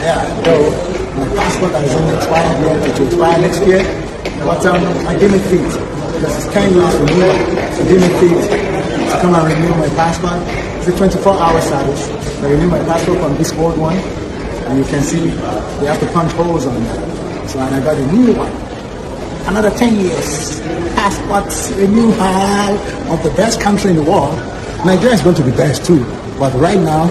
Yeah, so my passport is only expired here, it will expire next year. But I didn't fit because it's 10 years renewal. I didn't fit to come and renew my passport. It's a 24-hour service. I renew my passport from this old one, and you can see they have to punch holes on it. So and I got a new one. Another 10 years. Passport renewal of the best country in the world. Nigeria is going to be best too, but right now,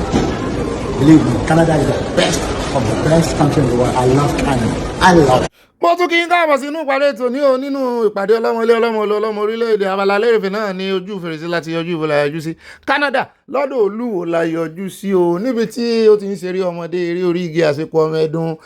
believe me, Canada is the best of the best country in the world. I love Canada. I love it. mo tún kí n káàbọ̀ sínú ìpàdé ètò nínú ìpàdé ọlọ́mọ ilé ọlọ́mọ orílẹ̀-èdè abala lérèfé náà ní ojú fèrèsé láti yọjú ìbò la yọjú sí Canada lọ́dọ̀ Olúwo la yọjú sí o níbi tí ó ti ń ṣeré ọmọdé eré orí igi àsìkò ọmọ ẹdun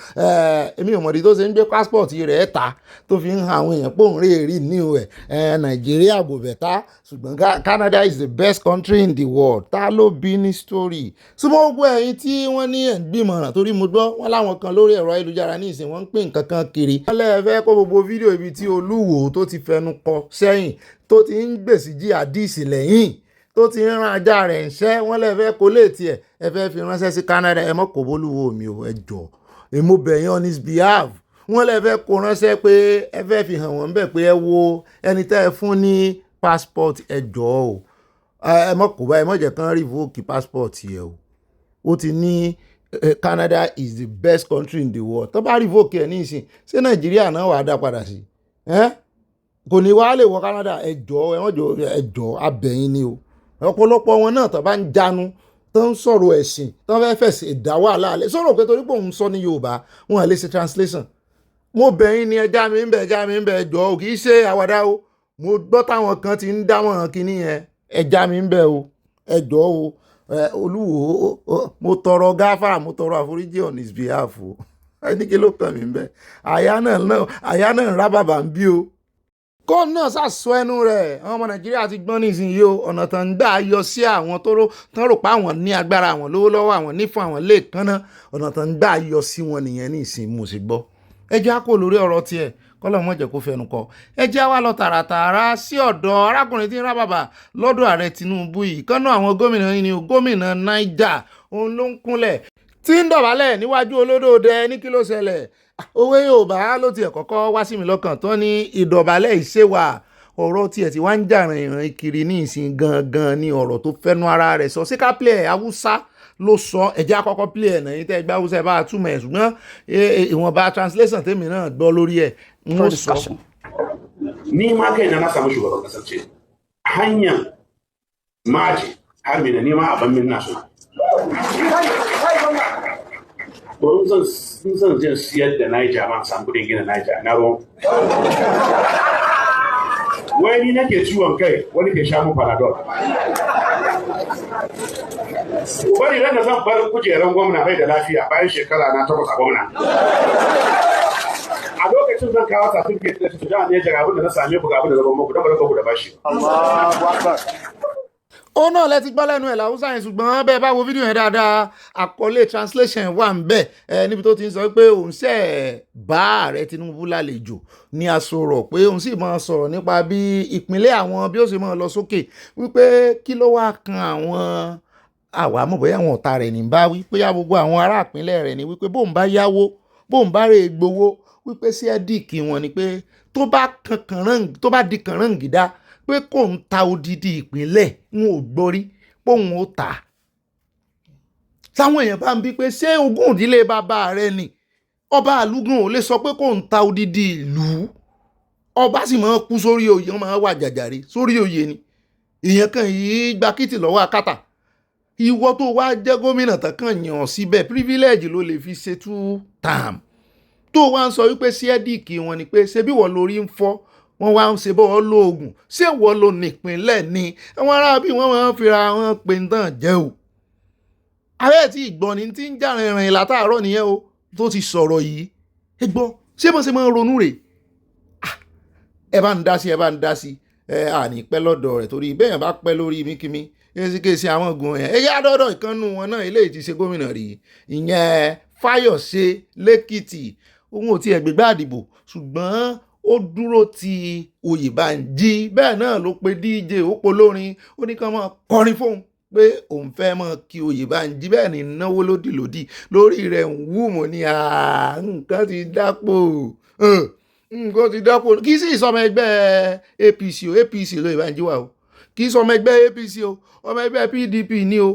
èmi ò mọ̀dí tó ṣe ń gbé passport rẹ̀ ta tó fi ń han àwọn èèyàn pòun rí èrí ní ẹ̀ Nàìjíríà bò bẹ̀ta ṣùgbọ́n Canada is the best country in the world ta ló bí ní story súnmọ́ gbogbo ẹ̀yin tí wọ́n ní ẹ̀ ń gbìmọ̀ràn torí mo gbọ́ wọn láwọn kan lórí ẹ̀rọ ayélujára ní ìsìn wọ́n ń pín nǹkan kan kiri wọ́n lẹ́ẹ̀fẹ́ kó gbogbo fídíò ibi tí Olúwo tó ti fẹnu kọ sẹ́yìn tó ti ń gbèsè jí àdìsí lẹ́yìn tó ti ń ran ajá rẹ̀ ń ṣẹ́ wọ́n lẹ́ẹ̀fẹ́ kó lè tiẹ̀ ẹ fẹ́ fi ránṣẹ́ sí Canada ẹ mọ́ kó bólúwo mi ò ẹ jọ èmo bẹ̀yìn on his behalf wọ́n lẹ́ẹ̀fẹ́ kó ránṣẹ́ pé ẹ fẹ́ fi hàn wọ́n bẹ̀ pé ẹ wo ẹni tẹ́ ẹ fún ní passport ẹ jọ o ẹ mọ́ kó báyìí mọ́ jẹ́ kán revoke passport yẹ o ó ti ní Canada is the best country in the world tó bá revoke ẹ ní ìsìn ṣé Nàìjíríà náà wàá dá padà sí kò ní wàá lè wọ Canada ẹjọ́ abẹ́yìn ni o ọ̀pọ̀lọpọ̀ wọn náà tó bá ń jánu tó ń sọ̀rọ̀ ẹ̀sìn tó fẹ́ fẹ̀sẹ̀ ìdá wàhálà alẹ́ sọ̀rọ̀ pé torí pé òun sọ ní Yorùbá wọn à lè ṣe translation mo bẹ̀yìn ni ẹja mi ń bẹ ẹjọ́ o kì í ṣe àwàdà o mo gbọ́ táwọn kan ti ń dámọ̀ràn kínní yẹn ẹja mi ń bẹ o ẹjọ́ o Olúwo mo tọrọ gáfárà mo tọrọ àforíjì on his behalf o ẹni kí ló kàn mí ń bẹ àyà náà ń rá bàbá ń bí o kó náà ṣàṣọ ẹnu rẹ̀ àwọn ọmọ Nàìjíríà ti gbọ́n nísìnyí o ọ̀nà tán ń gbà yọ sí àwọn tán rò pé àwọn ní agbára àwọn lówó lọ́wọ́ àwọn nífun àwọn lè kánná ọ̀nà tán ń gbà yọ sí wọn nìyẹn ní ìsìn mo sì gbọ́ ẹ jẹ́ á kó lórí ọ̀rọ̀ tiẹ̀ kọ́lọ̀ mọ̀ jẹ́ kó fẹnu kọ ẹ jẹ́ wá lọ tààràtààrà sí ọ̀dọ̀ arákùnrin tí ń rá bàbà lọ́dọ̀ ààrẹ Tinubu yìí kánú àwọn gómìnà yìí ni gómìnà Niger òun ló ń kúnlẹ̀ tí ń dọ̀bálẹ̀ níwájú olódòdẹ ní kí ló ṣẹlẹ̀ òwe Yorùbá ló tiẹ̀ kọ́kọ́ wá sí mi lọ́kàn tán ní ìdọ̀bálẹ̀ ìṣèwà ọ̀rọ̀ tiẹ̀ tí wá ń jà rìnrìn kiri ní ìsìn gangan ní ọ̀rọ̀ tó fẹ́nu ara rẹ̀ sọ síká plẹ̀ Haúsá ló sọ ẹ̀jẹ̀ àkọ́kọ́ plẹ̀ ẹ̀ náà yìí tẹ́ gbá Haúsá ẹ̀ bá túmọ̀ ẹ̀ ṣùgbọ́n ìwọ̀nba translation tèmi náà gbọ́ lórí ẹ̀ ń sọ. Ni ma kai na samu shugaban kasar ce hanyar maji har mai da nema a ban min nasu ko zan jin siyar da Niger ma samu kudin gina Niger na ruwan wai ni nake ciwon kai wani ke sha mu panadol bari ran da zan bar kujeran gwamna bai da lafiya bayan shekara na 8 a gwamna a lokacin zan kawo certificate da su da ne jira abin da na same ku ga abin da zan muku dan ba ku da bashi Allahu Akbar ó náà lẹ ti gbọ́ lẹ́nu ẹ̀ làwùsá yẹn ṣùgbọ́n bẹ́ẹ̀ bá wo fídíò yẹn dáadáa àkọlé translation wà ń bẹ̀ níbi tó ti ń sọ pé òun ṣe bá ààrẹ Tinubu lálejò ní Aso Rock pé òun sì máa sọ̀rọ̀ nípa bí ìpínlẹ̀ àwọn bí ó ṣe máa lọ sókè wípé kí ló wá kan àwọn àwa mọ̀ bóyá àwọn ọ̀tá rẹ̀ ní bá wí pé gbogbo àwọn ará ìpínlẹ̀ rẹ̀ ní wípé bóun bá yáwó bóun bá rè gbowó wípé sí ẹ́díìkì wọn ni pé tó bá di kànráǹgídá pé kò ń ta odidi ìpínlẹ̀ ń ò gbórí póun ó tà táwọn èèyàn bá ń bí pé ṣé ogún ìdílé bàbá rẹ ni ọba àlùgùn ò lè sọ pé kò ń ta odidi ìlú ọba sì máa kú sórí oyè wọn máa wà jàjàre sórí oyè ni ìyẹn kan yìí gba kìtì lọ́wọ́ akátà ìwọ tó wá jẹ́ gómìnà tán kàn yàn síbẹ̀ privilege ló lè fi ṣe 2 term tó wá ń sọ wípé sí ẹ́díìkì wọn ni pé ṣé bí wọ́n lórí ń fọ́ wọ́n wá ń ṣe bọ́ lóògùn ṣé wọ́n ló nípínlẹ̀ ni àwọn ará bí wọ́n máa ń fira wọn pé ń tàn jẹ́ o ààrẹ tí ìgbọ́ni ti ń jà rìnrìn látàárọ̀ nìyẹn o tó ti sọ̀rọ̀ yìí ẹ gbọ́ ṣé mo ṣe máa ń ronú rè ẹ bá ń dá sí àní pẹ́ lọ́dọ̀ rẹ̀ torí bẹ́ẹ̀ bá pẹ́ lórí mímíkímí kéṣikéṣi àwọn ogun yẹn ẹ̀yà àdọ́dọ̀ ìkànnù wọn náà eléyìí ti ṣe gómìnà rí ìyẹn Fáyọ̀ṣe lẹ́kìtì òun ò tiẹ̀ gbégbá àdìbò ṣùgbọ́n ó dúró ti Oyèbánjí bẹ́ẹ̀ náà ló pe DJ ó polórin ó ní kán máa kọrin fóun pé òun fẹ́ mọ́ kí Oyèbánjí bẹ́ẹ̀ ni náwó lódìlódì lórí rẹ̀ ń wú mọ́ ní nǹkan ti dápò nǹkan ti dápò kì í sì sọmọ ẹgbẹ́ APC o APC lóyèbánjí wà o kì í sọmọ ẹgbẹ́ APC o ọmọ ẹgbẹ́ PDP ni o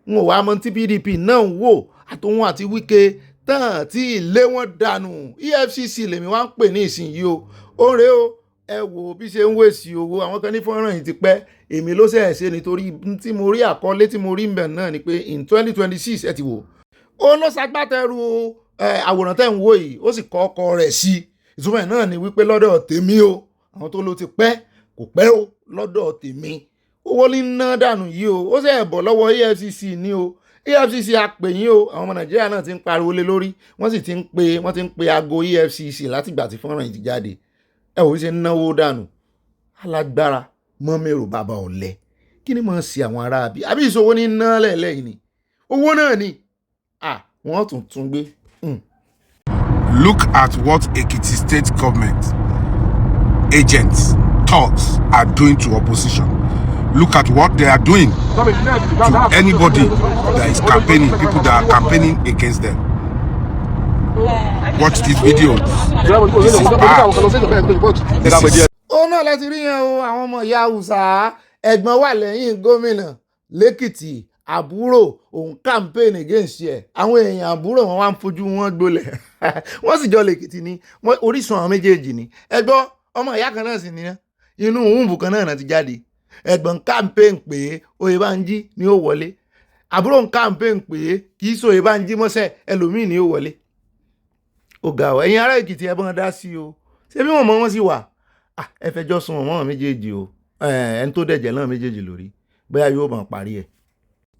n ò wá mọ tí PDP náà ń wò àtòun àti Wike tán tí ilé wọn dànù EFCC lèmi wá ń pè ní ìsinyìí o ó rèé o ẹ wò bí ṣe ń wèsì owó àwọn kan ní fọ́nrán yìí ti pẹ́ èmi ló ṣe ṣe nítorí tí mo rí àkọlé tí mo rí mbẹ̀ náà ni pé in 2026 ẹ ti wò ó ló ṣagbátẹrù àwòrán tẹ́ ń wò yìí ó sì kọ ọkọ rẹ̀ sí ìtumọ̀ ẹ̀ náà ni wípé lọ́dọ̀ tèmi o àwọn tó ló ti pẹ́ kò pẹ́ o lọ́dọ̀ tèmi owó ní ná dànù yìí o ó sì bọ̀ lọ́wọ́ EFCC ní o EFCC àpèyìn o àwọn ọmọ Nàìjíríà náà ti ń pariwo lé lórí wọ́n sì ti ń pe aago EFCC látìgbà tí fọ́nrán yìí ti jáde ẹ ò ṣe náwó dànù alágbára mọ́mẹ́rò bàbá ọ̀lẹ kí ni máa ń ṣe àwọn ará àbí ìṣòwò ní ná lẹ́ẹ̀lẹ́yìn ni owó náà ni wọ́n tún gbé. Look at what Ekiti state government agents, thugs are doing to opposition. Look at what they are doing to anybody that is campaigning, people that are campaigning against them. Watch this video. This is bad. Ó náà láti rí yẹn o àwọn ọmọ ìyá Hausa ẹ̀gbọ́n wà lẹ́yìn gómìnà lẹ́kìtì àbúrò òun campaign against ẹ̀ àwọn èèyàn àbúrò wọn wá ń fojú wọn gbolẹ̀ wọ́n sì jọ lẹ́kìtì ní orísun àwọn méjèèjì ní ẹgbọ́n ọmọ ìyá kan náà sì ní inú wúùbù kan náà ti jáde ẹ̀gbọ́n campaign pé Oyèbánjí ni ó wọlé àbúrò ń campaign pé kì í so Oyèbánjí mọ́sẹ̀ ẹlòmíì ni ó wọlé ó ga ọ ẹ̀yin ará Èkìtì ẹ̀bọ̀n dá sí o ṣé bí wọ́n mọ̀ wọ́n sì wà ẹ fẹjọ́ sùn wọ́n méjèèjì o ẹni tó dẹ̀jẹ̀ náà méjèèjì lórí bóyá yóò mọ̀ parí ẹ̀.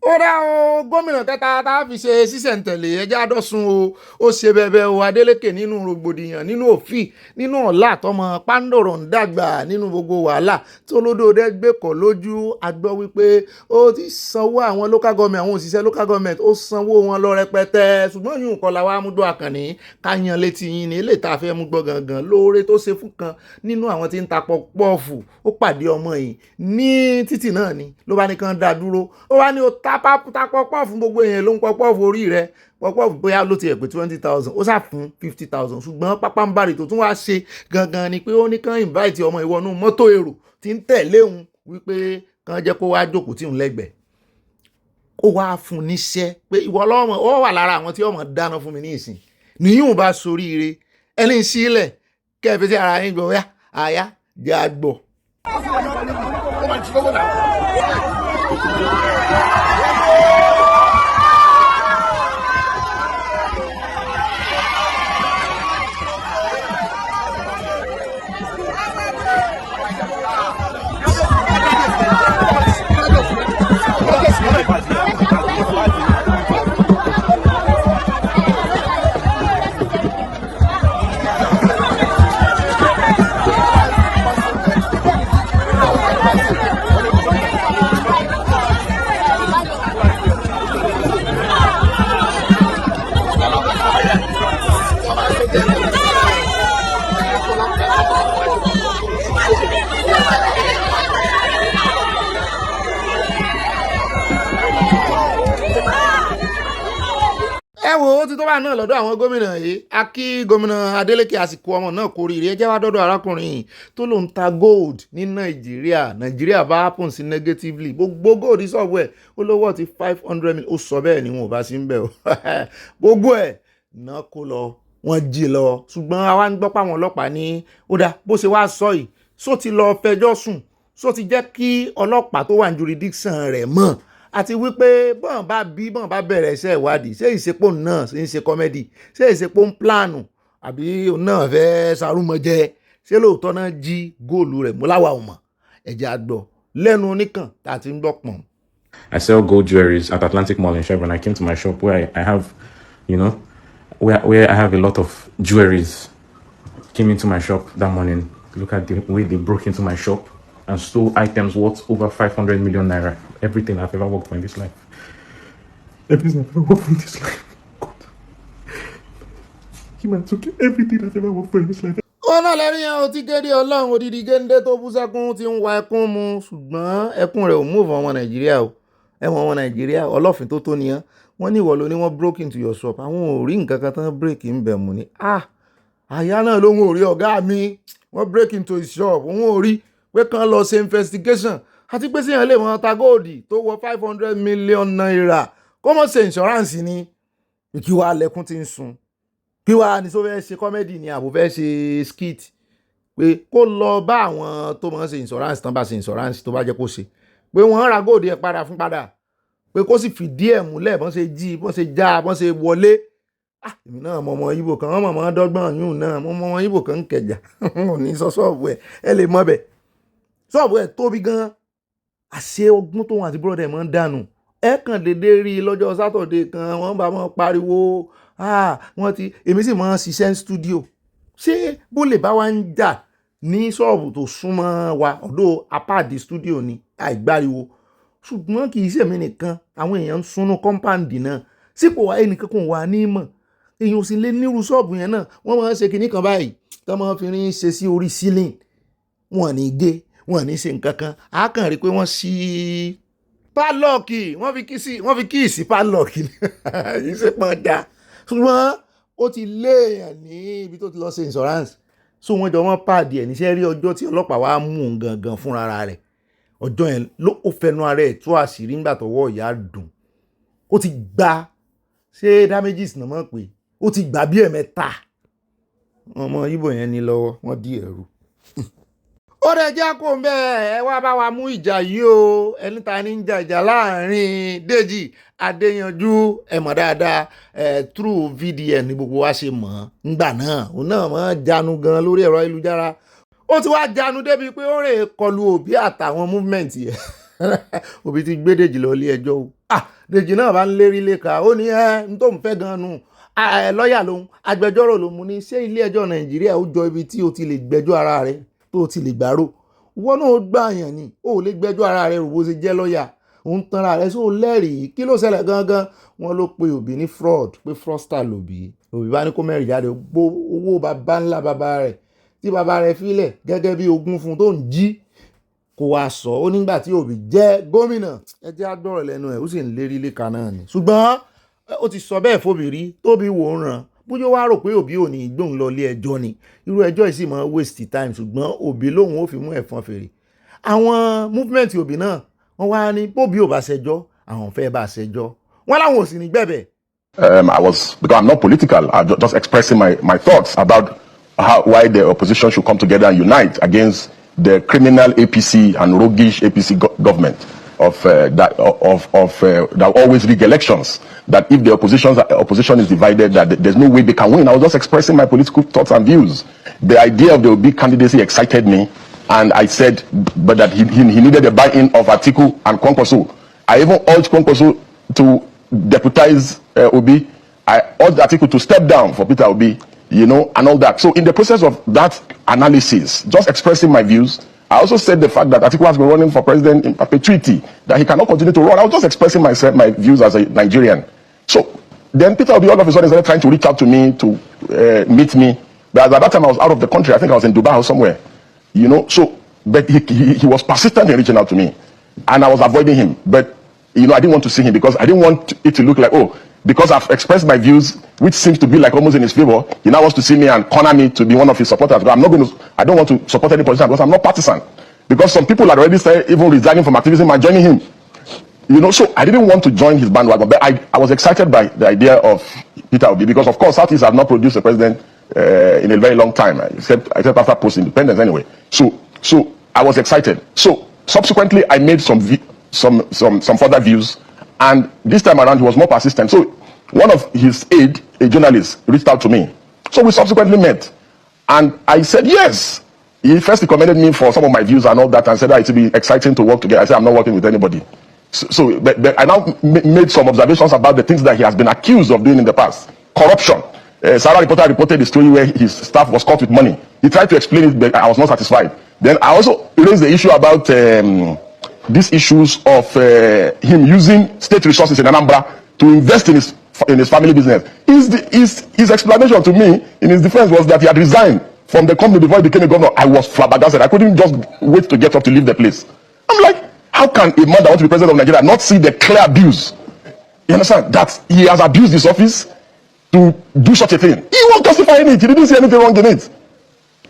ó dá o gómìnà kẹta tá a fi ṣe sísẹ̀ǹtẹ̀lé ẹjẹ́ àdọ́sùn o ó ṣe bẹ̀bẹ̀ o Adeleke nínú rògbòdìyàn nínú òfin nínú ọ̀la àtọmọ Pandoro ń dàgbà nínú gbogbo wàhálà tó lódòdó gbé kọ̀ lójú agbọ́ wípé ó ti sanwó àwọn local government àwọn òṣìṣẹ́ local government ó sanwó wọn lọ rẹpẹtẹ ṣùgbọ́n yìí nǹkan làwọn amúgbó àkànní káyan létí yín ní eléyìí tá a fẹ́ mú gbọ́ gangan lóore tó ṣe fún kan nínú àwọn tí ń ta pọ́ọ̀fù ó pàdé ọmọ yìí ní títì náà ni ló bá ní kàn dá dúró ó wá ní o ta pọ́ọ̀fù gbogbo èèyàn ló ń pọ́ọ̀fù orí rẹ̀ pọ́ọ̀fù bóyá ló ti ẹ̀ pé 20,000 ó sà fún 50,000 ṣùgbọ́n pápánbárì tó tún wá ṣe gangan ni pé ó ní kàn invite ọmọ ìwọ́nú mọ́tò èrò tí ń tẹ̀lé òun wípé kàn jẹ́ kó wá jókòó tí òun lẹ́gbẹ̀ẹ́ ó wá fún níṣẹ́ pé ìwọ ọlọ́mọ ó wà lára àwọn tí ọmọ dáná fún mi ní ìsìn níyùn bá soríire ẹni sílẹ̀ kẹfì sí ara yín gbọ́ yá àyá jẹ́ àgbọ̀. wo ó ti tó bá náà lọ́dọ̀ àwọn gómìnà yìí a kí gómìnà Adeleke àsìkò ọmọ náà kó rí rí ẹ jẹ́ wá dọ́dọ̀ arákùnrin yìí tó ló ń ta gold ní Nàìjíríà bá happen sí negatively gbogbo gold sọ̀wọ́ ẹ̀ ó lówó ti 500 million ó sọ bẹ́ẹ̀ ni wọn ò bá sí ń bẹ̀ o gbogbo ẹ̀ náà kó lọ wọ́n jí lọ ṣùgbọ́n àwa ń gbọ́ pàwọn ọlọ́pàá ní ó dá bó ṣe wá sọ yìí só ti lọ fẹjọ́ sùn só ti jẹ́ kí ọlọ́pàá tó wà ní jurisdiction rẹ̀ mọ̀ àti wípé bọ́n bá bẹ̀rẹ̀ iṣẹ́ ìwádìí ṣé ìṣepò náà ṣe ń ṣe kọ́mẹ́dì ṣé ìṣepò ń plánù àbí náà fẹ́ sarúmọjẹ ṣé lóòótọ́ náà jí góòlù rẹ̀ mú láwa ò mọ̀ ẹ̀jẹ̀ àgbọ̀ lẹ́nu oníkàn tá a ti ń gbọ́ pọ̀n. I sell gold jewelries at Atlantic Mall in Chevron. I came to my shop where I have, where I have a lot of jewelries. Came into my shop that morning. Look at the way they broke into my shop and stole items worth over 500 million naira. Everything I've ever worked for in this life. Everything I've ever worked for in this life. God. He man took everything I've ever worked for in this life. Ó náà lẹ́rìí yẹn o ti gédé ọlọ́run odidi géńdé tó bú sẹ́kún ti ń wa ẹkún mu ṣùgbọ́n ẹkún rẹ̀ ò mú ìfọ̀n ọmọ Nàìjíríà o ẹ̀wọ̀n wọn Nàìjíríà ọlọ́fin tó nìyẹn wọ́n ní ìwọ ló ní wọ́n broke into your shop àwọn ò rí nǹkan kan tán break ń bẹ̀ mú ni àyà náà lóhun ò rí ọ̀gá mi wọ́n break into his shop òun ò rí pé kán lọ ṣe investigation àti pé síyàn lè mọ ta góòdì tó wọ 500 million naira kó mọ̀ ṣe insurance ni kí wàá lẹ́kún ti ń sun kí wàá ní sọ fẹ́ ṣe comedy ni àbò fẹ́ ṣe skit pé kó lọ bá àwọn tó mọ̀ ṣe insurance tán bá ṣe insurance tó bá jẹ́ kó ṣe pé wọ́n ra góòdì ẹ̀ padà fún padà pé kó sì fìdí ẹ̀ múlẹ̀ bọ́n ṣe jí bọ́n ṣe já bọ́n ṣe wọlé èmi náà mọ ọmọ Ìgbò kan wọ́n mọ̀ dọ́gbọ́n yún náà mọ ọmọ Ìgbò kan ń kẹjà ò ní sọ ṣọ́ọ̀bù ẹ lè mọ bẹ̀ ṣọ́ọ̀bù ẹ̀ tóbi gan àṣẹ ọgbọ́n tóun àti búrọ́dà ẹ̀ mọ́ ń dànù ẹ kàn dédé rí i lọ́jọ́ sátọ̀dé kan wọ́n bá wọn pariwo wọ́n ti èmi sì mọ́ ṣiṣẹ́ ní stúdíò ṣé bó lè bá wa ń jà ní ṣọ́ọ̀bù tó súnmọ́ wa ọ̀dọ̀ apáàdì stúdíò ni àìgbáriwo ṣùgbọ́n kì í ṣèmi nìkan àwọn èèyàn ń súnú kọ́ńpáǹdì náà sípò wa ẹnìkan kò wà ní mọ̀ èèyàn ò sì lè nírú ṣọ́ọ̀bù yẹn náà wọ́n máa ń ṣe kinní kan báyìí tí wọ́n máa fi rin ṣe sí orí ceiling wọn ní gé wọn ní ṣe nǹkan kan á kàn rí pé wọ́n ṣí pálọ̀kì wọ́n fi kíìsì pálọ̀kì yìí ṣe pọ́n dá ṣùgbọ́n ó ti léèyàn ní ibi tó ti lọ ṣe insurance so wọ́n jọ wọ́n pàdé ẹ̀ níṣẹ́ rí ọjọ́ tí ọlọ́pàá wá mú un gangan fúnra rẹ̀ ọjọ́ yẹn ló ó fẹnu ara ẹ̀ tú àṣírí nígbà tọwọ́ ìyá dùn ó ti gba ṣé damages náà mọ̀ pé ó ti gbà bí ẹ̀mẹ́ta ọmọ Ìgbò yẹn ní lọ́wọ́ wọ́n dí ẹ̀rù. ó rẹ̀ jẹ́ kó ń bẹ́ẹ̀ ẹ wá bá wa mú ìjà yìí o ẹni ta ní ń jà ìjà láàrin Déjì Adéyanjú ẹ̀mọ̀ dáadáa through VDN ní gbogbo wa ṣe mọ̀ ńgbà náà òun náà mọ̀ jánu gan lórí ẹ̀rọ ayélujára ó ti wá jánu débi pé ó rè kọlu Òbí àtàwọn movement yẹn Òbí ti gbé Déjì lọ ilé ẹjọ́ o Déjì náà bá ń lérí léka ó ní n tó ń fẹ́ gan nu lọ́ọ̀yà lòun agbẹjọ́rò lòun ní ṣé ilé ẹjọ́ Nàìjíríà ó jọ ibi tí o ti lè gbẹ́jọ́ ara rẹ tó o ti lè gbàrò wọ́n náà gbà yàn ni ó lè gbẹ́jọ́ ara rẹ rò bó ṣe jẹ́ lọ́ọ̀yà òun tanra rẹ sóò lẹ́rìí kí ló ṣẹlẹ̀ gangan wọ́n ló pe Òbí ní fraud pé fraudster lòbí Òbí bá ní kó mẹ́rin jáde owó bàbá ńlá bàbá rẹ̀ tí bàbá rẹ̀ filẹ̀ gẹ́gẹ́ bí ogún fún tó ń jí kó wá sọ ó nígbà tí Òbí jẹ́ gómìnà ẹ jẹ́ àdọ́rọ̀ lẹ́nu ẹ̀ ó sì ń lérí léka náà ni ṣùgbọ́n ó ti sọ bẹ́ẹ̀ fóbi rí tóbi wò ń ràn bóyá wá rò pé Òbí ò ní gbóhùn lọ ilé ẹjọ́ ni irú ẹjọ́ yìí sì máa waste time ṣùgbọ́n Òbí lòun ó fi mú ẹ̀fọn fèrè àwọn movement Òbí náà wọ́n wá ní bóbí ò bá ṣẹjọ́ àwọn fẹ́ bá ṣẹjọ́ wọ́n láwọn ò sì ní gbẹ̀bẹ̀. Because I'm not political, I'm just expressing my thoughts about why the opposition should come together and unite against the criminal APC and roguish APC government that always rig elections. That if the opposition is divided, that there's no way they can win. I was just expressing my political thoughts and views. The idea of the Obi candidacy excited me, and I said, but that he needed the buy-in of Atiku and Kwankwaso. I even urged Kwankwaso to deputize Obi. I urged Atiku to step down for Peter Obi, you know, and all that. So in the process of that analysis, just expressing my views, I also said the fact that Atiku has been running for president in perpetuity, that he cannot continue to run. I was just expressing my views as a Nigerian. So then Peter Obi all of a sudden started trying to reach out to me to meet me. But at that time I was out of the country. I think I was in Dubai or somewhere, you know. So, but he was persistent in reaching out to me, and I was avoiding him. But you know, I didn't want to see him because I didn't want it to look like, oh, because I've expressed my views, which seems to be like almost in his favor, he now wants to see me and corner me to be one of his supporters. But I don't want to support any politician because I'm not partisan. Because some people had already started even resigning from activism and joining him. You know, so I didn't want to join his bandwagon, but I was excited by the idea of Peter Obi because, of course, Southeast have not produced a president in a very long time, except after post-independence anyway. So I was excited. So subsequently, I made some further views, and this time around, he was more persistent. So one of his aide, a journalist, reached out to me. So we subsequently met, and I said yes. He first recommended me for some of my views and all that, and said that it would be exciting to work together. I said I'm not working with anybody. But I now made some observations about the things that he has been accused of doing in the past. Corruption. Sarah reporter reported the story where his staff was caught with money. He tried to explain it, but I was not satisfied. Then I also raised the issue about these issues of him using state resources in Anambra to invest in his family business. His explanation to me in his defense was that he had resigned from the company before he became a governor. I was flabbergasted. I couldn't just wait to get up to leave the place. I'm like, How can a man that wants to be president of Nigeria not see the clear abuse? You understand? That he has abused his office to do such a thing. He won't justify it. He didn't see anything wrong in it.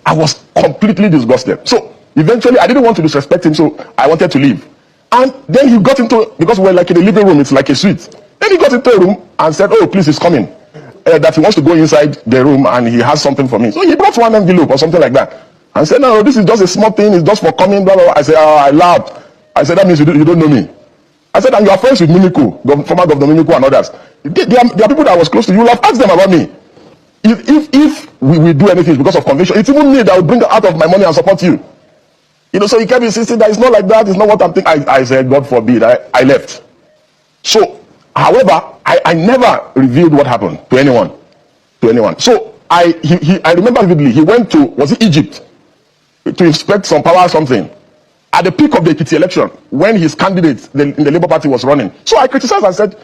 I was completely disgusted. So eventually, I didn't want to disrespect him, so I wanted to leave. And then he got into, because we're like in the living room, it's like a suite. Then he got into a room and said, oh, please, he's coming. That he wants to go inside the room and he has something for me. So he brought one envelope or something like that. And said, no, this is just a small thing. It's just for coming, blah, blah, blah. I said, oh, I laughed. I said, that means you don't know me. I said, and you are friends with Mimiko, former Governor Mimiko and others. There are people that was close to you. You'll have asked them about me. If we do anything because of conviction, it's even me that will bring out of my money and support you. You know, so he kept insisting that it's not like that, it's not what I'm thinking. I said, God forbid, I left. So, however, I never revealed what happened to anyone. So, I remember vividly, he went to, was it Egypt? To inspect some power or something. At the peak of the Ekiti election, when his candidate in the Labour Party was running. So I criticized and said,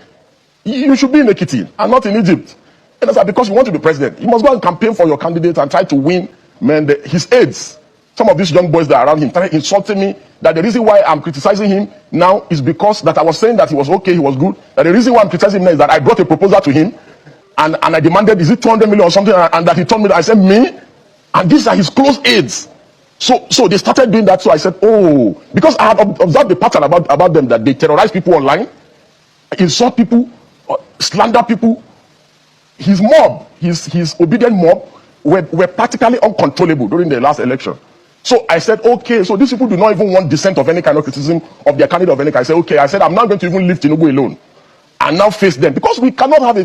you should be in Ekiti and not in Egypt. And I said, because you want to be president, you must go and campaign for your candidate and try to win his aides. Some of these young boys that are around him started insulting me, that the reason why I'm criticizing him now is because that I was saying that he was okay, he was good. That the reason why I'm criticizing him now is that I brought a proposal to him and I demanded, is it 200 million or something? And that he told me that I said, me? And these are his close aides. So they started doing that. So I said, oh, because I had observed the pattern about them, that they terrorize people online, insult people, slander people. His mob, his obedient mob, were practically uncontrollable during the last election. So I said, okay, so these people do not even want dissent of any kind of criticism of their candidate of any kind. I said, okay, I'm not going to even leave Tinubu alone and now face them, because we cannot have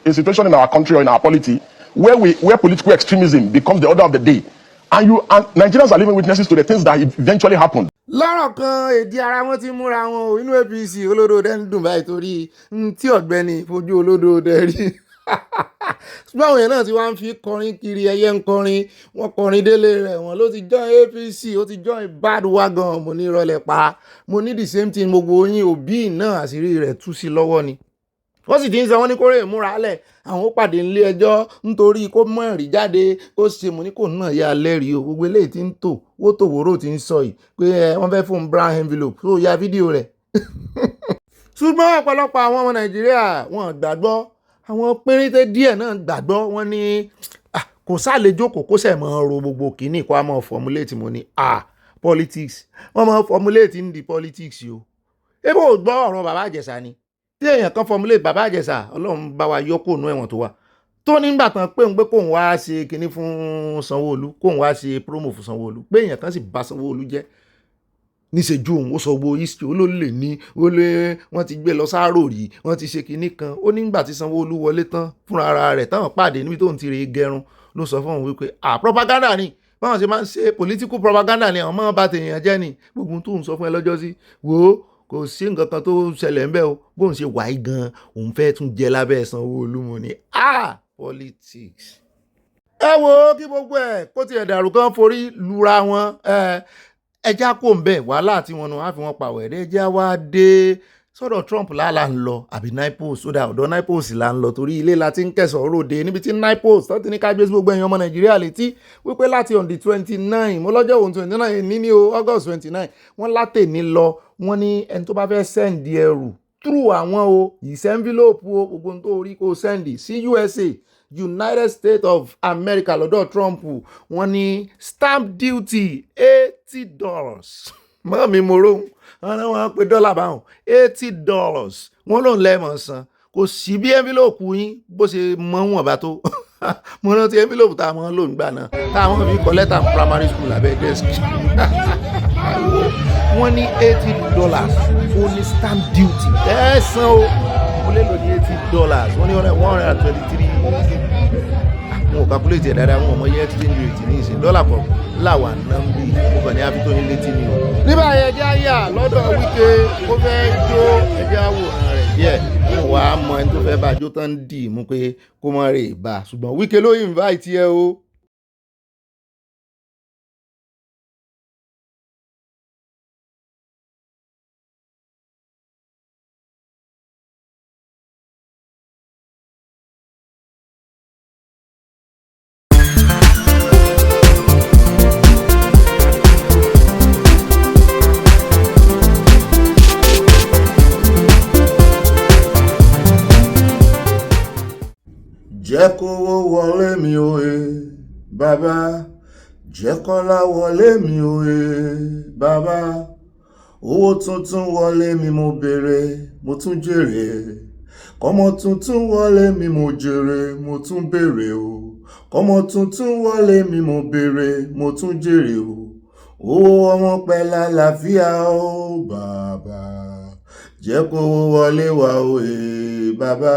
a situation in our country or in our polity where political extremism becomes the order of the day. And Nigerians are living witnesses to the things that eventually happened. lọ́rọ̀ kan èdè ara wọn ti múra wọn o inú APC olódò dẹ́ ń dùn báyìí torí tí Ọ̀gbẹ́ni fojú olódò dẹ́ rí ṣùgbọ́n àwọn èèyàn náà ti wá ń fi kọrin kiri, ẹyẹ ń kọrin, wọ́n kọrin délé rẹ̀ wọ́n ló ti join APC, ó ti join bad wagon. Mo ní ìrọ̀lẹ́ pa, mo ní the same thing, gbogbo yín òbí náà àṣírí rẹ̀ tú sí lọ́wọ́ ni. Wọ́n sì ti ń sọ wọ́n ní kórè múra lẹ̀ àwọn ó pàdé nílé ẹjọ́ nítorí kó mọ̀ rí jáde kó ṣe mo ní kò náà yá lẹ́rìí o. Gbogbo eléyìí ti ń tò wó tòwòrò ti ń sọ yìí pé wọ́n fẹ́ fún brown envelope tó ya fídíò rẹ̀. Ṣùgbọ́n ọ̀pọ̀lọpọ̀ àwọn ọmọ Nàìjíríà wọn gbàgbọ́, àwọn péréte díẹ̀ náà gbàgbọ́. Wọ́n ní kò sáàlè jókòó kó sẹ̀ mọ́ ro gbogbo kìíní kó a mọ́ formulate. Mo ní politics wọ́n mọ́ formulate ní di politics o. Ebo gbọ́ ọ̀rọ̀ bàbá Ìjẹ̀ṣà ni tí èèyàn kan formulate bàbá Ìjẹ̀ṣà, Ọlọ́run bá wa yọ kó nú ẹ̀wọ̀n tó wà, tó nígbà tán pé òun pé kóun wá ṣe kinní fún Sanwó-Olú, kóun wá ṣe promo fún Sanwó-Olú, pé èèyàn kan sì bà Sanwó-Olú jẹ́ níṣẹ́jú òun. Ó sọ gbogbo history, ó ló lè ní ó lé wọ́n ti gbé lọ sáárò rí, wọ́n ti ṣe kinní kan. Ó nígbà tí Sanwó-Olú wọlé tán fúnra ara rẹ̀ táwọn pàdé níbi tóun ti rè gẹrun ló sọ fún òun wípé propaganda ni báwọn ṣe máa ń ṣe political propaganda ni àwọn máa ń bá tèèyàn jẹ́ ni. Gbogbo tóun sọ fún ẹ lọ́jọ́ sí wo kò sí nǹkan kan tó ṣẹlẹ̀ ń bẹ́ o, bóun ṣe wáyé gan òun fẹ́ tún jẹ lábẹ́ Sanwó-Olú. Mo ní politics. Ẹ wo kí gbogbo ẹ̀ kó tiẹ̀ dàrú kan forí lura wọn. Ẹja kò ń bẹ̀ wàhálà tí wọn nù á fi wọn pàwọ̀ ẹ̀rẹ́ ẹja wá dé sọ́dọ̀ Trump là ń lọ àbí NIPOS, sódà ọ̀dọ̀ NIPOS là ń lọ torí ilé la ti ń kẹsàn-án ròde níbi tí NIPOS tó ti ní ká gbé sí gbogbo ẹ̀yàn ọmọ Nàìjíríà létí wípé láti on the 29 mo lọ́jọ́ òun 29 ní o August 29 wọ́n látè ní lọ wọ́n ní ẹni tó bá fẹ́ sẹ́ndì ẹrù through àwọn o ìṣẹ́ envelope o gbogbo tó rí kó sẹ́ndì sí USA United States of America lọ́dọ̀ Trump wọ́n ní stamp duty $80 mọ́ mi mo rohun wọ́n pe dọ́là báwọn $80 wọ́n lòun lẹ́ẹ̀mọ̀ san kò sí bí envelope yín bó ṣe mọ́ wọn bá tó mo rántí envelope tá a mọ́ lòun gbà náà táwọn fi kọ lẹ́tà primary school abẹ́ desk wọ́n ní $80 ó ní stamp duty ẹ̀ẹ́sán o mo lè lò ní $80 wọ́n ní $123 wọn ò calculate ẹ̀ dáadáa wọn ò mọ iye exchange rate ní ìsìn dọ́là pọ̀ láwà náà ń bí mo kàn ní àfitó yín létí ni o. nígbà yẹn ẹjẹ́ àyà lọ́dọ̀ Wike ó fẹ́ jó ẹjẹ́ àwòrán rẹ̀ díẹ̀ mo wà á mọ ẹni tó fẹ́ bá jó tán ń dì mú pé kó mọ̀ rè bá ṣùgbọ́n Wike ló invite ẹ o. jẹ́ kówó wọlé mi òye bàbá jẹ́ kọ́lá wọlé mi òye bàbá owó tuntun wọlé mi mo béèrè mo tún jèrè kọ́mọ tuntun wọlé mi mo jèrè mo tún béèrè o kọ́mọ tuntun wọlé mi mo béèrè mo tún jèrè o owó ọmọ pẹ̀lú àlàáfíà o bàbá jẹ́ kówó wọlé wa òye bàbá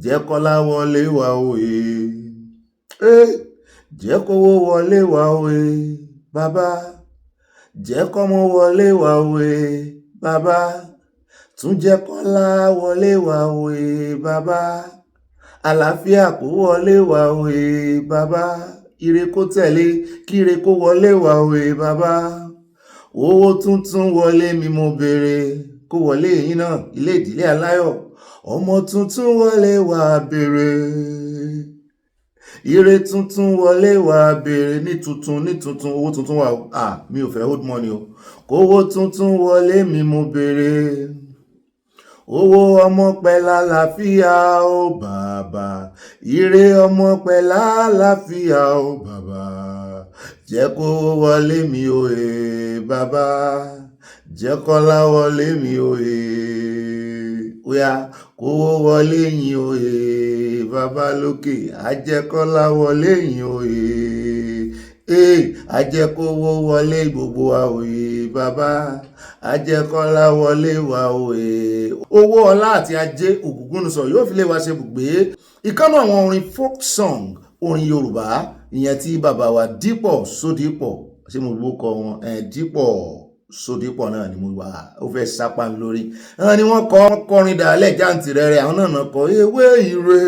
jẹ́ kọ́lá wọlé wa òye jẹ́ kówó wọlé wa òye bàbá jẹ́ kọ́mọ wọlé wa òye bàbá tún jẹ́ kọ́lá wọlé wa òye bàbá àlàáfíà kó wọlé wa òye bàbá ire kó tẹ̀lé kíre kó wọlé wa òye bàbá owó tuntun wọlé mi mo béèrè kó wọlé yín náà ilé ìdílé aláyọ̀ ọmọ tuntun wọlé wa béèrè ire tuntun wọlé wa béèrè ní tuntun owó tuntun wa mi ò fẹ́ hold money o kówó tuntun wọlé mi mo béèrè owó ọmọ pẹ̀lú àlàáfíà o bàbá ire ọmọ pẹ̀lú àlàáfíà o bàbá jẹ́ kó wọlé mi òye bàbá jẹ́ kọ́lá wọlé mi òye oya kówó wọlé yín òye bàbá lókè ajẹ́kọ́lá wọlé yín òye ajẹ́kówó wọlé gbogbo wa òye bàbá ajẹ́kọ́lá wọlé wa òye owó ọlá àti ajé ògúngúnusọ yóò fi lé wa ṣe bùgbé ìkánú àwọn orin folk song orin Yorùbá ìyẹn tí bàbá wa Dípọ̀ Sódípọ̀ ṣé mo gbó kọ wọn Dípọ̀ Sódípọ̀ náà ni mo wà ó fẹ́ sápá mi lórí ni wọ́n kọrin dàálẹ̀ jáǹtì rẹ̀rẹ̀ àwọn náà kọ ewé ire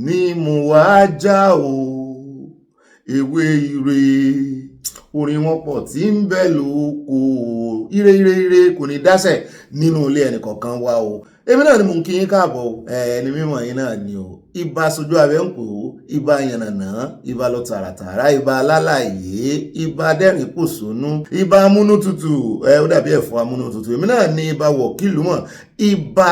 ni mo wá já o ewé ire orin wọn pọ̀ tí ń bẹ lóko ire kò ní dásẹ̀ nínú ilé ẹnìkọ̀ọ̀kan wa o èmi náà ni mo ń kí yín káàbọ̀ ẹni mímọ̀ yín náà ni o ibà sojú abẹ́ ń pò ó ibà yànnànà ibà lọ tààràtààrà ibà alálàyé ibà dẹ́rìn pòṣónú ibà amúnútutù ó dàbí ẹ̀fọ́ amúnútutù èmi náà ni ibà wọ̀kìlú mọ̀ ibà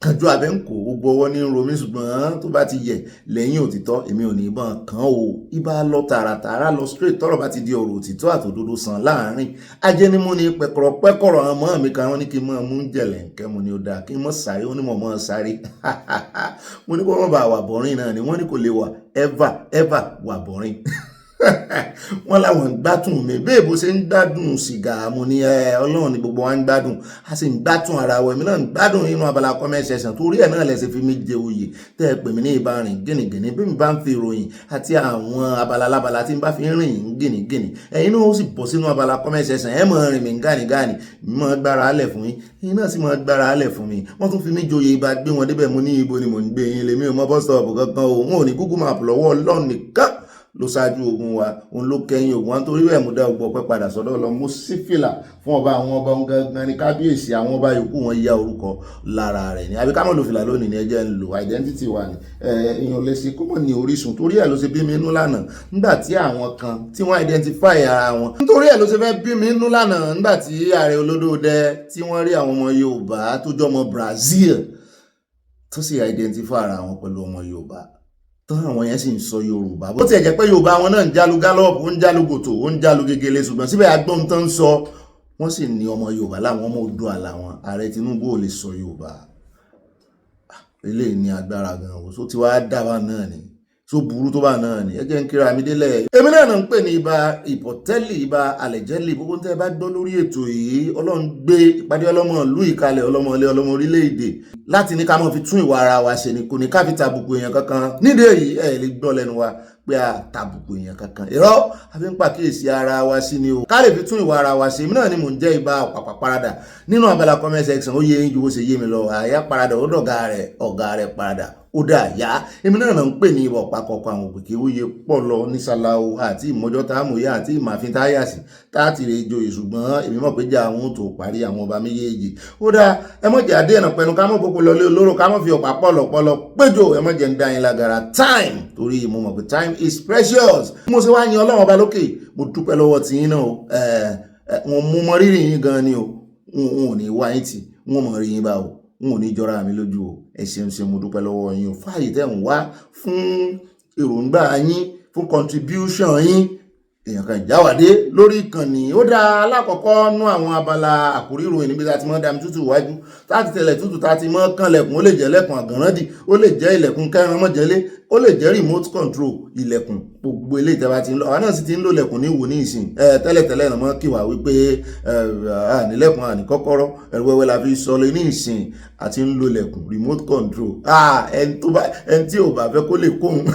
kanjú abẹ́ ń kó gbogbo ọwọ́ ní romi ṣùgbọ́n tó bá ti yẹ lẹ́yìn òtítọ́ èmi ò ní ìbọn kan o ibà lọ tààràtààrà lọ straight tọ́rọ̀ bá ti di ọ̀rọ̀ òtítọ́ àtòdodo sàn láàrin ajẹnimú ni pẹ̀kọ̀rọ̀ ọmọ mi kan wọ́n ní kí n mọ̀ mú jẹ̀lẹ̀ nkẹ́ mo ní ó dáa kí n mọ̀ sáré wọ́n ní mọ̀ sáré mo ní kó wọ́n bá wà bọ̀rin náà ni wọ́n ní kò lè wà ever wà bọ̀rin wọ́n láwọn gbádùn mi bẹ́ẹ̀ bó ṣe ń gbádùn sìgá mo ní Ọlọ́run ni gbogbo wa ń gbádùn a sì ń gbádùn ara wa èmi náà ń gbádùn nínú abala comment section torí ẹ̀ náà lẹ́sẹ̀ fi mi jẹ oyè tẹ́ ẹ pè mí ní ìbárìn gìnìgìnì bí mi bá ń fi ìròyìn àti àwọn abala lábala tí n bá fi ń rìn gìnìgìnì ẹ̀yin náà ó sì bọ́ sínú abala comment section ẹ̀ mọ̀ rìn mí gánigánì mi mọ̀ gbára alẹ̀ fún yín ẹ̀yin náà sì mọ̀ gbára alẹ̀ fún mi wọ́n tún fi mí joyè ibà gbé wọn débẹ̀ mo ní ibo ni mò ń gbé yín lèmi ò mọ bus stop kankan o wọn ò ní Google map lọ́wọ́ Ọlọ́run nìkan ló ṣáájú ogun wa òun ló kẹ́yìn ogun wa nítorí bẹ́ẹ̀ mo dá ogun ọpẹ́ padà sọ́dọ̀ lọ mo sí fìlà fún ọba àwọn ọba òun gangan ní kábíyèsí àwọn ọba yòókù wọn ya orúkọ lára rẹ̀ ni àbí ká mọ̀ lò fìlà lónìí ní ẹjẹ́ ń lò identity wa ni èèyàn lè ṣe kó mọ̀ ní orísun torí ẹ̀ ló ṣe bí mi inú lánàá nígbà tí àwọn kan tí wọ́n identify ara wọn nítorí ẹ̀ ló ṣe fẹ́ bí mi inú lánàá nígbà tí ààrẹ olódòdẹ tí wọ́n rí àwọn ọmọ Yorùbá tó jọmọ Brazil tó sì identify ara wọn pẹ̀lú ọmọ Yorùbá tán àwọn yẹn sì ń sọ Yorùbá bó tiẹ̀ jẹ́ pé Yorùbá wọn náà ń jálu gálọ́ọ̀pù ó ń jálu gòtò ó ń jálu gegele ṣùgbọ́n síbẹ̀ agbóhun tán ń sọ wọ́n sì ní ọmọ Yorùbá láwọn ọmọ Oòduà làwọn ààrẹ Tinubu ò lè sọ Yorùbá eléyìí ní agbára gan o tó ti wá dá wa náà ni tó burú tó bá náà ni ẹ jẹ́ ń kíra mi délẹ̀ èmi náà ń pè ní ibà ìpọ̀tẹ́lì ibà àlẹ̀jẹ́lì gbogbo tẹ́ bá gbọ́ lórí ètò yìí Ọlọ́run gbé ìpàdé ọlọ́mọ ìlú ìkalẹ̀ ọlọ́mọ ilé ọlọ́mọ orílẹ̀-èdè láti ní ká mọ̀ fi tún ìwà ara wa ṣe ni kò ní ká fi tàbùkù èèyàn kankan nídìí èyí ẹ lè gbọ́ lẹ́nu wa pé a tàbùkù èèyàn kankan irọ́ àfi ń pàkíyèsí ara wa sí ni o ká lè fi tún ìwà ara wa ṣe èmi náà ni mò ń jẹ́ ibà ọ̀pàpà parada nínú abala comment section ó yẹ ju bó ṣe yé mi lọ àyà parada ó dọ̀gá rẹ̀ parada ó dà yá èmi náà ń pè ní ibà ọ̀pàkọ̀kọ̀ àwọn òpèké ó yẹ pọ̀ lọ nísàláwo àti ìmọ̀jọ́ tá a mọ̀ yá àti ìmàfin tá a yà sí tá a ti rè joyè ṣùgbọ́n èmi mọ̀ pé jà àwọn tó parí àwọn ọba méjèèjì ó dá ẹ mọ̀ jẹ́ adé ẹ̀nà pẹ̀lú ká mọ̀ gbogbo lọlé olóró ká mọ̀ fi ọ̀pá pọ̀lọ̀pọ̀lọ̀ péjọ ẹ mọ̀ jẹ́ ń dá yín lágara time torí mo mọ̀ pé time is precious mo ṣe wá yin Ọlọ́run ọba lókè mo dúpẹ́ lọ́wọ́ tí yín náà o wọn mú mọ rírì yín gan ni o wọn ò ní wá yín tì wọn mọ̀ rí yín bá o n ò ní jọra mi lójú o. Ẹ ṣeun ṣe mo dúpẹ́ lọ́wọ́ yín o fáyì tẹ́ ń wá fún èròǹgbà yín fún contribution yín. Èèyàn kan jáwàdé lórí ìkànnì ó dá alákọ̀ọ́kọ́ nú àwọn abala àkórí ìròyìn níbi tá a ti mọ́ dami tútù wájú tá ti tẹ̀lẹ̀ tútù tá ti mọ́ kànlẹ̀kùn ó lè jẹ́ lẹ́kùn àgànràndì ó lè jẹ́ ilẹ̀kùn kẹrin mọ́jẹ́lé ó lè jẹ́ remote control ilẹ̀kùn gbogbo ilé ìtẹ́bá ti ń lọ àwọn náà sì ti ń lò lẹ̀kùn ní ìwò ní ìsìn tẹ́lẹ̀tẹ́lẹ̀ náà mọ́ kí wà wípé ànílẹ̀kùn àní kọ́kọ́rọ́ ẹ̀rù wẹ́wẹ́ la fi sọ lé ní ìsìn àti ń lò lẹ̀kùn remote control ẹni tí ò bá fẹ́ kó lè kóhun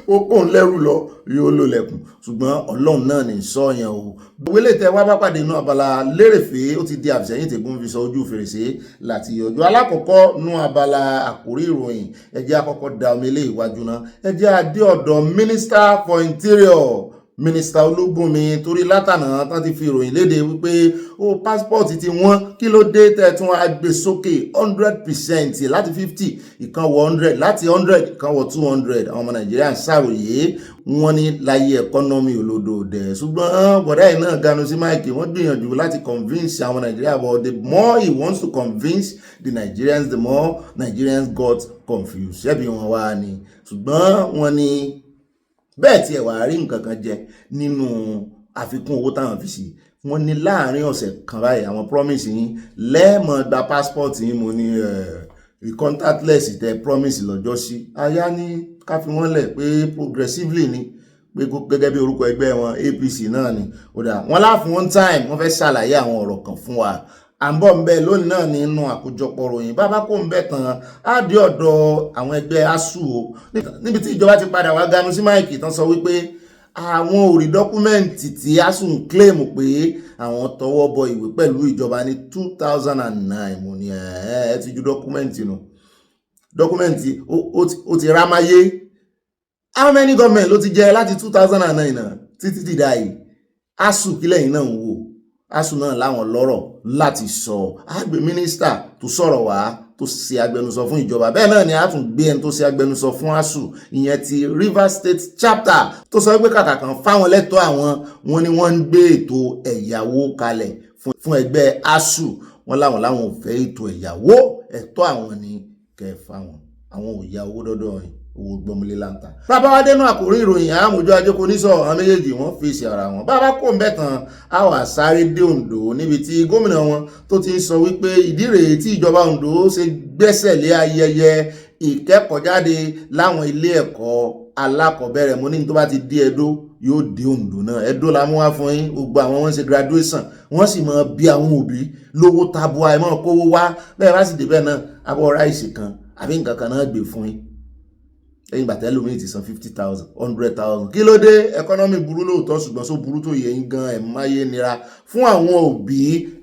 ó kóhun lẹ́rù lọ yóò lò lẹ̀kùn ṣùgbọ́n ọlọ́run náà ní sọ yẹn o. gbogbo ilé ìtẹ́ wá bá pàdé inú abala lérèfé ó ti di àfìsẹ́yìn tègún fi sọ ojú fèrèsé láti yọjú alákọ̀ọ́kọ́ nú abala àkórí ìròyìn ẹ jẹ́ àkọ́kọ́ da omi ilé ìwájú náà ẹ jẹ́ adé ọ̀dọ̀ Minister for Interior Minister Olúbùnmi torí látànà tán ti fi ìròyìn léde wípé ó passport ti wọ́n kí ló dé tẹ̀tún agbésókè 100% láti 50 ìkan wọ 100 láti 100 ìkan wọ 200 àwọn ọmọ Nàìjíríà ń ṣàròyé wọ́n ní láyé ẹkọ́nọ́mì olódòdè ṣùgbọ́n bọ̀dá yìí náà ganu sí máìkì wọ́n gbìyànjú láti convince àwọn Nàìjíríà but the more he wants to convince the Nigerians the more Nigerians got confused ṣebí wọn wá ní ṣùgbọ́n wọ́n ní bẹ́ẹ̀ tí ẹ wà rí nǹkan kan jẹ nínú àfikún owó táwọn fi sí wọ́n ní láàrin ọ̀sẹ̀ kan báyìí àwọn promise yín lẹ́ẹ̀mọ́ gba passport yín mo ní contactless tẹ promise lọ́jọ́ sí aya ní ká fi wọ́n lẹ̀ pé progressively ni pé gẹ́gẹ́ bí orúkọ ẹgbẹ́ wọn APC náà ni ó dà wọ́n láàfún one time wọ́n fẹ́ ṣàlàyé àwọn ọ̀rọ̀ kan fún wa à ń bọ̀ ń bẹ lónìí náà nínú àkójọpọ̀ ròyìn bàbá kò ń bẹ tán á dé ọ̀dọ̀ àwọn ẹgbẹ́ ASUU o níbi tí ìjọba ti padà wá ganu sí máìkì tán sọ wípé àwọn ò rí dọ́kúmẹ́ǹtì tí ASUU ń claim pé àwọn tọwọ́ bọ ìwé pẹ̀lú ìjọba ní 2009 mo ní ẹ ti ju dọ́kúmẹ́ǹtì nù dọ́kúmẹ́ǹtì ó ti rámáyé how many government ló ti jẹ láti 2009 náà títí dìdá yìí ASUU kílẹ̀ yìí náà ń wò ASUU náà láwọn lọ́rọ̀ láti sọ àgbẹ̀ mínísítà tó sọ̀rọ̀ wá tó ṣe agbẹnusọ fún ìjọba bẹ́ẹ̀ náà ni a tún gbé ẹni tó ṣe agbẹnusọ fún ASUU ìyẹn ti Rivers State chapter tó sọ pé kàkà kan fáwọn lẹ́tọ̀ọ́ àwọn wọn ni wọ́n ń gbé ètò ẹ̀yáwó kalẹ̀ fún ẹgbẹ́ ASUU wọn láwọn ò fẹ́ ètò ẹ̀yáwó ẹ̀tọ́ àwọn ni kẹfà àwọn ò yá owó dọ́dọ̀ yìí owó gbọmọlé láǹtà. bàbá wa dénú àkórí ìròyìn àmójú ajókòó nísọ àwọn méjèèjì wọn fèsì ara wọn bàbá kò ń bẹ tán a wà sáré dé Oǹdó níbi tí gómìnà wọn tó ti ń sọ wípé ìdí rèé tí ìjọba Oǹdó ṣe gbẹ́sẹ̀ lé ayẹyẹ ìkẹ́kọ̀ọ́jáde láwọn ilé ẹ̀kọ́ alákọ̀ọ́bẹ̀rẹ̀ mo ní tó bá ti dé Ẹdó yóò dé Oǹdó náà Ẹdó la mú wá fún yín gbogbo àwọn wọn ṣe graduation wọ́n sì mọ bí àwọn òbí lówó tabua ẹ mọ kówó wá bẹ́ẹ̀ bá sì débẹ̀ náà abọ́ ráìsì kan àbí nǹkan kan náà gbé fún yín ẹ̀yin bàtẹ́ lómi ti san 50,000 100,000 kí ló dé ẹkọ́nọ́mì burú lóòótọ́ ṣùgbọ́n só burú tó yẹ yín gan ẹ̀ máyé nira fún àwọn òbí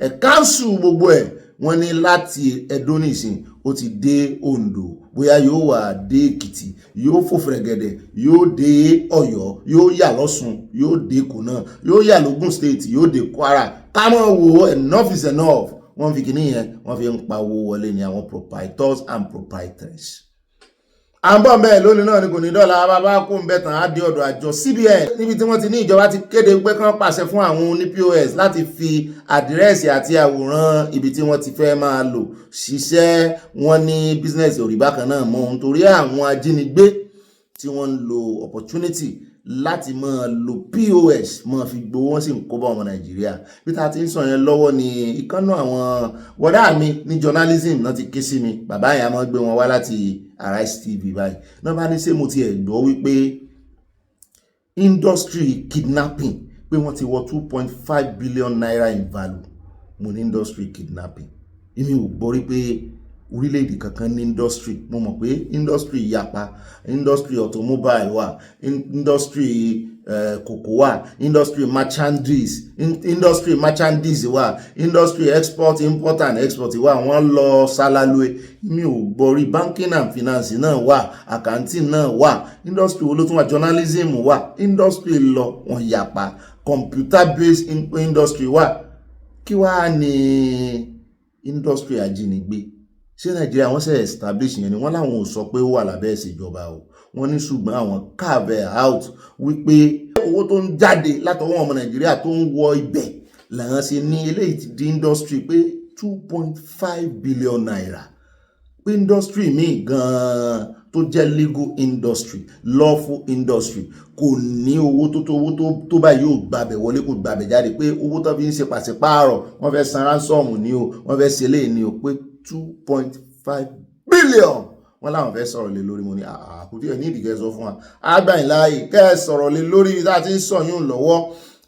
ẹ̀ káńsù gbogbo ẹ̀ wọ́n ní láti Ẹdó nìsín ó ti dé Oǹdó bóyá yóò wà dé Èkìtì yóò fò fẹ̀rẹ̀gẹ̀dẹ̀ yóò dé Ọ̀yọ́ yóò yà lọ́ṣun yóò dé Kùnà yóò yà lógùn state yóò dé Kwara kámọ́ wo enough is enough wọ́n fi kìíní yẹn wọ́n fi ń pa owó wọlé ní àwọn proprietors and proprietors. à ń bọ̀ mẹ́ẹ̀ lónìí náà ni kò ní dọ́là bàbá kó ń bẹ̀ tán á dé ọ̀dọ̀ àjọ CBN níbi tí wọ́n ti ní ìjọba ti kéde pé kán pàṣẹ fún àwọn oní POS láti fi àdírẹ́sì àti àwòrán ibi tí wọ́n ti fẹ́ máa lò ṣiṣẹ́ wọn ní bísínẹ́sì òrìbá kan náà mọ́ nítorí àwọn ajínigbé tí wọ́n ń lo opportunity láti máa lo POS máa fi gbowó wọn sì ń kó bá ọmọ Nàìjíríà bí ta ti ń sọ yẹn lọ́wọ́ ni ìkànnà àwọn wọ́dà mi ní journalism náà ti ké sí mi bàbá yẹn a máa gbé wọn wá láti Arise TV báyìí náà bá ní ṣé mo ti ẹ̀ gbọ́ wípé industry kidnapping pé wọ́n ti wọ 2.5 billion naira in value mo ní industry kidnapping èmi ò gbọ́ rí pé orílẹ̀-èdè kankan ní industry mo mọ̀ pé industry yapa industry automobile wà industry kòkó wà industry merchandise wà industry export import and export wà wọ́n lọ sálálúé mi ò gbọ́rí banking and finance náà wà accounting náà wà industry wo ló tún wà journalism wà industry lọ wọ́n yapa computer based industry wà kí wá ní industry ajínigbé ṣé Nàìjíríà wọ́n ṣe establish yẹn ni wọ́n láwọn ò sọ pé ó wà lábẹ́ ìṣèjọba o wọ́n ní ṣùgbọ́n àwọn carve out wípé owó tó ń jáde látọwọ́ ọmọ Nàìjíríà tó ń wọ ibẹ̀ làwọn ṣe ní eléyìí ti di industry pé 2.5 billion naira pé industry míì gan-an tó jẹ́ legal industry lawful industry kò ní owó tó bá yóò gbàbẹ̀ wọlé kò gbàbẹ̀ jáde, pé owó tó fi ń ṣe pàṣípààrọ̀ wọ́n fẹ́ san ransom ní o, wọ́n fẹ́ ṣe léè ní o, pé 2.5 billion wọ́n láwọn fẹ́ sọ̀rọ̀ lé lórí. mo ní àkútí ẹ̀ ní ìdíkẹ́ sọ fún wa àgbàyìn láàyè kẹ́ ẹ sọ̀rọ̀ lé lórí tá a ti ń sọ̀yún lọ́wọ́.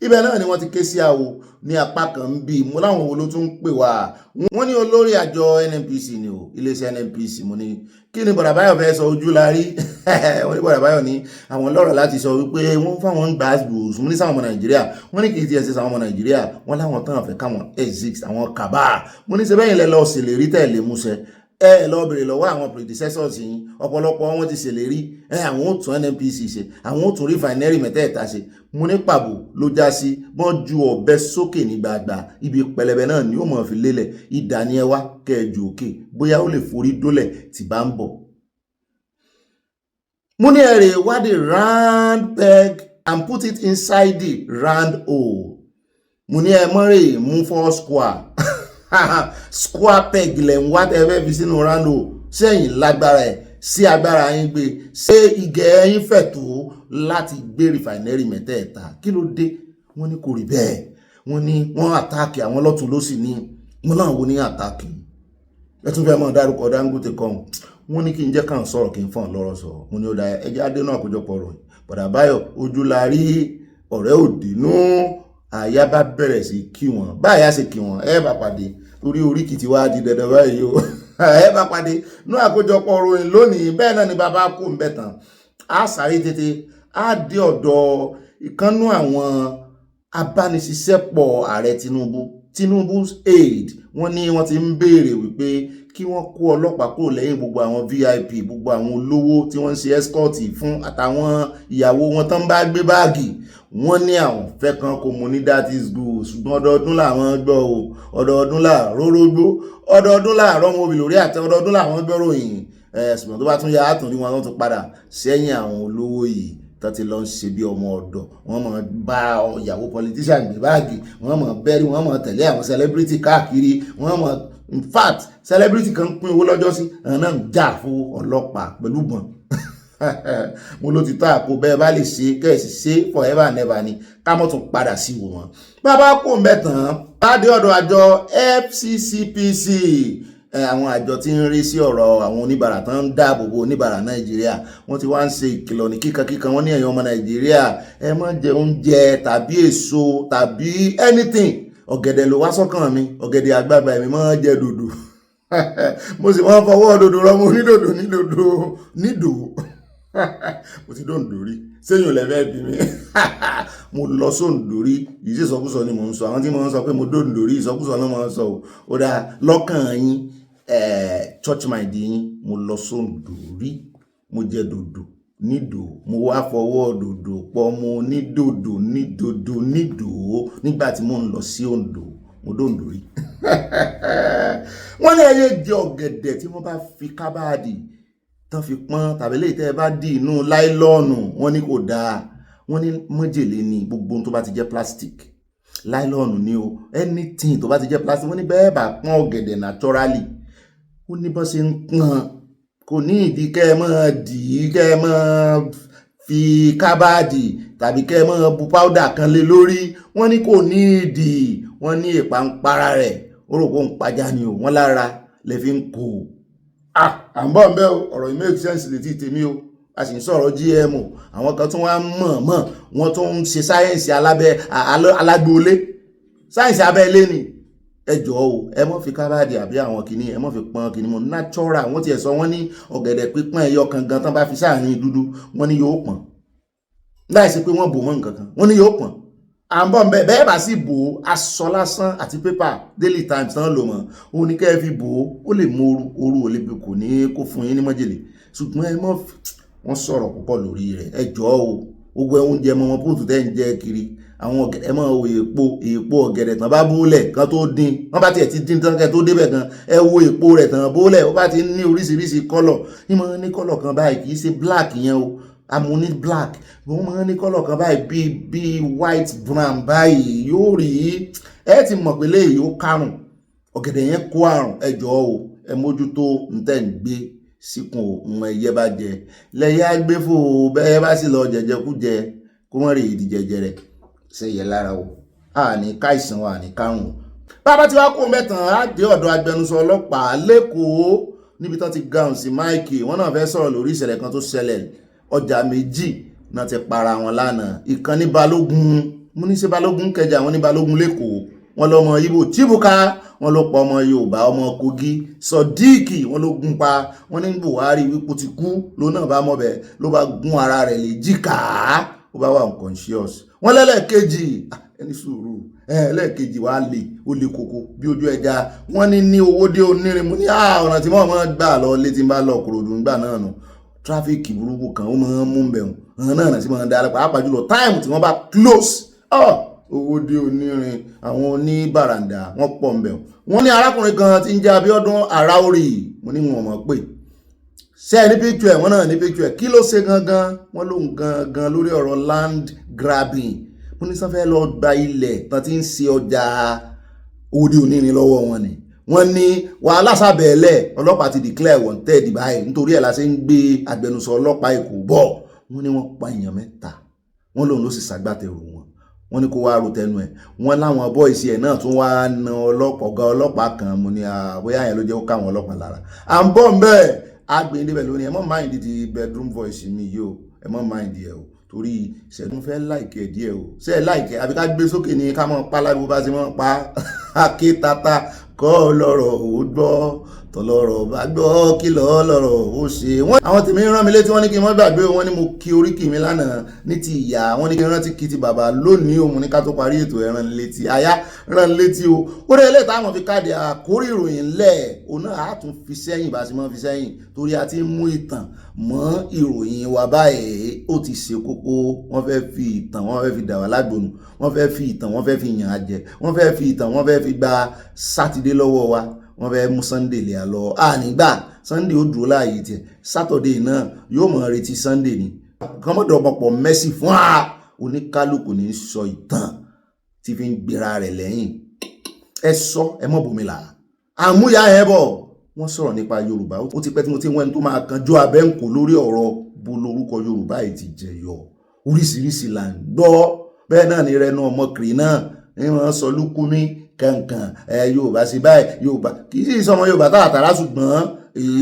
Ibẹ̀ náà ni wọ́n ti ké sí àwò ní apá kan ń bí mo láwọn wo ló tún ń pè wá. Wọ́n ní olórí àjọ NNPC ni o, iléeṣẹ́ NNPC. mo ní kí ni Bọ̀dà Báyọ̀ fẹ́ sọ ojú la rí. wọ́n ní Bọ̀dà Báyọ̀ ní àwọn lọ́rọ̀ láti sọ wípé wọ́n fáwọn ń gbà gbòòsùn. mo ní sáwọn ọmọ Nàìjíríà, wọ́n ní kì í ti ẹsẹ̀ sáwọn ọmọ Nàìjíríà, wọ́n láwọn tán fẹ́ káwọn exist àwọn kàbá. mo ní ṣe bẹ́yìn lẹ lọ ṣèlérí tẹ̀lé múṣẹ, ẹ lọ bèrè lọ́wọ́ àwọn predecessors yìí, ọ̀pọ̀lọpọ̀ wọn ti ṣèlérí àwọn ò tún NNPC ṣe, àwọn ò tún refinery mẹ́tẹ̀ẹ̀ta ṣe. mo ní pàbó ló já sí, wọ́n ju ọ̀bẹ sókè ní gbàgbà, ibi pẹlẹbẹ náà ni ó mọ̀ fi lélẹ̀. ìdá ni ẹ wá kẹjù òkè bóyá ó lè forí dólẹ̀ tí bá ń bọ̀. mo ní ẹ̀rẹ̀ ìwádìí round peg and put it inside the round hole. mo ní ẹ mọ́rẹ̀ mú 4 square square peg lẹ̀ ń wá tẹ́fẹ́ fi sínú round hole, sẹ́yìn lágbára ẹ̀ sí agbára yín gbé, ṣé igẹ̀ ẹ̀yìn fẹ̀ tó láti gbé refinery mẹ́tẹ̀ẹ̀ta? kí ló dé? wọ́n ní kò rí bẹ́ẹ̀, wọ́n ní wọ́n àtàkì àwọn lọ́tún ló sì ní wọ́n náà wo ní àtàkì. ẹ tún fẹ́ mọ̀ dárúkọ Dangote kan, wọ́n ní kí n jẹ́ kàn sọ̀rọ̀ kí n fọ́n lọ́rọ̀ sọ̀rọ̀. mo ní ó da ẹjẹ́ adénú àkójọpọ̀ ròyìn. Bọ̀dà Báyọ̀ ojú la rí, ọ̀rẹ́ òdìnú, àyà bá bẹ̀rẹ̀ sí kí wọn, báyà sì kí wọn ẹ bá pàdé torí oríkì tí wàá di dandan báyìí o. ẹ bá pàdé ní àkójọpọ̀ ròyìn lónìí. bẹ́ẹ̀ náà ni bàbá kò ń bẹ̀ tán, a sáré tètè á dé ọ̀dọ̀ ìkànnú àwọn abániṣiṣẹ́pọ̀ ààrẹ Tinubu's aid. wọ́n ní wọ́n ti ń béèrè wípé kí wọ́n kó ọlọ́pàá kúrò lẹ́yìn gbogbo àwọn VIP, gbogbo àwọn olówó tí wọ́n ń ṣe escort fún àtàwọn ìyàwó wọn tán bá gbé báàgì. wọ́n ní àwọn fẹ́ kan kò mú ní that is good, ṣùgbọ́n ọdọọdún làwọn gbọ́ o, ọdọọdún làárọ̀ rógbó, ọdọọdún làárọ̀ ọmọ obì lórí àtẹ, ọdọọdún làwọn gbọ́ ròyìn. ṣùgbọ́n tó bá tún yá àtúndí wọn tún padà sẹ́yìn àwọn olówó yìí tó ti lọ ń ṣe bí ọmọ ọ̀dọ̀. wọ́n mọ̀ bá ìyàwó politician gbé báàgì, wọ́n mọ̀ bẹ́rí, wọ́n mọ̀ tẹ̀lé àwọn celebrity káàkiri, wọ́n mọ̀ in fact celebrity kan pín owó lọ́jọ́ sí àwọn náà ń jà fún ọlọ́pàá pẹ̀lú gbọ̀n. mo ló ti tó àpò bẹ́ẹ̀ bá lè ṣe kẹ́ẹ̀sì ṣe forever and ever ni ká mọ́ tún padà sí wò wọ́n. bàbá kò ń bẹ̀ tán bá dé ọ̀dọ̀ àjọ FCCPC, àwọn àjọ tí ń rí sí ọ̀rọ̀ àwọn oníbàárà tán ń dáàbò bo oníbàárà Nàìjíríà. wọ́n ti wá ń ṣe ìkìlọ̀ ní kíkankíkan. wọ́n ní ẹ̀yin ọmọ Nàìjíríà ẹ má jẹ oúnjẹ tàbí èso tàbí anything. ọ̀gẹ̀dẹ̀ ló wá sọ́kàn mi, ọ̀gẹ̀dẹ̀ àgbààgbà mi máa jẹ dòdò. mo sì máa ń fọwọ́ dòdò rọmọ onídòdò nídò. mo ti dòǹdò rí, sẹ́yìn lẹ́fẹ́ bí mi. mo lọ sóǹdò rí, ìṣe ìsọkúsọ ni mò ń sọ. àwọn tí mo ń sọ pé mo dòǹdò rí ìsọkúsọ náà mo ń sọ o. ó dáa lọ́kàn yín church mind yín, mo lọ sóǹdò rí, mo jẹ dòdò nídò, mo wá fọwọ́ dòdò pọ̀ mo nídòdò nígbà tí mo ń lọ sí Oǹdó. mo dòǹdò rí. wọ́n ní ẹyẹ jẹ ọ̀gẹ̀dẹ̀ tí wọ́n bá fi kábàdì tán fi pọ́n tàbí lè tẹ́ ẹ bá dì inú láìlọ́ọ̀nù. wọ́n ní kò dáa, wọ́n ní májèlé ni gbogbo tó bá ti jẹ́ plastic, láìlọ́ọ̀nù ni o, anything tó bá ti jẹ́ plastic. wọ́n ní bẹ́ẹ̀ bá pọ́n ọ̀gẹ̀dẹ̀ naturally, ó ní bọ́n ṣe ń pọ́n, kò ní ìdí kẹ́ ẹ máa dì í, kẹ́ ẹ máa fi kábàdì tàbí kẹ́ ẹ máa bu powder kan lé lórí. wọ́n ní kò ní ìdí, wọ́n ní ìpàǹpara rẹ̀ ó rò pé ń pajá ni o, wọ́n lára lè fi ń kó o. à ń bọ̀ ń bẹ́ o, ọ̀rọ̀ yìí make sense létí tèmi o. a sì ń sọ̀rọ̀ GMO, àwọn kan tún wá mọ̀ wọ́n tún ń ṣe sáyẹ́ǹsì alágbóolé, sáyẹ́ǹsì abẹ́lé ni. ẹ jọ̀ọ́ o, ẹ mọ́ fi kábàdì àbí àwọn kìíní ẹ mọ́ fi pọ́n kìíní mọ́ natural. wọ́n ti ẹ̀ sọ wọ́n ní ọ̀gẹ̀dẹ̀ pípọ́n ẹyọ kan gan tán bá fi sáàrin dúdú, wọ́n ní yóò pọ́n, láìsí pé wọ́n bò mọ́ nǹkan kan, wọ́n ní yóò pọ́n. à ń bọ̀ ń bẹ́ẹ̀ bá sì bò ó, aṣọ lásán àti pépà Daily Times tán lò mọ́, ó ní kẹ́ ẹ fi bò ó lè mú ooru ò lè bí kò ní kó fún yín ní májèlé. ṣùgbọ́n ẹ mọ́ wọ́n sọ̀rọ̀ púpọ̀ lórí rẹ̀. ẹ jọ̀ọ́ o, gbogbo oúnjẹ mọ́ wọn póòtù tẹ́ ń jẹ kiri, àwọn ọ̀gẹ̀dẹ̀ máa wo èèpo ọ̀gẹ̀dẹ̀ tán bá bólẹ̀ kan tó dín, wọ́n bá tiẹ̀ ti dín tán kẹ́ tó débẹ̀ gan, ẹ wo èèpo rẹ̀ tán bólẹ̀, ó bá ti ní oríṣiríṣi kọ́lọ̀. ní máa ní kọ́lọ̀ kan báyìí, kì í ṣe black yẹn o, amúní black, wọ́n máa ní kọ́lọ̀ kan báyìí bíi white brown báyìí, yóò rí ẹ ti mọ̀ pé léyìí ó kárùn, ọ̀gẹ̀dẹ̀ yẹn kó àrùn. ẹ jọ̀ọ́ o, ẹ mójútó ntẹ́ ń gbé síkùn ọmọ ẹyẹ bá jẹ lẹ́yẹ agbéfò bẹ́ẹ̀ bá sì lọ jẹjẹkújẹ kó wọ́n rè ìdí jẹjẹrẹ ṣẹyẹ lára o àní káìsàn wa àní kárùn. bàbá tí wàá kó mẹ́tàn á dé ọ̀dọ̀ agbẹnusọ ọlọ́pàá lẹ́kọ̀ọ́ níbi tán ti gàùn sí máìkì wọn náà fẹ́ sọ̀rọ̀ lórí ìṣẹ̀lẹ̀ kan tó ṣẹlẹ̀ ọjà méjì náà ti para wọn lánàá ìkan ní Balógun mo ní ṣe Balógun Kẹjà wọn ní Balógun lẹ́kọ̀ọ́ wọn lọmọ Ìgbò Chibuka wọn ló pa ọmọ Yorùbá ọmọ Kogi Sodiq wọn ló gún pa wọn ní Buhari wípé ti kú ló náà bá mọbẹ ló bá gún ara rẹ̀ léjìká ó bá wà unconscious wọn lẹ́lẹ́kejì ẹni sùúrù ẹlẹ́ẹ̀kejì wàá lè ó lè koko bí ojú ẹja wọ́n ní owó dé onírin mú ní ọ̀nà tí wọ́n gbà lọ létí bá lọ Kòròdú nígbà náà nù tráfíkì burúkú kan ó máa ń mú bẹ̀rù ọ̀hún náà tí wọ́n dá pàápàá jùlọ táìmù tí wọ́n bá close owó dé onírin àwọn oníbàràǹdà wọ́n pọ̀ ń bẹ̀rù wọ́n ní arákùnrin kan tí ń jẹ́ Abíọ́dún Àráórì mo ní wọn mọ̀ pé ṣe ní picture ẹ̀ wọ́n náà ní picture ẹ̀ kí ló ṣe gangan wọ́n lóun gangan lórí ọ̀rọ̀ land grabbing mo ní sanfẹ́ lọ gba ilẹ̀ tán tí ń ṣe ọjà òde onírin lọ́wọ́ wọn ni wọ́n ní wàhálà sábẹ́ẹ̀lẹ̀ ọlọ́pàá ti declare wanted báyìí nítorí ẹ̀ la ṣe ń gbé agbẹnusọ ọlọ́pàá Èkó bọ̀ wọ́n ní wọ́n pa èèyàn 3 wọ́n lòun ló sì ṣàgbàtẹ̀rù wọ́n ní kó wá ro tẹnu ẹ̀ wọ́n láwọn bọ́ìsì ẹ̀ náà tún wá na ọ̀gá ọlọ́pàá kan mo ní bóyá yẹn ló jẹ́ kó káwọn ọlọ́pàá lára à ń bọ̀ ń bẹ́ẹ̀ àgbẹ̀ níbẹ̀ lónìí ẹ mọ́ mind di bedroom voice mi yìí o ẹ mọ́ mind ẹ o torí ṣẹ̀dún fẹ́ láìkẹ́ díẹ̀ o ṣe é láìkẹ́ àbí ká gbé sókè ní ká mọ́ pa lábẹ́ bó bá ti mọ́ pa akétata kọ́ lọ́rọ̀ ò gbọ́ tọ́lọ́rọ̀ bá gbọ́ kí lọ́rọ̀ ó ṣe. wọ́n àwọn tèmi rán mi létí wọ́n ní kí n má gbàgbé wọ́n ní mo kí oríkì mi lánàá ní ti ìyá wọ́n ní kí n rántí kí ti bàbá lónìí òun ní ká tó parí ètò ẹran létí àyà rán létí o ó rẹ̀ lè táwọn fi káàdì àkórí ìròyìn lẹ̀ òun náà á tún fi sẹ́yìn bá a ti mọ́ fi sẹ́yìn torí a ti mú ìtàn mọ́ ìròyìn wa báyìí ó ti ṣe kókó wọ́n fẹ́ fi ìtàn wọ́n fẹ́ fi dà wá lágbónú wọ́n fẹ́ fi ìtàn wọ́n fẹ́ fi yàn á jẹ wọ́n fẹ́ fi ìtàn wọ́n fẹ́ fi gba sátidé lọ́wọ́ wa wọ́n fẹ́ mú Sunday lè lọ nígbà Sunday ó dúró láàyè tiẹ̀ Saturday náà yóò mọ̀ retí Sunday ni kọ́mọ́dọ̀ ọ̀pọ̀ mẹ́sì fún oníkálukú ní sọ ìtàn tí fi ń gbéra rẹ̀ lẹ́yìn ẹ sọ ẹ mọ̀ bòmílà àmúyá ẹ bọ̀ wọ́n sọ̀rọ̀ nípa Yorùbá ó ti pẹ́ tí mo ti wẹ́n tó máa kanjú abẹ́ǹkò lórí ọ̀rọ̀ bó lórúkọ Yorùbá yìí ti jẹyọ oríṣiríṣi là ń gbọ́ bẹ́ẹ̀ náà ni rẹnu ọmọkùnrin náà ní wọ́n sọ lúkúmí kankan Yorùbá sí báyìí Yorùbá kì í sì sọmọ Yorùbá tààtàrà ṣùgbọ́n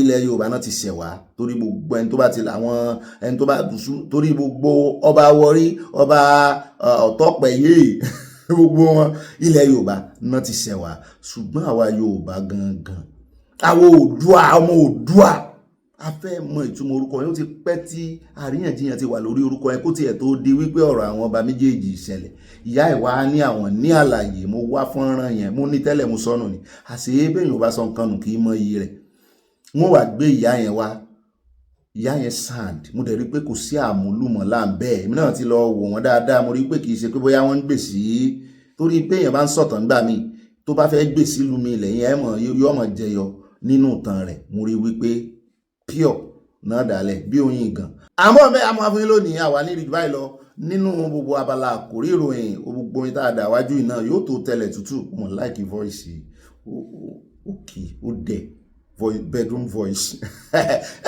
ilẹ̀ Yorùbá náà ti ṣẹ̀wá torí gbogbo ẹni tó bá ti làwọn ẹni tó bá dùsú torí gbogbo ọba Wọrí ọba Ọ̀tọ́pẹ̀yẹ gbogbo wọn ilẹ̀ Yorùbá náà ti ṣẹ̀wá ṣùgbọ́n àwa Yorùbá gangan àwọn Oòduà ọmọ Oòduà a fẹ́ mọ ìtumọ̀ orúkọ yẹn ó ti pẹ́ tí àríyànjiyàn ti wà lórí orúkọ yẹn kó tiẹ̀ tó di wípé ọ̀rọ̀ àwọn ọba méjèèjì ìṣẹ̀lẹ̀ ìyá ìwà ní àwọn ní àlàyé mo wá fọ́nrán yẹn mo ní tẹ́lẹ̀ mo sọnù ni àṣé bẹ́ẹ̀ yóò bá sọ nǹkan nù kì í mọ iye rẹ̀ wọ́n wá gbé ìyá yẹn wá ìyá yẹn sand mo dẹ̀ rí pé kò sí àmúlùmọ̀lá bẹ́ẹ̀ èmi náà ti lọ wò wọ́n dáadáa mo rí pé kì í ṣe pé bóyá wọ́n ń gbè sí torí pé èèyàn bá ń sọ̀tàn gbà mí tó bá fẹ́ gbè sí lumi ilẹ̀ yẹn yóò mọ̀ jẹyọ nínú ìtàn rẹ̀ mo rí wípé pure náà dálẹ̀ bí oyin gan. àmọ́ bẹ́ẹ̀ àmọ́ afúnyin lónìí àwa ní ìrìjú báyìí lọ nínú gbogbo abala àkórí ìròyìn gbogbo oyin tá a dà wájú yìí náà yóò tó tẹ̀lẹ̀ tútù mo like voice òkè ó dẹ̀ bedroom voice.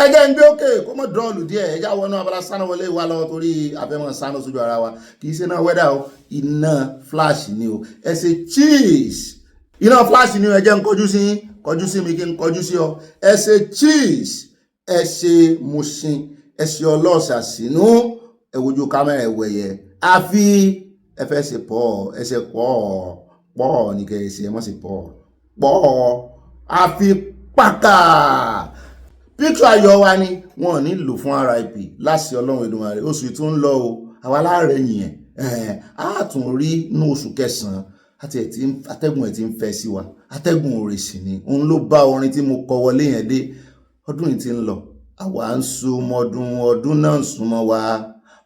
ẹ jẹ́ ń gbé òkè kó mọ̀ dọ́ọ̀lù díẹ̀ ẹ já wọnú abala sáná wọlé wa lọ torí abẹ́mọ̀ sáná sójú ara wa kì í ṣe náà wẹ́dà o iná flash ni o ẹ ṣe cheese iná flash ni o ẹ jẹ́ ń kọjú sí mi kí n kọjú sí ọ ẹ ṣe cheese ẹ ṣe Mushin ẹ ṣe ọlọ́ọ̀ṣà sínú ẹ wojú kámẹ́rà ẹ̀wẹ̀yẹ àfi ẹ fẹ́ ṣe pọ̀ ẹ ṣe pọ̀ ní kẹ́ ẹ ṣe ẹ mọ̀ ṣe pọ̀ àfi pàkà píktù ayọ̀ wa ni wọn ò ní lò fún RIP láti Ọlọ́run Èdùmàrè oṣù tó ń lọ o àwa láàrẹ̀ yìnyẹn a tún rí ní oṣù kẹsàn-án atẹ́gùn ẹ̀ ti ń fẹ́ sí wa atẹ́gùn òrìṣì ni òun ló bá orin tí mo kọ wọlé yẹn dé ọdún yìí ti ń lọ àwa ń súnmọ́dún ọdún náà ń súnmọ́ wa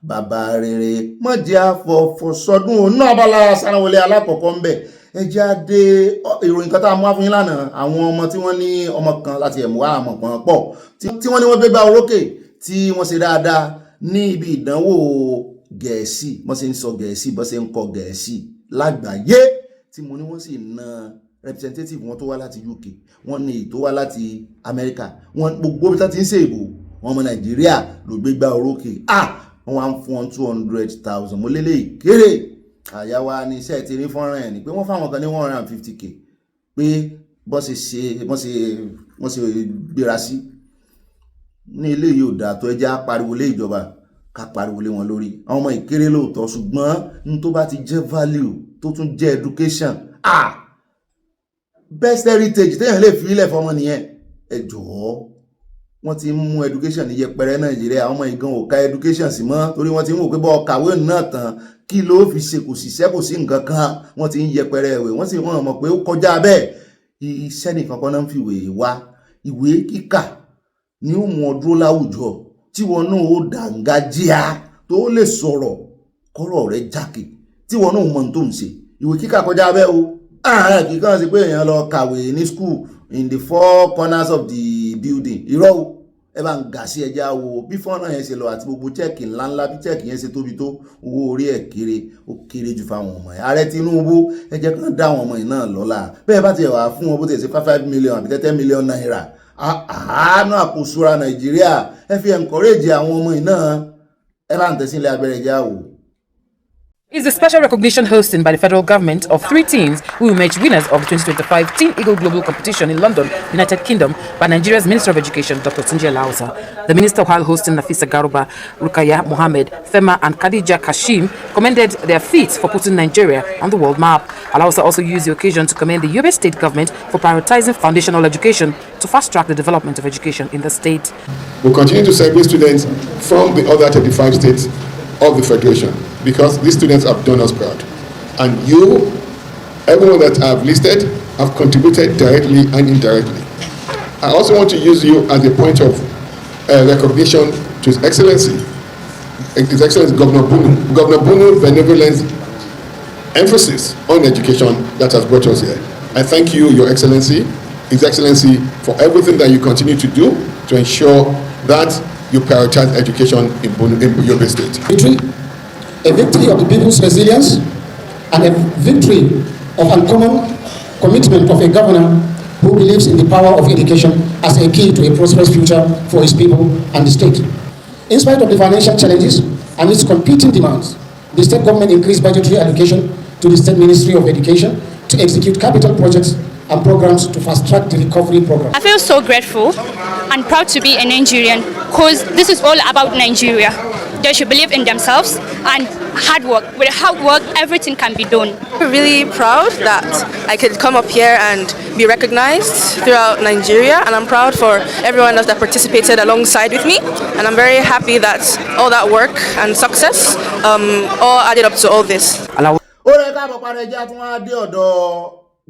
bàbá rere mọ̀jẹ́ àfọ̀fọ̀ sọdún òun náà bá lára sáráwọlé alákọ̀ọ́kọ́ ń bẹ̀ ẹ jẹ́ àdé ìròyìn kan tá a mú wá fún yín lánàá àwọn ọmọ tí wọ́n ní ọmọ kan láti ẹ̀mú wá àmọ̀ kan pọ̀ tí wọ́n ní wọ́n gbégbá orókè tí wọ́n ṣe dáadáa ní ibi ìdánwò Gẹ̀ẹ́sì bọ́n ṣe ń sọ Gẹ̀ẹ́sì bọ́n ṣe ń kọ Gẹ̀ẹ́sì lágbàáyé tí mo ní wọ́n sì na representative wọn tó wá láti UK, wọ́n ní èyí tó wá láti America, wọ́n gbogbo bí wọ́n ti ń ṣe ìbò wọn ọmọ Nàìjíríà ló gbégbá orókè wọ́n wá ń fún wọn 200,000 mo lélẹ̀ kéré àyà wa ní iṣẹ́ ti rí fọ́nrán ẹ̀ ni pé wọ́n fáwọn kan ní 150k pé bọ́n ṣe gbéra sí ní ilé yìí ò dáa tó ẹjẹ́ pariwo lé ìjọba ká pariwo lé wọn lórí àwọn ọmọ ìkéré lóòótọ́ ṣùgbọ́n ní tó bá ti jẹ́ value tó tún jẹ́ education best heritage téèyàn lè fi ilẹ̀ fọmọ nìyẹn ẹ jọ̀ọ́ wọ́n ti mú education ní yẹpẹrẹ Nàìjíríà àwọn ọmọ ìgan ò ka education sí mọ́ torí wọ́n ti ń wò pé bọ́ kàwé náà tán kí ló fi ṣe kò ṣiṣẹ́ kò sí nǹkan kan wọ́n ti ń yẹpẹrẹ ẹ̀wẹ̀ wọ́n sì wọ́n mọ̀ pé ó kọjá bẹ́ẹ̀ iṣẹ́ nìkan kan náà ń fi ìwé kíkà ní ó mú ọ dúró láwùjọ tí wọn náà ó dàǹgájíá tó lè sọ̀rọ̀ kọ́rọ̀ rẹ̀ jákè tí wọn náà mọ̀ tó ń ṣe ìwé kíkà kọjá bẹ́ẹ̀ o kíkàn sí pé èèyàn lọ kàwé ní school in the 4 corners of the building irọ́ o ẹ bá ń gà sí ẹja wo bí fọ́nrán yẹn ṣe lọ àti gbogbo chẹ́ẹ̀kì ńláńlá bí chẹ́ẹ̀kì yẹn ṣe tóbi tó owó orí ẹ̀ kéré ó kéré jù fáwọn ọmọ yẹn ààrẹ Tinubu ẹ jẹ́ kán dá àwọn ọmọ yìí náà lọ́lá bẹ́ẹ̀ bá ti wà fún wọn bó ti ṣe 5 million àbí 10 million naira àánú àkóṣúra Nàìjíríà ẹ fi encourage àwọn ọmọ yìí náà ẹ bá ń tẹ̀sílẹ̀ abẹ́rẹ́ ẹja wò. Is the special recognition hosting by the federal government of 3 teams who will emerge winners of the 2025 Teen Eagle Global Competition in London, United Kingdom, by Nigeria's Minister of Education, Dr. Tunji Lausa. The minister, while hosting Nafisa Garuba, Rukaya Mohammed, Fema, and Khadija Kashim, commended their feats for putting Nigeria on the world map. Lausa also used the occasion to commend the Yobe State government for prioritizing foundational education to fast-track the development of education in the state. We'll continue to celebrate students from the other 35 states of the Federation, because these students have done us proud. And you, everyone that I've listed, have contributed directly and indirectly. I also want to use you as a point of recognition to His Excellency Governor Bunu. Governor Bunu benevolent emphasis on education that has brought us here. I thank you, Your Excellency, His Excellency, for everything that you continue to do to ensure that you prioritize education in Yobe State. A victory of the people's resilience and a victory of uncommon commitment of a governor who believes in the power of education as a key to a prosperous future for his people and the state. In spite of the financial challenges and its competing demands, the state government increased budgetary allocation to the State Ministry of Education to execute capital projects and programs to fast-track the recovery program. I feel so grateful and proud to be a Nigerian because this is all about Nigeria. They should believe in themselves and hard work. With hard work, everything can be done. I'm really proud that I could come up here and be recognized throughout Nigeria, and I'm proud for everyone else that participated alongside with me, and I'm very happy that all that work and success all added up to all this.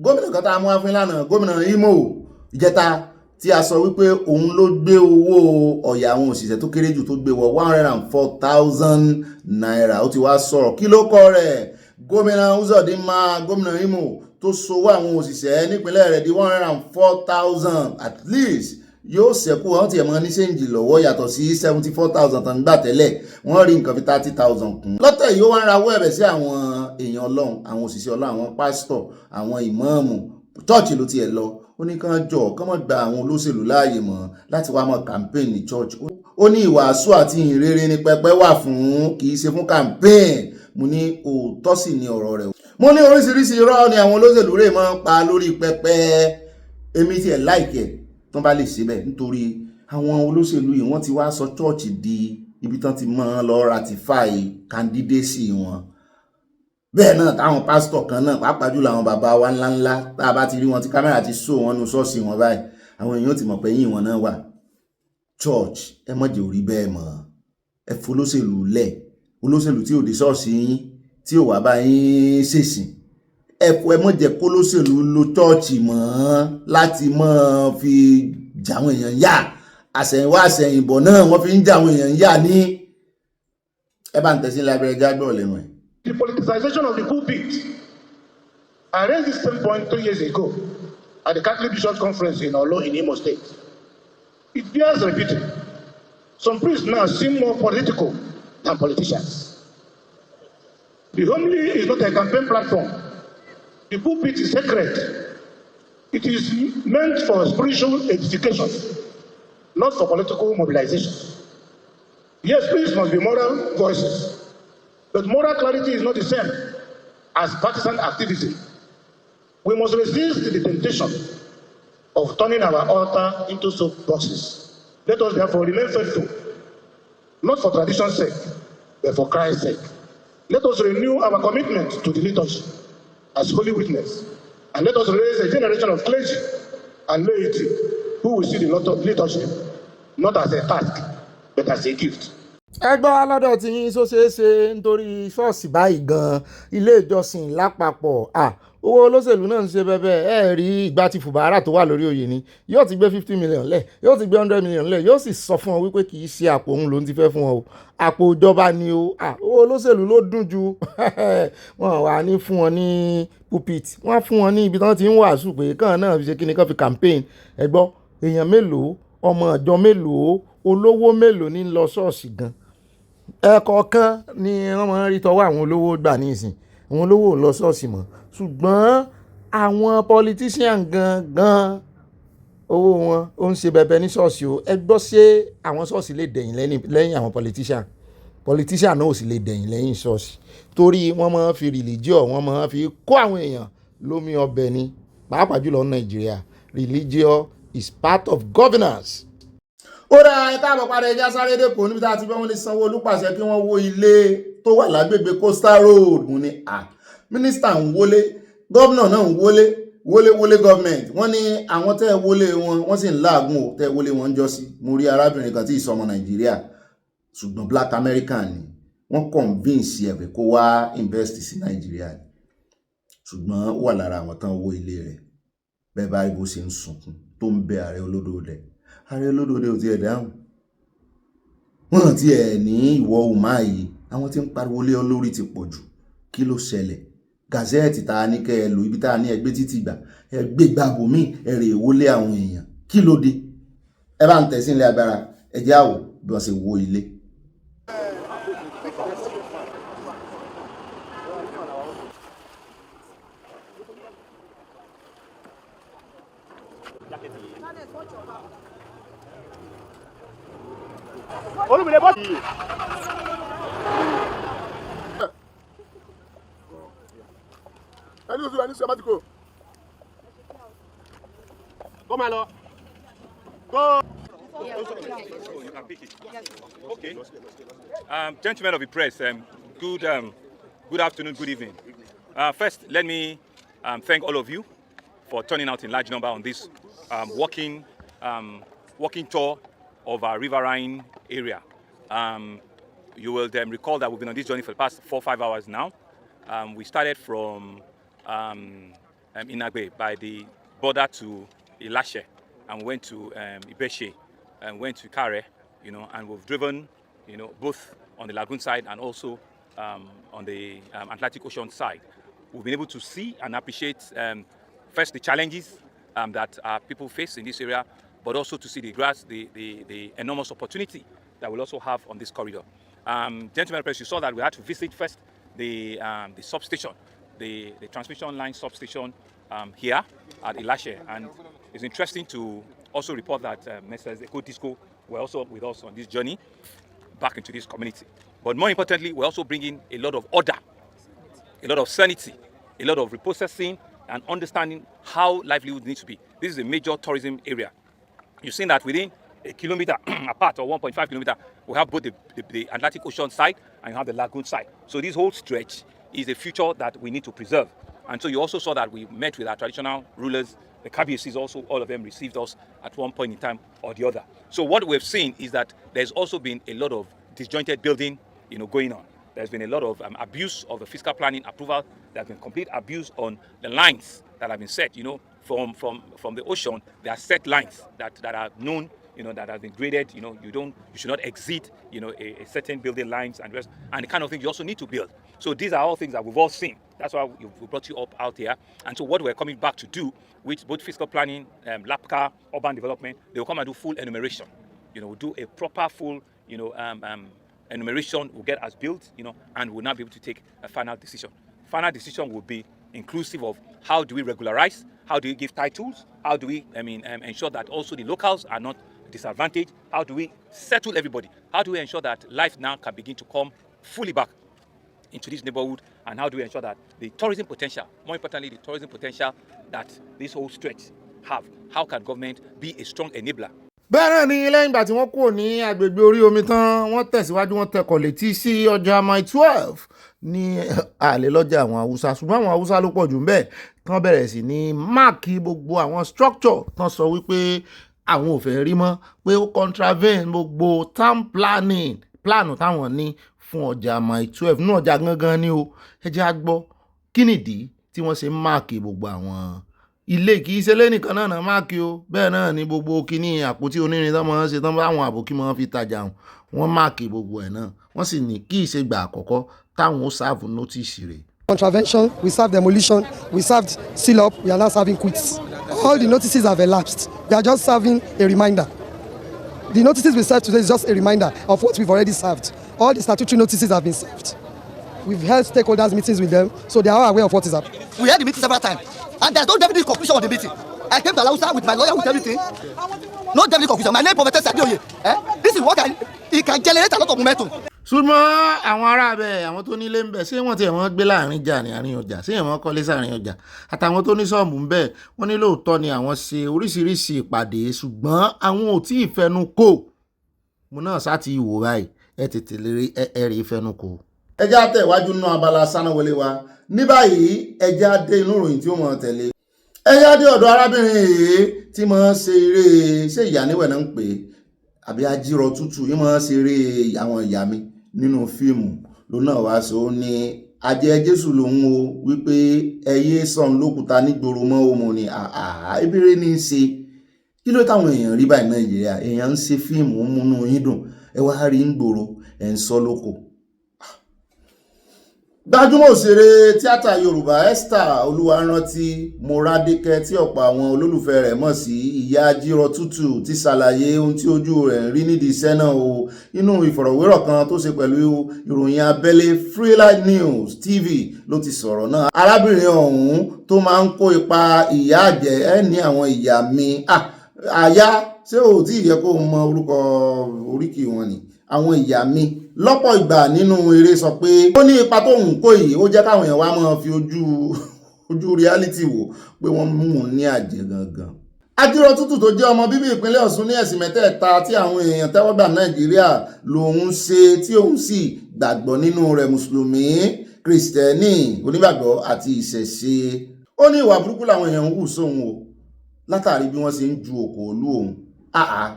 Gómìnà kan tá a mú wá fún ìlànà gómìnà Imo ìjẹta tí a sọ wípé òun ló gbé owó ọ̀yà àwọn òṣìṣẹ́ tó kéré jù tó gbé wọ 104,000 naira ó ti wá sọ̀rọ̀ kí ló kọ́ rẹ̀ gómìnà Uzodinma gómìnà Imo tó sowó àwọn òṣìṣẹ́ nípínlẹ̀ rẹ̀ di 104,000 at least yóò ṣẹ́kù àwọn tí ẹ̀mọ́ ní ṣéǹjì lọ́wọ́ yàtọ̀ sí 74,000 tán gbà tẹ́lẹ̀ wọ́n rí nǹkan fi 30,000 kún. lọ́tẹ̀ yìí ó wá ń rawọ́ ẹ̀bẹ̀ sí àwọn èèyàn Ọlọ́run àwọn òṣìṣẹ́ Ọlọ́run àwọn pásítọ̀ àwọn ìmáàmù chọ́ọ̀chì ló tiẹ̀ lọ ó ní kán jọ kán mọ̀ gba àwọn olóṣèlú láàyè mọ́ láti wá mọ́ campaign ní church. ó ní ìwàásù àti ìhìnrere ní pẹpẹ wà fún kì í ṣe fún campaign. mo ní òótọ́ sì ní ọ̀rọ̀ rẹ̀. mo ní oríṣiríṣi irọ́ ni àwọn olóṣèlú rẹ̀ máa ń pa lórí pẹpẹ èmi tiẹ̀ láìkẹ́ tó bá lè ṣe bẹ́ẹ̀ nítorí àwọn olóṣèlú yìí wọ́n ti wá sọ church di ibi tán ti máa lọ ratify candidacy wọn. bẹ́ẹ̀ náà táwọn pásítọ̀ kan náà pàápàá jùlọ àwọn bàbá wa ńláńlá tá a bá ti rí wọn tí kámẹ́rà ti show wọn nu ṣọ́ọ̀ṣì wọn báyìí àwọn èèyàn ti mọ̀ pé yìn wọn náà wà. church ẹ má jẹ́ orí bẹ́ẹ̀ mọ́ ẹ folóṣèlú lẹ̀ olóṣèlú tí ò dé ṣọ́ọ̀ṣì yín tí ò wá bá yín ṣèṣìn ẹ mọ̀ jẹ́ kólóṣèlú lo chọ́ọ̀chì mọ́ láti mọ́ fi jàwọn èèyàn yá àṣẹ̀yìnwá àṣẹ̀yìnbọ̀ náà wọ́n fi ń jàwọn èèyàn yá ní ẹ bá ń tẹ̀sí lábẹ́rẹ́ jágbọ́ lẹ́nu ẹ̀. The politicization of the pulpit. I raised this same point 2 years ago at the Catholic Bishops' Conference in Olo in Imo State. It bears repeating. Some priests now seem more political than politicians. The homily is not a campaign platform. The pulpit is sacred. It is meant for spiritual edification, not for political mobilization. Yes, peace must be moral voices, but moral clarity is not the same as partisan activity. We must resist the temptation of turning our altar into soap boxes. Let us therefore remain faithful, not for tradition's sake, but for Christ's sake. Let us renew our commitment to the liturgy as holy witness, and let us raise a generation of clergy and laity who will see the liturgy not as a task, but as a gift. ẹgbọ́n alọ́dọ̀ tí yín sọ ṣeé ṣe nítorí ṣọ́ọ̀ṣì báyìí gan-an ilé ìjọsìn lápapọ̀ owó olóṣèlú náà ń ṣe bẹ́ẹ̀ rí ìgbà tí Fubara tó wà lórí oyè ni yóò ti gbé 50 million lẹ̀ yóò ti gbé 100 million lẹ̀ yóò sì sọ fún ọ wípé kì í ṣe àpò òun ló ń ti fẹ́ fún ọ o àpò ìjọba ni o owó olóṣèlú ló dùn ju wọn wà ní fún wọn ní pulpit wọn fún wọn ní ibi tí wọ́n ti ń wàásù pé kàn náà fi ṣe kíni kan fi campaign ẹgbọ́n èèyàn mélòó ọmọ ìjọ mélòó olówó mélòó ní lọ ṣọ́ọ̀ṣì gan ẹ̀kọ̀ọ̀kan ni wọ́n máa ń rí tọwọ́ àwọn olówó gbà nísìn àwọn olówó ò lọ ṣọ́ọ̀ṣì mọ́ ṣùgbọ́n àwọn politician gangan owó wọn ó ń ṣe bẹbẹ ní ṣọ́ọ̀ṣì o ẹ gbọ́ ṣé àwọn ṣọ́ọ̀ṣì lè dẹ̀yìn lẹ́yìn àwọn politician náà ò sì lè dẹ̀yìn lẹ́yìn ṣọ́ọ̀ṣì torí wọ́n máa ń fi religion wọ́n máa ń fi kó àwọn èèyàn lómi ọbẹ̀ ni pàápàá jùlọ ní Nàìjíríà religion is part of governance. Ó dá ẹ̀ka àbọ̀ padà ẹja sáré dẹ́kun níbi tá a ti bá wọn lè sanwó olúpàṣẹ kí wọ́n wó ilé tó wà lágbègbè Coastal Road mú ní mínísítà ń wọlé gọ́vnà náà ń wọlé gọ́ọ̀mẹ̀ntì wọ́n ní àwọn tẹ́ wọlé wọ́n sì ń láàgùn ò tẹ́ wọlé wọn jọ sí. Mo rí arábìnrin kan tí ìsọmọ Nàìjíríà ṣùgbọ́n Black American ni wọ́n convince ẹ̀ pé kó wá invest sí Nàìjíríà ṣùgbọ́n ó wà lára àwọn tán wó ilé rẹ̀ bẹ́ẹ̀ bá ibo ṣe ń sunkún tó ń bẹ ààrẹ olódòdè ò ti ẹ̀ dáhùn wọ́n ti ẹ̀ ní ìwọ òmá yìí àwọn tí ń pariwo lé olórí ti pọ̀ jù kí ló ṣẹlẹ̀ gazette ta ní kẹ́ ẹ lò ibi tá ní ẹgbẹ́ títí gbà ẹgbẹ́ gbàgbọ́ míì ẹ̀rẹ̀ èwo lé àwọn èèyàn kí ló dé ẹ bá ń tẹ̀ sí ilé agbára ẹ jẹ́ àwò bí wọ́n ṣe wó ilé. Come on, go. You can pick it. Okay. Gentlemen of the press, good afternoon, good evening. First, let me thank all of you for turning out in large number on this walking tour of our riverine area. You will then recall that we've been on this journey for the past 4 or 5 hours now. We started from Inagbe by the border to Ilashe, and we went to Ibeshe, and went to Kare, and we've driven, both on the lagoon side and also on the Atlantic Ocean side. We've been able to see and appreciate first the challenges that people face in this area, but also to see the enormous opportunity that we'll also have on this corridor. Gentlemen, press, you saw that we had to visit first the substation, the transmission line substation here at Ilashe, and it's interesting to also report that Messrs. Eco Disco were also with us on this journey back into this community. But more importantly, we're also bringing a lot of order, a lot of sanity, a lot of reprocessing and understanding how livelihood needs to be. This is a major tourism area. You've seen that within a kilometer apart, or 1.5 kilometer, we have both the Atlantic Ocean side and you have the lagoon side. So this whole stretch is a future that we need to preserve. And so you also saw that we met with our traditional rulers. The KBCs also, all of them received us at one point in time or the other. So what we've seen is that there's also been a lot of disjointed building, going on. There's been a lot of abuse of the fiscal planning approval. There's been complete abuse on the lines that have been set. From the ocean, there are set lines that are known, that have been graded. You should not exceed, a certain building lines and rest, and the kind of thing you also need to build. So these are all things that we've all seen. That's why we brought you up out here. And so what we're coming back to do with both fiscal planning, LAPCA, urban development, they will come and do full enumeration. We'll do a proper full, enumeration. Will get us built, and we'll now be able to take a final decision. Final decision will be inclusive of how do we regularize, how do we give titles, how do we ensure that also the locals are not disadvantaged, how do we settle everybody, how do we ensure that life now can begin to come fully back into this neighborhood, and how do we ensure that the tourism potential, more importantly the tourism potential that this whole stretch have, how can government be a strong enabler? Bẹ́ẹ̀ náà ni lẹ́yìn ìgbà tí wọ́n kúrò ní agbègbè orí omi tán wọ́n tẹ̀síwájú wọ́n tẹkọ̀ létí sí ọjà Mile 12 ní àlè lọ́jà àwọn Haúsá, ṣùgbọ́n àwọn Haúsá ló pọ̀ jù ń bẹ̀ tán bẹ̀rẹ̀ sí ní máàkì gbogbo àwọn structure tán sọ wípé àwọn ò fẹ́ rí mọ́, pé ó contravene gbogbo town plan táwọn ní fún ọjà Mile 12 ní ọjà gangan ni o. Ẹ jẹ́ á gbọ́ kí nìdí tí wọ́n ṣe máàkì gbogbo àwọn ilé, kì í ṣe lẹ́nìkan náà máàkì o, bẹ́ẹ̀ náà ni gbogbo kíní àpótí onírin tán máa ń ṣe tán bá àwọn àbòkí máa ń fi tajà wọ́n máàkì gbogbo ẹ̀ náà, wọ́n sì ní kí ìṣègbà àkọ́kọ́ táwọn ó sáàfù nótìsì rẹ̀. Contravention, we served demolition, we served seal up, we are now serving quits. All the notices have elapsed. We are just serving a reminder. The notices we served today is just a reminder of what we've already served. All the statutory notices have been served. We've held stakeholders meetings with them, so they are aware of what is happening. We had the meeting several times, and there's no definite conclusion of the meeting. I came to Alausa with my lawyer, with everything. No definite conclusion. My name is Professor Sadioye. This is what it can generate a lot of momentum. Ṣùgbọ́n àwọn ará bẹ́ẹ̀, àwọn tó nílé ń bẹ̀, ṣé wọ́n ti ẹ̀wọ̀n gbé láàrin jà ní àárín ọjà, ṣé ẹ̀wọ̀n kọ́lé sáàrin ọjà, àtàwọn tó ní ṣọ́ọ̀bù ń bẹ̀, wọ́n ní lóòótọ́ ni àwọn ṣe oríṣiríṣi ìpàdé, ṣùgbọ́n àwọn ò tí ì fẹnu kò. Mo náà sá ti wò báyìí, ẹ tètè lè rí fẹnu kò. Ẹ já tẹ̀ wájú nínú abala sánáwọlé wa. Ní báyìí, ẹ já dé inú ìròyìn tí ó mọ̀ tẹ̀lé. Ẹ já dé ọ̀dọ̀ arábìnrin yìí tí mo ṣe eré ṣé ìyá níwẹ̀ náà ń pè é àbí ajírọ̀ tútù yìí mo ṣe eré àwọn ìyá mi nínú fíìmù lónà wá sọ ní ajẹ́ Jésù lòun o wípé ẹyẹ sọ̀n lókùúta nígboro mọ́ ọmọ ni ebire ní í ṣe kí ló táwọn èèyàn rí báyìí Nàìjíríà èèyàn ń ṣe fíìmù ń múnú yín dùn ẹ wá rí ń gbòòrò ẹ̀ ń sọ lóko. Gbajúmọ̀ òṣèré tíátà Yorùbá Esther Olúwarántí Mọ́rádékẹ́ tí ọ̀pọ̀ àwọn olólùfẹ́ rẹ̀ mọ̀ sí ìyá ajírọ̀ tútù ti ṣàlàyé ohun tí ojú rẹ̀ ń rí nídìí iṣẹ́ náà o nínú ìfọ̀rọ̀wérọ̀ kan tó ṣe pẹ̀lú ìròyìn abẹ́lé Freelight News TV ló ti sọ̀rọ̀ náà. Arábìnrin ọ̀hún tó máa ń kó ipa ìyá àjẹ́ ẹ̀ ní àwọn ìyá mi àyá ṣé ò tí ì yẹ kó mọ orúkọ oríkì wọn ni àwọn ìyá mi lọ́pọ̀ ìgbà nínú eré sọ pé ó ní ipa tó ń kó yìí ó jẹ́ káwọn èèyàn wá máa fi ojú reality wò pé wọ́n mú un ní àjẹ́ gangan. Ajírọ̀ tútù tó jẹ́ ọmọ bíbí ìpínlẹ̀ Ọ̀ṣun ní ẹ̀sìn mẹ́tẹ̀ẹ̀ta tí àwọn èèyàn tẹ́wọ́gbà Nàìjíríà lòun ṣe tí òun sì gbàgbọ́ nínú rẹ̀ Mùsùlùmí, Kìrìsìtẹ́nì, onígbàgbọ́ àti ìṣẹ̀ṣe. Ó ní ìwà burúkú làwọn èèyàn ń hù sóhun o látàrí bí wọ́n ṣe ń ju òkò òlú òun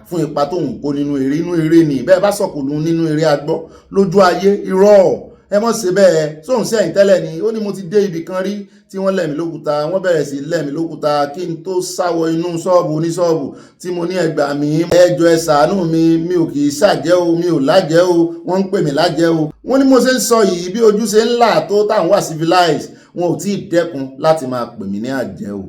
fún ipa tó ń kó nínú eré ni bẹ́ẹ̀ bá sọ̀kòlù nínú eré agbọ́ lójú ayé irọ́ ẹ mọ̀ ṣe bẹ́ẹ̀ sóhun sẹ́yìn tẹ́lẹ̀ ni ó ní mo ti dé ibì kan rí tí wọ́n lẹ̀mí lókúta wọ́n bẹ̀rẹ̀ sí lẹ̀mí lókúta kí n tó sáwọ inú ṣọ́ọ̀bù oníṣọ́ọ̀bù tí mo ní ẹ gbà mí ẹ jọ̀ọ́ ẹ ṣàánú mi ò kì í ṣàjẹ́ o mi ò lájẹ́ o wọ́n ń pè mí lájẹ́ o. Wọ́n ní mo ṣe ń sọ yìí bí ojú ṣe ń là tó táwọn wà civilized wọn ò tí ì dẹ́kun láti máa pè mí ní àjẹ́ o.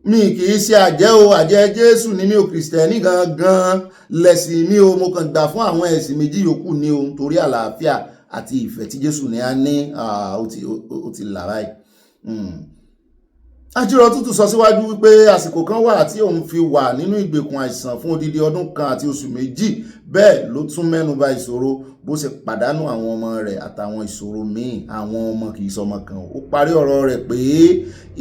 Mi kì í ṣe àjẹ́ o àjẹ́ Jésù ni mi ò Kìrìsìtẹ́nì gangan lẹ̀sìn mi o mo kàn gbà fún àwọn ẹ̀sìn méjì yòókù ni o torí àlàáfíà àti ìfẹ́ tí Jésù ní á ní ó ti là báyìí. Ajírọ̀ tútù sọ síwájú wípé àsìkò kan wà tí òun fi wà nínú ìgbèkùn àìsàn fún odidi ọdún kan àti oṣù méjì bẹ́ẹ̀ ló tún mẹ́nuba ìṣòro bó ṣe pàdánù àwọn ọmọ rẹ̀ àtàwọn ìṣòro míì àwọn ọmọ kì í sọmọ kan. Ó parí ọ̀rọ̀ rẹ̀ pé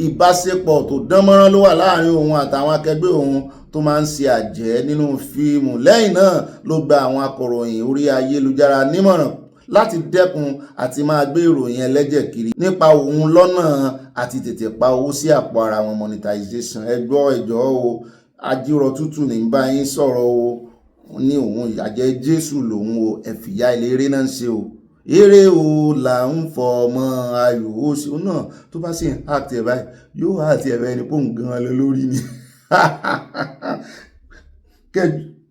ìbáṣepọ̀ tó dánmọ́rán ló wà láàrin òun àtàwọn akẹgbẹ́ òun tó máa ń ṣe àjẹ́ nínú fíìmù. Lẹ́yìn náà ló gba àwọn akọ̀ròyìn orí ayélujára nímọ̀ràn láti dẹ́kun àti máa gbé ìròyìn ẹlẹ́jẹ̀ kiri nípa òun lọ́nà àti tètè pa owó sí àpò ara wọn monetization. Ẹgbọ́ ẹjọ́ o Ajírọ̀ tútù ní bá yín sọ̀rọ̀ o ní òun àjẹ́ Jésù lòun o ẹ̀fìyà ilé eré náà ń ṣe o eré o là ń fọ ọmọ ayò ó ṣe ó náà tó bá sì ń act ẹ̀ báyìí yóò act ẹ̀ báyìí ní pòun gan lọ lórí ni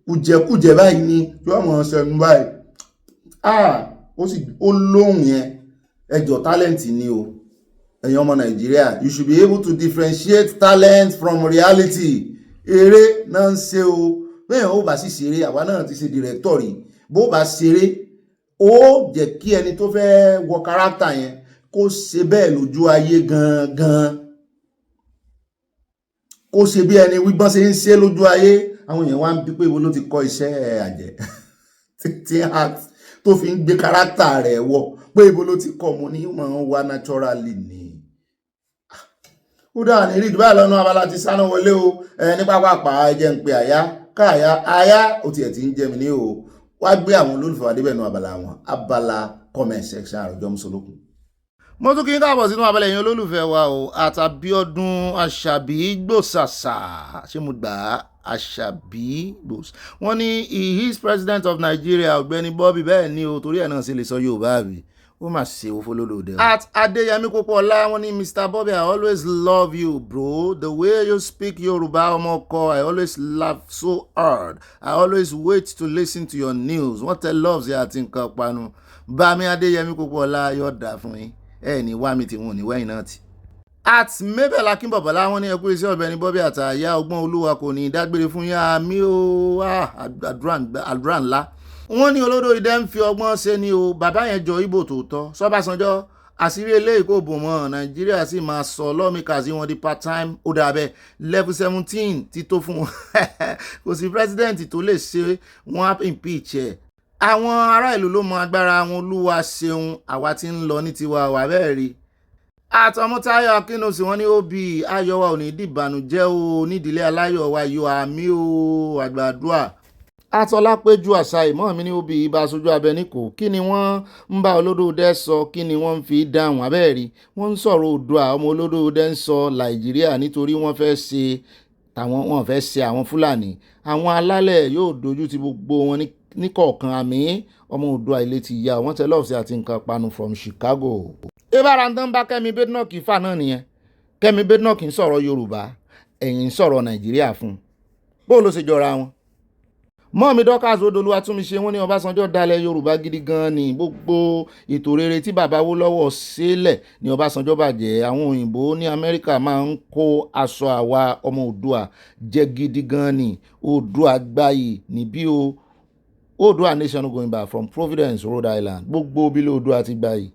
kùjẹkùjẹ báyìí ni yóò mọ̀ ṣẹnu báyìí ó lóhùn yẹn ẹjọ́ talent ni o ẹ̀yin ọmọ Nàìjíríà you should be able to differentiate talent from reality. Eré náà ń ṣe o bẹ́ẹ̀ ó bá sì ṣeré àwa náà ti ṣe director rí bó bá ṣeré ó jẹ́ kí ẹni tó fẹ́ wọ character yẹn kó ṣe bẹ́ẹ̀ lójú ayé gangan kó ṣe bí ẹni wígbọ́n ṣe ń ṣe lójú ayé àwọn èèyàn wá ń bí pé ibo ló ti kọ́ iṣẹ́ àjẹ́ tí act tó fi ń gbé kárátà rẹ̀ wọ̀ pé ibo ló ti kọ́ mo ní máa ń wá naturally ni. Ó dáa ní rí ìdúbà lọ́nà abala ti sáná wọlé o ní pápápá ẹjẹ́ ń pe àyá ó tiẹ̀ ti ń jẹ́ mi ní o wá gbé àwọn olólùfẹ́ adébẹ̀nu abala comment section àròjọ mùsùlùkù. Mo tún kí n káàbọ̀ sínú abala ẹ̀yin olólùfẹ́ wa o àtàbíọ́dún àṣàbí gbòsàsà ṣé mo gbà á àṣàbí gbòs wọ́n ní he is president of Nigeria Ogbeni Bobby bẹ́ẹ̀ ni o torí ẹ̀ náà sì lè sọ Yorùbá àbí ó mà ṣe òfò lólòdì. At Adéyẹmí Pópóọlá wọ́n ní Mr. Bobby I always love you bro the way you speak Yorùbá ọmọkọ I always laugh so hard I always wait to listen to your news wọ́n tẹ loves yà àti nǹkan panu Bámi Adéyẹmí Pópóọlá yóò dà fún yín ẹ ní wá mi tí wọn ò ní wẹ́yìn náà tì. At Mabel Akínbọ̀bọ̀lá wọ́n ní ẹkú iṣẹ́ Ọ̀gbẹ́ni Bobby àtàyà ọgbọ́n olúwa kò ní dágbére fún yá mi ó àdúrà ńlá. Wọ́n ní olódò idẹ ń fi ọgbọ́n ṣe ni o bàbá yẹn jọ Ìgbò tòótọ́ Ṣọ́básanjọ́ àṣírí eléyìí kò bò mọ́ Nàìjíríà sì máa sọ lawmakers sí wọn di part time ó dàbẹ̀ level 17 ti tó fún wọn kò sí president tó lè ṣe wọn á impeach ẹ̀. Àwọn ará ìlú ló mọ agbára wọn olúwa ṣeun àwa tí ń lọ ní tiwa wà bẹ́ẹ̀ rí. Àtọmọ́táyọ̀ Akínúsì wọ́n ní òbí ayọ̀ wa ò ní dìbànújẹ́ o nídìílé aláyọ̀ wa yọ àmì o àgbàdua. Àtọ́lápéjú àṣà ìmọ̀ mi ní òbí ibà aṣojú abẹníkò kí ni wọ́n ń bá olódòdẹ sọ kí ni wọ́n ń fi dáhùn abẹ́ẹ̀rí wọ́n ń sọ̀rọ̀ Oòduà ọmọ olódòdẹ ń sọ Nàìjíríà nítorí wọ́n fẹ́ ṣe àwọn Fúlàní àwọn alálẹ̀ yóò dojú ti gbogbo wọn ní kọ̀ọ̀kan àmì ọmọ Oòduà ilé ti yá wọ́n tẹ lọ́ọ̀sì àti nǹkan panu from Chicago. Ìbára ń tán bá Kẹ́mi Badenoch fà náà nìyẹn Kẹ́mi Badenoch ń sọ̀rọ̀ Yorùbá ẹ̀yin ń sọ̀rọ̀ Nàìjíríà fún bó ló ṣe jọra wọn. Mọ́mí Dorcas Odolúwa tún mi ṣe wọ́n ní Ọbásanjọ́ dalẹ̀ Yorùbá gidi gan ni gbogbo ètò rere tí bàbá Awólọ́wọ̀ sílẹ̀ ní Ọbásanjọ́ bàjẹ́ àwọn òyìnbó ní Amẹ́ríkà máa ń kó aṣọ àwa ọmọ Oòduà jẹ gidi gan ni Oòduà gbayì níbí o Oòduà nation going back from Providence Rhode Island gbogbo bílẹ̀ Oòduà ti gbayì.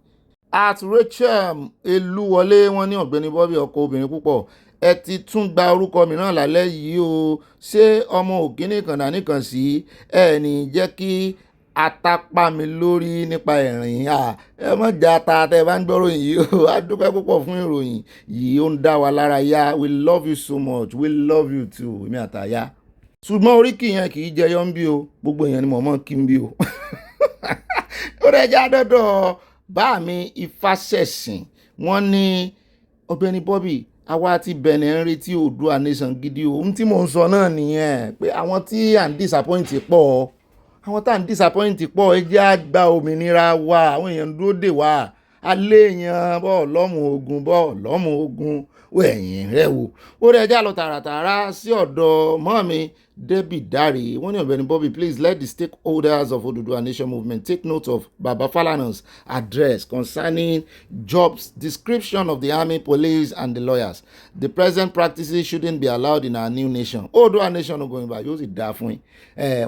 At Rachel Elúwọlé wọ́n ní Ọ̀gbẹ́ni Bobby ọkọ obìnrin púpọ̀ ẹ ti tún gba orúkọ mìíràn lálẹ́ yìí o ṣé ọmọ òkínní kan dání kan sí ẹ ní jẹ́ kí atapa mi lórí nípa ẹ̀rìn ẹ mọ̀ jà ta tẹ bá ń gbọ́rọ̀ yìí o a dúpẹ́ púpọ̀ fún ìròyìn yìí ó ń dá wa lára yá we love you so much we love you too èmi àtàyà ṣùgbọ́n oríkì yẹn kì í jẹyọ ń bí o gbogbo èèyàn ni mo mọ̀ kí ń bí o ó rẹ̀ já dọ́dọ̀ bá mi Ifáṣẹ̀sìn wọ́n ní Ọ̀gbẹ́ni Bobby àwa ti bẹ̀rẹ̀ ń retí Oòduà nation gidi o ohun tí mò ń sọ náà nìyẹn pé àwọn tí à ń disappoint pọ̀ ẹ jẹ́ á gba òmìnira wa àwọn èèyàn dúró dè wá alẹ́ èèyàn bọ́ọ̀ lọ́mù ogun ẹ̀yìn rẹ̀ wò ó rẹ̀ já lọ tààràtààrà sí ọ̀dọ̀ mọ́mi Debbie Dare wọ́n ní Ọ̀gbẹ́ni Bobby please let the stakeholders of Oòduà nation movement take note of Baba Falana's address concerning jobs description of the army, police and the lawyers. The present practices shouldn't be allowed in our new nation. Oòduà nation no going back yóò sì dáa fún yín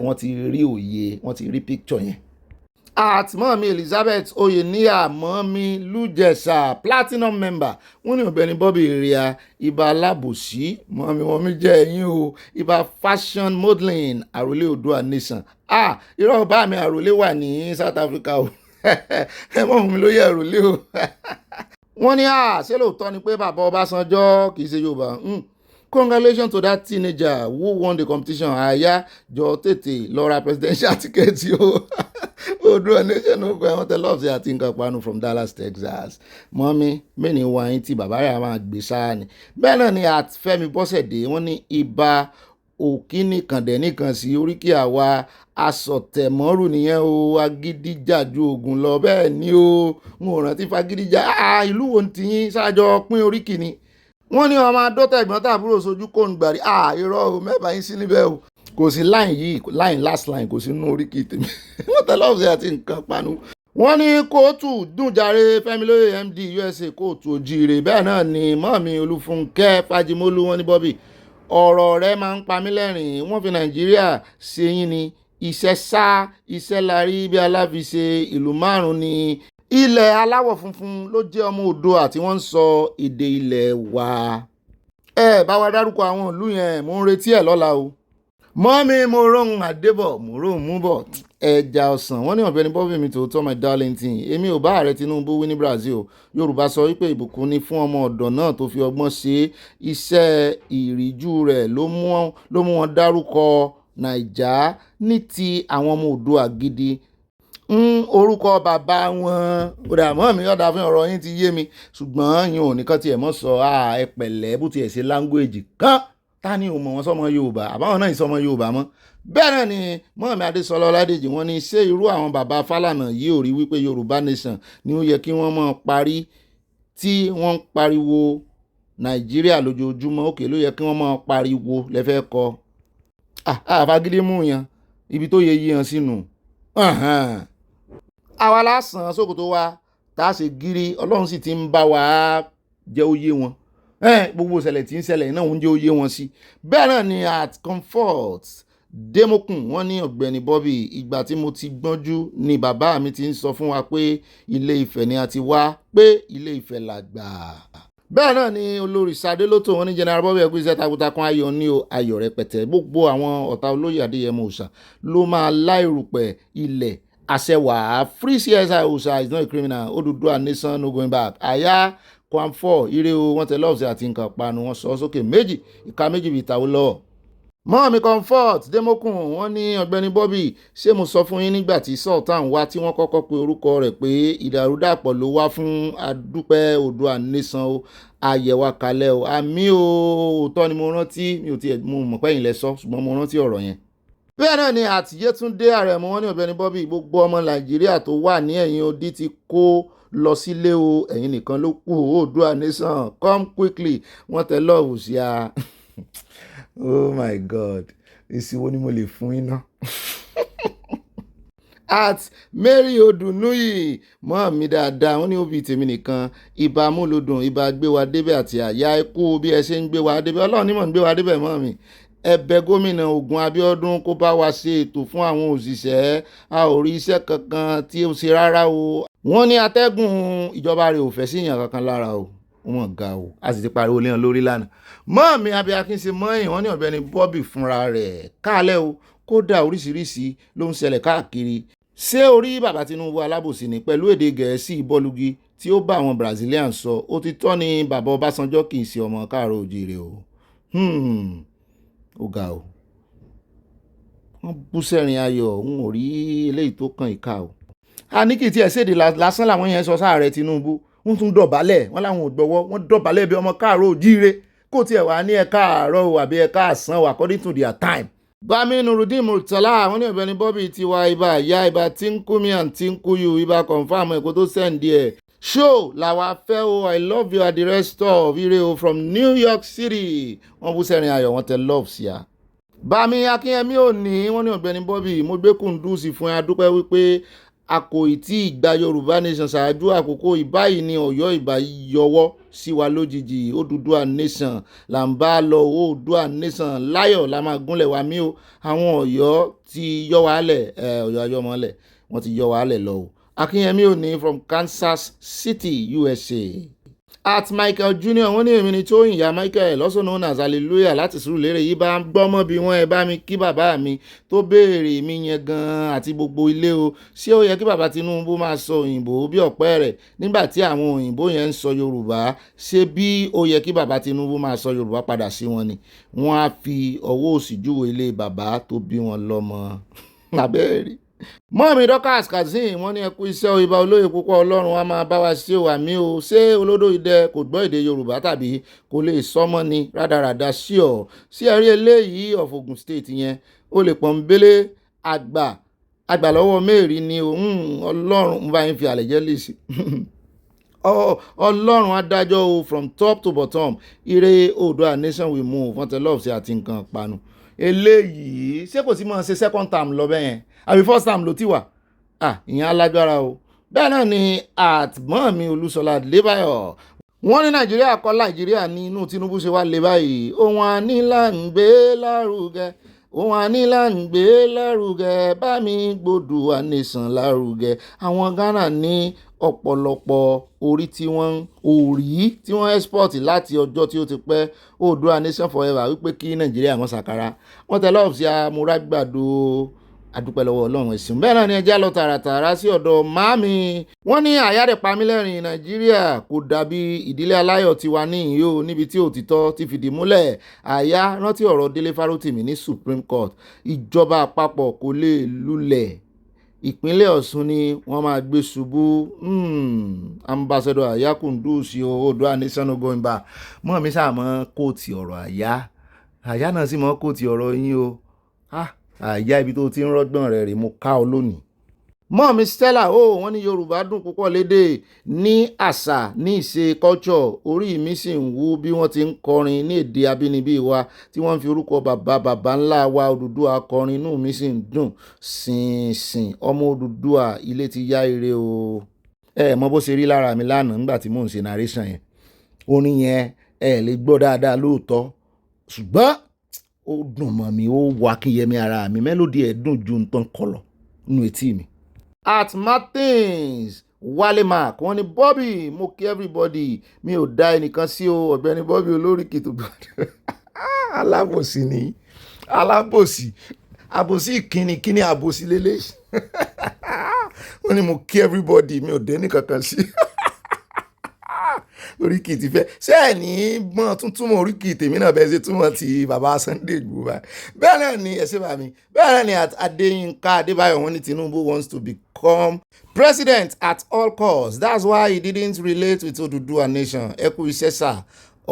wọ́n ti rí òye wọ́n ti rí picture yẹn. At mọ́mí Elizabeth Oyeniya mọ́mí Lújẹ̀sà platinum member wọ́n ní Ọ̀gbẹ́ni Bobby ríà ibà alábòsí mọ́mí jẹ́ ẹ̀yìn o ibà fashion modeling àròlé Oòduà nation irọ́ bá mi àròlé wà ní South Africa o ẹ mọ̀ fún mi lóye àròlé o wọ́n ní ṣé lóòótọ́ ni pé bàbá Ọbásanjọ́ kì í ṣe Yorùbá congratulations to that teenager who won the competition àyà jọ tètè lọ ra presidential ticket o Oòduà nation ó gba àwọn tẹlifíṣàn àti nǹkan panu from Dallas Texas mọ́mí mẹ́ni wáyé tí bàbá rẹ̀ máa gbé sáà ni bẹ́ẹ̀ náà ni Fẹ́mi Bọ́sẹ̀dé wọ́n ní ibà òkínní kàndẹ̀ nìkan sí oríkì àwa asọ̀tẹ̀mọ́rù nìyẹn o agídíjàjú ogun lọ bẹ́ẹ̀ ni o n ò rántí fagídíjà ìlú wo ti yín ṣáájọ pín oríkì ni wọ́n ní ọmọ adọ́tẹ̀ ẹ̀gbọ́n tàbúrò sojú kò ń gbàrí irọ́ o mẹ́bàá yín sí níbẹ̀ o kò sí line last line kò sí nínú oríkì tèmi wọ́n tẹ̀lé ọ̀sẹ̀ àti nǹkan panu. Wọ́n ní kóòtù dùnjàre Fẹ́milóyè MD USA kóòtù òjìire bẹ́ẹ̀ náà ni mọ́mí Olúfúnkẹ́ Fájimólú wọ́n ní Bobby ọ̀rọ̀ rẹ̀ máa ń pa mí lẹ́rìn wọ́n fi Nàìjíríà ṣe yín ni iṣẹ́ la rí bí aláfiṣe ìlú márùn-ún ni ilẹ̀ aláwọ̀ funfun ló jẹ́ ọmọ Oòduà tí wọ́n ń sọ èdè ilẹ̀ wa ẹ bá wa dárúkọ àwọn ìlú yẹn, mò ń retí ẹ̀ lọ́la o. Mọ́mí mo rohun àdébọ̀ mo rohun mú bọ̀ ẹja ọ̀sán wọ́n ní Ọ̀gbẹ́ni Bobby mi tòótọ́ my darling teen èmi ò bá ààrẹ Tinubu wí ní Brazil. Yorùbá sọ wípé ìbùkún ni fún ọmọ ọ̀dọ̀ náà tó fi ọgbọ́n ṣe iṣẹ́ ìríjú rẹ̀ ló mú wọn dárúkọ Nàìjà ní ti àwọn ọmọ Oòduà gidi. Orúkọ bàbá wọn kódà mọ́ mi ọ̀dà fún ọ̀rọ̀ yín ti yé mi ṣùgbọ́n yín ò nìkan tiẹ̀ mọ́ sọ ẹ pẹ̀lẹ́ bó tiẹ̀ ṣe láńgbéèjì kan ta ni ò mọ̀ wọ́n sọmọ Yorùbá àbáwọn náà ìsọmọ Yorùbá mọ́. Bẹ́ẹ̀ náà ni Mọ́ọ̀mí Adésọlá Ọládèjì wọ́n ní ṣé irú àwọn bàbá Fálànà yìí ò rí wípé Yorùbá nation ni ó yẹ kí wọ́n mọ̀ parí tí wọ́n ń pariwo Nàìjíríà lójoojúmọ́ òkè ló yẹ kí wọ́n mọ̀ pariwo lẹ́fẹ́ kọ. Àfagídí mú yan ibi tó yẹ yíyan sínú. Àwa lásán sókòtò wa tá a ṣe gírí Ọlọ́run sì ti ń bá wa jẹ́ ó yé wọn. Gbogbo ìṣẹ̀lẹ̀ tí ń ṣẹlẹ̀ náà ń jẹ́ ó yé wọn sí. Bẹ́ẹ̀ náà ni at comfort Démokùn wọ́n ní Ọ̀gbẹ́ni Bobby ìgbà tí mo ti gbọ́njú ni bàbá mi ti ń sọ fún wa pé Ilé Ifẹ̀ ni a ti wá pé Ilé Ifẹ̀ làgbà. Bẹ́ẹ̀ náà ni olórí Sadé Lótò wọ́n ní General Bobby ẹ̀kú iṣẹ́ takuntakun ayọ̀ ní ayọ̀ rẹpẹtẹ gbogbo àwọn ọ̀tá olóyè Adéyẹmọ Òòṣà ló máa láìrùpẹ̀ ilẹ̀ àṣẹwà free CSI Òòṣà is not a criminal Odùduwà nation no going back àyà kwamfọ ire o wọ́n tẹ lọ́ọ̀sì àti nǹkan panu wọ́n sọ sókè méjì ìka méjì bíi ìtàwó lọ́wọ́. Mọ́ọ̀mí comfort Démokùn wọ́n ní Ọ̀gbẹ́ni Bobby ṣé mo sọ fún yín nígbà tí Sultan wá tí wọ́n kọ́kọ́ pe orúkọ rẹ̀ pé ìdàrúdàpọ̀ ló wá fún adúpẹ́ Oòduà nation o àyẹ̀wò kalẹ̀ o àmì o òótọ́ ni mo rántí mi ò tiẹ̀ mo mọ̀ pẹ́yìn lẹ sọ ṣùgbọ́n mo rántí ọ̀rọ̀ yẹn. Bẹ́ẹ̀ náà ni Àtìyétúndé Àrẹ̀mú wọ́n ní Ọ̀gbẹ́ni Bobby gbogbo ọmọ Nàìjíríà tó wà ní ẹ̀yìn odi ti kó lọ sílé o ẹ̀yin nìkan ló kù Oòduà nation come quickly wọ́n tẹ lọ́ọ̀bù sí a. Oh my God èsì wo ni mo lè fún iná. At Mary Odunuyi mọ́ mi dáadáa wọ́n ní òbí tèmi nìkan ìbá múlòdùn ìbá gbé wa débẹ̀ àti àyà ikú bí ẹ ṣe ń gbé wa débẹ̀ Ọlọ́run nímọ̀ ń gbé wa débẹ̀ mọ́ mi. Ẹ̀bẹ̀ gómìnà Ògùn Abíọ́dún kó bá wa ṣe ètò fún àwọn òṣìṣẹ́ a ò rí iṣẹ́ kankan tí ó ṣe rárá o. Wọ́n ní atẹ́gùn ìjọba rẹ̀ ò fẹ́ sí èèyàn kankan lára o wọ́n ga o a sì ti pariwo léèyàn lórí lánàá. Mọ́ọ̀mí Abíakínṣe mọ́yìn wọ́n ní Ọ̀gbẹ́ni Bobby fúnra rẹ̀ kálẹ̀ o kódà oríṣiríṣi ló ń ṣẹlẹ̀ káàkiri. Ṣé orí bàbá Tinubu alábòsí ni pẹ̀lú èdè Gẹ̀ẹ́sì bọ́lúgi tí ó bá àwọn Brazilian sọ ó ti tọ́ ni bàbá Ọbásanjọ́ kì í ṣe ọmọ káàárọ̀ oòjíire o. Ó ga o wọ́n bú sẹ́rin ayọ̀ n ò rí eléyìí tó kàn ìka o. A ní kì í tiẹ̀ ṣèdè lásán làwọn yẹn sọ sáàrẹ Tinubu wọ́n tún dọ̀bálẹ̀ wọ́n láwọn ò gbọ́wọ́ wọ́n dọ̀bálẹ̀ bí ọmọ káàárọ̀ oòjíire kó tiẹ̀ wá ní ẹ káàárọ̀ o àbí ẹ káàsán o according to their time. Bámi Nurudeen Murtala wọ́n ní Ọ̀gbẹ́ni Bobby tiwa ibà ìyá ibà tí ń kú mi àǹtí ń kú yù ibà confam ẹ̀kọ́ tó sẹ́ǹdì ẹ̀. Show làwa fẹ́ o I love you at the rest of ire o from New York City wọ́n bú sẹ́rin ayọ̀ wọ́n tẹ love sí a. Bámi Akínyẹmí òní wọ́n ní Ọ̀gbẹ́ni Bobby mo gbé kùndùsì fún ẹ adúpẹ́ wípé a kò tí ì gba Yorùbá nation ṣáájú àkókò ìbáyìí ní Ọ̀yọ́ ìbá yọwọ́ sí wa lójijì Odùduwà nation là ń bá lọ Oòduà nation láyọ̀ la máa gúnlẹ̀ wa mí o àwọn Ọ̀yọ́ ti yọ wálẹ̀ Ọ̀yọ́ ayọ́mọlẹ̀ wọ́n ti yọ wálẹ̀ lọ o. Akínyẹmí òní from Kansas City USA. At Michael Junior wọ́n ní èmi ni Tóyìn ìyá Michael also known as Hallelujah láti Sùúrùlérè yìí bá ń gbọ́mọ́ bí wọ́n ẹ bá mi kí bàbá mi tó béèrè mi yẹn gan-an àti gbogbo ilé o ṣé ó yẹ kí bàbá Tinubu máa sọ òyìnbó bí ọ̀pẹ́ rẹ̀ nígbà tí àwọn òyìnbó yẹn ń sọ Yorùbá ṣé bí ó yẹ kí bàbá Tinubu máa sọ Yorùbá padà sí wọn ni wọ́n á fi ọwọ́ òsì júwe ilé bàbá tó bí wọn lọ́mọ abẹ́rẹ́. Mọ́ọ̀mí Dorcas Kazeem wọ́n ní ẹ kú iṣẹ́ o ìbà olóyè púpọ̀ Ọlọ́run wa máa bá wa ṣe wà mí o ṣé olódò idẹ kò gbọ́ èdè Yorùbá tàbí kò lè sọmọ́ ni rádaràda sí ọ sí ẹ̀rí eléyìí of Ogun State yẹn ó lè pọ̀n bélé àgbà lọ́wọ́ mẹ́rin ni Ọlọ́run ń bá yín fi àlẹ́jẹ́ lè sí Ọlọ́run adájọ́ o from top to bottom ire Oòduà nation will move wọ́n tẹ lọ́ọ̀ sí àti nǹkan panu eléyìí ṣé kò sí mọ́ ṣe second term lọ bẹ́ẹ̀ yẹn àbí first term ló ti wà ìyẹn alágbára o. Bẹ́ẹ̀ náà ni Mọ́ọ̀mí Olúṣọlá Adébáyọ̀ wọ́n ní Nàìjíríà kọ́ Nàìjíríà ní inú Tinubu ṣe wá lé báyìí ohun ànílà ń gbé lárugẹ ohun ànílà ń gbé lárugẹ bá mi gbódùà nation lárugẹ àwọn Ghana ní ọ̀pọ̀lọpọ̀ orí tí wọ́n export láti ọjọ́ tí ó ti pẹ́ Oòduà Nation Forever wípé kí Nàìjíríà mọ́ sàkárà wọ́n tẹ lọ́ọ̀fù sí amúrágbàdo adúpẹ́ lọ́wọ́ Ọlọ́run ẹ̀sìn bẹ́ẹ̀ náà ni ẹjẹ́ lọ tààràtààrà sí ọ̀dọ̀ màámi wọ́n ní àyàdẹ̀ pamílẹ́rìn Nàìjíríà kò dàbí ìdílé aláyọ̀ tiwa níyìn o níbi tí òtítọ́ ti fìdí múlẹ̀ àyà rántí ọ̀rọ̀ Délé Fárótìmí ní Supreme Court ìjọba àpapọ̀ kò lè lulẹ̀ ìpínlẹ̀ Ọ̀ṣun ni wọ́n máa gbé ṣubú ambassador Àyà Kúndùsì Oòduà Nation no going back mọ́ mi sáà mọ́ kóòtì ọ̀rọ̀ Àyà náà sì mọ́ kóòtì ọ̀rọ̀ yín o Àyà ibi tó ti ń rọ́gbọ̀n rẹ̀ rè mo ká ọ lónìí. mọ́ mi Stella wọ́n ní Yorùbá dùn púpọ̀ lédè ní àṣà ní ìṣe culture orí mi sì ń wú bí wọ́n ti ń kọrin ní èdè abínibí wa tí wọ́n fi orúkọ bàbá ńlá wa Odùduwà kọrin inú mi sì ń dùn sìn ọmọ Odùduwà ilé ti yá ire o. Mọ bó ṣe rí lára mi lánàá nígbà tí mò ń ṣe narration yẹn orin yẹn lè gbọ́ dáadáa lóòótọ́ ṣùgbọ́n ó dùn mọ́ mi ó wà kíyẹmí ara mi mélòdì ẹ̀ dùn ju nǹkan kọlọ̀ nínú etí mi. At Martins Wale Mark wọ́n ní Bobby mo kí everybody mi ò dá ẹnìkan sí o Ọ̀gbẹ́ni Bobby olórí kìtò gbọ́dọ̀ alábòsí ni alábòsí àbòsí kíni àbòsí lélẹ̀ wọ́n ní mo kí everybody mi ò dé ẹnìkankan sí oríkì ti fẹ́ ṣé ẹ̀ ní gbọ́n tún túmọ̀ oríkì tèmi náà bẹ́ẹ̀ ṣe túmọ̀ ti bàbá Sunday Igboho bẹ́ẹ̀ náà ni ẹ̀ṣẹ̀ bá mi bẹ́ẹ̀ náà ni Adéyínká Adébáyọ̀ wọ́n ní Tinubu wants to become president at all costs that's why he didn't relate with Oòduà Nation ẹ kú iṣẹ́ sà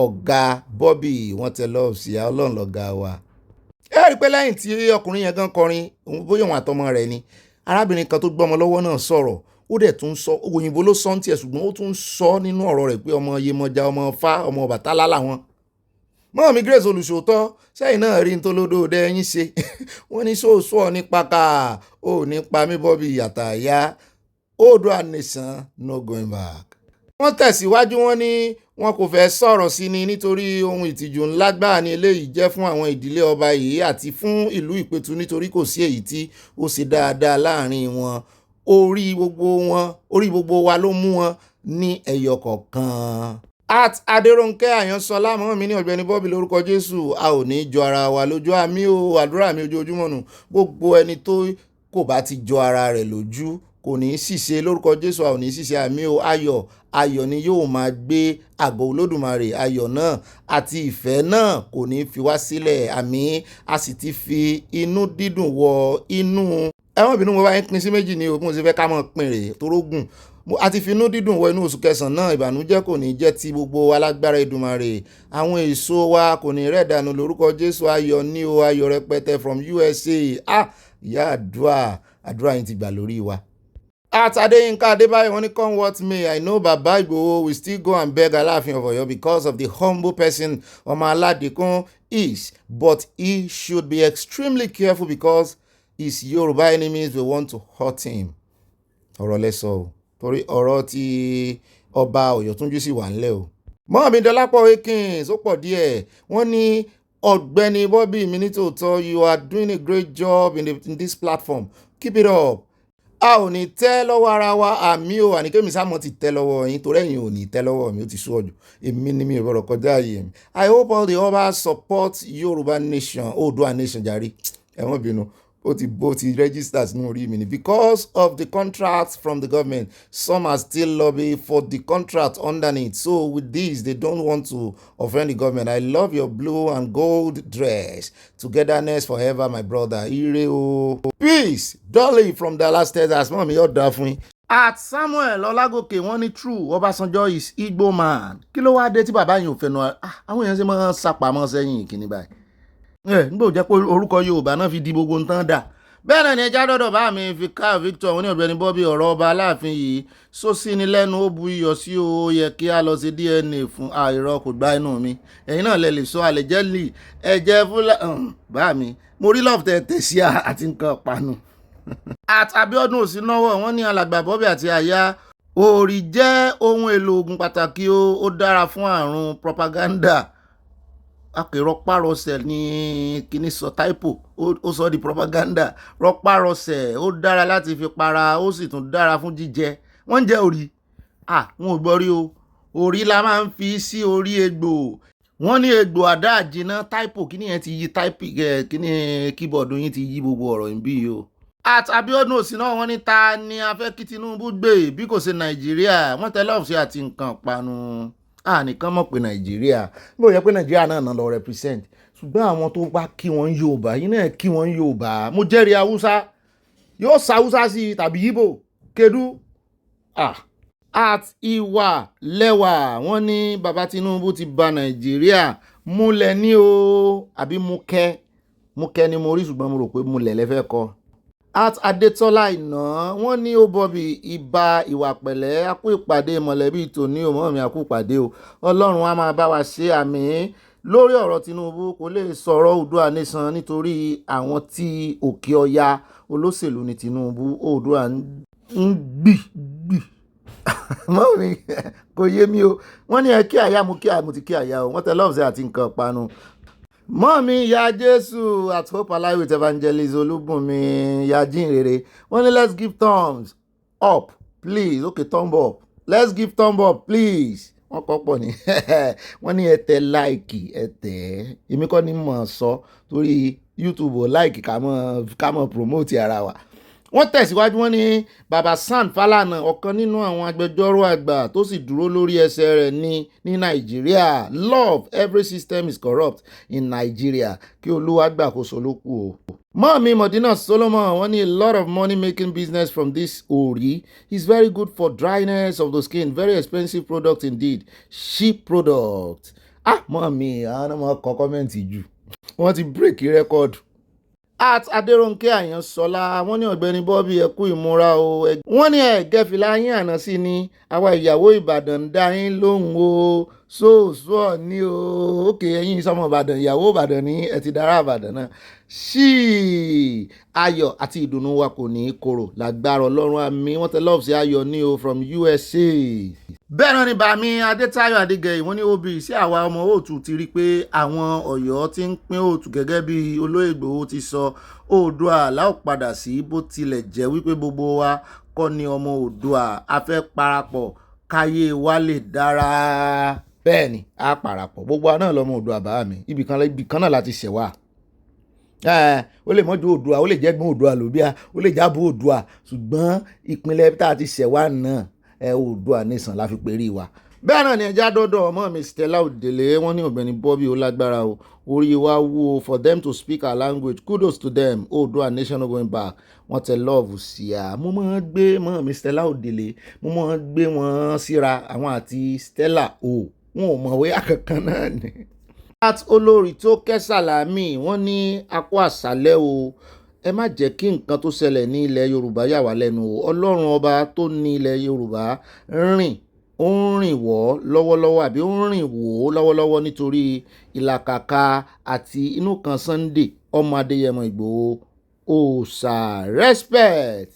ọ̀gá Bobby wọ́n tẹ lọ́ọ̀ sí Ọlọ́run lọ́gá wa. ẹ rí i pé lẹ́yìn tí ọkùnrin yẹn gan kọrin bóyá òun àtọmọ rẹ̀ ni arábìnrin kan tó gbọ́mọ lọ́wọ́ náà sọ̀rọ̀ ó dẹ̀ tún sọ òyìnbó ló sọ ń tiẹ̀ ṣùgbọ́n ó tún sọ nínú ọ̀rọ̀ rẹ̀ pé ọmọ Yemọja ọmọ Fá ọmọ Ọbàtálá làwọn. mọ́ mi Grace Olùṣòótọ́ sẹ́yìn náà rí ntolódó dẹ́ yín ṣe wọ́n ní sóòsó ọ nípa ká ò nípa mi Bobby Àtàyà Oòduà Nation no going back. wọ́n tẹ̀síwájú wọn ní wọn kò fẹ́ sọ̀rọ̀ sí ni nítorí ohun ìtìjú ńlá gbáà ni eléyìí jẹ́ fún àwọn ìdílé ọba yìí àti fún ìlú Ìpẹ̀tù nítorí kò sí èyí tí ó ṣe dáadáa láàrin wọn orí gbogbo wa ló mú wọn ní ẹyọ kọ̀ọ̀kan. At Adérónkẹ́ Àyànsọlá mọ́ mi ní Ọ̀gbẹ́ni Bobby lórúkọ Jésù a ò ní jọ ara wa lójú àmì o àdúrà mi ojoojúmọ́ nù gbogbo ẹni tó kò bá ti jọ ara rẹ̀ lójú kò ní í ṣìṣe lórúkọ Jésù a ò ní í ṣìṣe àmì o ayọ̀ ni yóò máa gbé àgọ́ Olódùmarè ayọ̀ náà àti ìfẹ́ náà kò ní fi wá sílẹ̀ àmì a sì ti fi inú dídùn wọ inú ẹ̀wọ̀n ìbínú mo bá ń pín sí méjì ní ogún ṣe fẹ́ ká mọ̀ pín rèé torógùn àti finú dídùn wọ inú oṣù kẹsàn-án náà ìbànújẹ́ kò ní jẹ́ ti gbogbo alágbára Èdùmàrè àwọn èso wa kò ní rẹ̀ dànù lórúkọ Jésù ayọ̀ ní o ayọ̀ rẹpẹtẹ from USA ìyá àdúrà yín ti gbà lórí wa. At Adéyínká Adébáyọ̀ wọ́n ní come what may I know Baba Igboho will still go and beg Aláàfin of Ọ̀yọ́ because of the humble person ọmọ Aládìkún is but he should be extremely careful because his Yoruba enemies will want to hurt him. ọ̀rọ̀ lẹ́sọ̀ o torí ọ̀rọ̀ tí ọba Ọ̀yọ́túnjú sì wà ńlẹ̀ o. mọ́ọ̀mí Dọlápọ̀ Akins ó pọ̀ díẹ̀ wọ́n ní Ọ̀gbẹ́ni Bobby mi nítòótọ́ you are doing a great job in this platform keep it up. a ò ní tẹ́ lọ́wọ́ ara wa àmì o àníkémi sámọ́ ti tẹ́ lọ́wọ́ yín torí ẹ̀yin ò ní tẹ́ lọ́wọ́ mi ó ti sú ọ̀jù èmi ni mi ò bọ̀rọ̀ kọjá yìí mi. I hope all the others support Yoruba Nation Oòduà Nation jàre ẹ̀wọ̀n bínú ó ti register sínú orí mi ni because of the contracts from the government some are still lobbying for the contract underneath so with this they don't want to offend the government. I love your blue and gold dress togetherness forever my brother ire o. Peace Dolly from Dallas Texas mọ́ mi yóò dá fún yín. At Samuel Ọlágòkè wọ́n ní true Ọbásanjọ́ is Igbo man kí ló wá dé tí bàbá yìí ò fẹ́ nu àwọn èèyàn ṣe máa ń sapamọ́ sẹ́yìn ìkíní báyìí. nígbà jẹ́ pé orúkọ Yorùbá náà fi di gbogbo nǹkan dà bẹ́ẹ̀ náà ni ẹja dọ́dọ̀ bá mi fi ká Victor wọn ní Ọ̀gbẹ́ni Bobby ọ̀rọ̀ ọba Aláàfin yìí sósì ní lẹ́nu ó bu iyọ̀ sí o yẹ kí a lọ sí DNA fún àìrọ̀ kò gbá inú mi ẹ̀yin náà lè lè sọ àlẹ́jẹ́lì ẹ̀jẹ̀ fúlà bá mi mo rí lọ́ọ̀tẹ̀ tẹ̀sí àti nǹkan panu. At Abíọ́dún Òsínọ́wọ̀ wọ́n ní alàgbà Bobby àti Àyà òòrì jẹ́ ohun èlò oògùn pàtàkì ó dára fún àrùn propaganda rọpárọsẹ̀ ní kíní sọ táìpò ó sọ di propaganda rọpárọsẹ̀ ó dára láti fi para ó sì tún dára fún jíjẹ wọ́n ń jẹ òrì wọn ò gbọ́ rí o, orí la máa ń fi sí orí egbò. Wọ́n ní egbò àdá àjìnà táìpò kíní yẹn ti yí táìpì kíní kíbọ̀dù yín ti yí gbogbo ọ̀rọ̀ yín bí o. At Abiodun òsì náà wọ́n ní ta ni a fẹ́ kí Tinubu gbé bí kò ṣe Nàìjíríà, wọ́n tẹ lọ́ọ̀fù sí àti nǹkan panu. Nìkan mọ̀ pé Nàìjíríà bó yẹ pé Nàìjíríà náà lọ represent, ṣùgbọ́n àwọn tó bá kí wọ́n Yorùbá yín náà kí wọ́n Yorùbá. Mo jẹ́rìí Haúsá yóò sa Haúsá sí tàbí Ìgbò Kedu. At Ìwà Lẹ́wà wọ́n ní bàbá Tinubu ti bà Nàìjíríà múlẹ̀ ní o, àbí múkẹ́ ni mo rí ṣùgbọ́n mo rò pé múlẹ̀ lẹ́fẹ́ kọ́. At Adétọ́lá Ìná wọ́n ní ó bọ̀bì ìbà ìwà pẹ̀lẹ́ akú ìpàdé mọ̀lẹ́bí tòní o, mọ́ mi akú ìpàdé o, Ọlọ́run á máa bá wa ṣe àmín. Lórí ọ̀rọ̀ Tinubu kò lè sọ̀rọ̀ Oòduà nation nítorí àwọn tí òkè ọya olóṣèlú ní Tinubu. Oòduà ń gbì mọ́ mi kò yé mi o. Wọ́n ní ẹ kí àyà mo ti kí àyà o, wọ́n tẹ lọ́ọ̀sẹ̀ àti nǹkan panu. Mọ́ mi ìyá Jésù at Hope Alive with Evangelist Olúbùnmi ìyá Jínrere wọ́n ní let's give thumbs up please. Okay, thumb up, let's give thumb up please. Wọ́n kọ́ pọ̀ ní wọ́n ní ẹ tẹ láìkì ẹ tẹ̀ èmi kọ́ ni mọ̀ sọ torí YouTube ò láìkì ká mọ̀ promote ara wa. Wọ́n tẹ̀síwájú wọ́n ní bàbá San Falana ọ̀kan nínú àwọn agbẹjọ́rò àgbà tó sì dúró lórí ẹsẹ̀ rẹ̀ ní Nàìjíríà. Love every system is corrupt in Nigeria, kí Olúwa gbàkóso ló kù o. Mọ́mí Modina Solomon wọ́n ní a lot of money making business from this ori is very good for dryness of the skin, very expensive product indeed, cheap product. Mọ́mí àwọn ọmọ kọ kọ́mẹ́ǹtì jù wọ́n ti break record. At Adérónkẹ́ Àyànsọ́lá wọ́n ní Ọ̀gbẹ́ni Bobby ẹ kú ìmúra o. Wọ́n ní ẹ̀gẹ́fìlà yín àná sí ni àwa ìyàwó Ìbàdàn ń dá yín lóhùn o, sóòsó ní o. Òkè ẹ̀yin sọmọ Ìbàdàn ìyàwó Ìbàdàn ní ẹ ti dára Ìbàdàn náà. Ayọ̀ àti ìdùnnú wa kò ní í korò lágbára Ọlọ́run àmín. Wọ́n tẹ love sí Ayọ̀ ní o from USA. Bẹ́ẹ̀ náà ni bàmí Adétáyọ̀ Adégẹyì wọ́n ní obì sí àwa ọmọ Òòtù ti rí pé àwọn Ọ̀yọ́ ti ń pín Òòtù gẹ́gẹ́ bí Olóyè Ìgbòho ti sọ. Oòduà la ó padà sí bó tilẹ̀ jẹ́ wípé gbogbo wa kọ́ ni ọmọ Oòduà, a fẹ́ parapọ̀ káyé wa lè dára. Bẹ́ẹ̀ ni a parapọ̀ gbogbo wa náà lọ́mọ Oòduà bá mi ibì kan náà láti ṣẹ̀ wá. Ó lè mọ́jú Oòduà, ó lè jẹ́gbọ́n Oòduà lóbíà, ó lè jábọ̀ Oòduà, ṣùgbọ́n ìpínlẹ̀ tá a ti ṣẹ̀ wá náà Oòduà nation la fi perí wa. Bẹ́ẹ̀ náà ni ẹja dọ́dọ̀ ọmọ mi Stella Òdèlé wọ́n ní Ọ̀gbẹ́ni Bobby ó lágbára o, orí wa wú o for them to speak our language, kudos to them. Oòduà nation no going back. Wọ́n tẹ love sí a. Mo máa ń gbé mọ́ mi Stella Òdèlé, mo máa ń gbé wọn síra àwọn àti Stella wọn ò mọ̀wé àkankan náà ni. At Olórí tó Kẹ́sàlámì wọ́n ní akó àṣálẹ́ o, ẹ má jẹ́ kí nǹkan tó ṣẹlẹ̀ ní ilẹ̀ Yorùbá yà wá lẹ́nu o. Ọlọ́run ọba tó ní ilẹ̀ Yorùbá ó ń rìn wọ́ lọ́wọ́lọ́wọ́ àbí ó ń rìn wò ó lọ́wọ́lọ́wọ́ nítorí ìlàkàkà àti inú kan Sunday ọmọ Adéyẹmọ Ìgbòho òòṣà respect.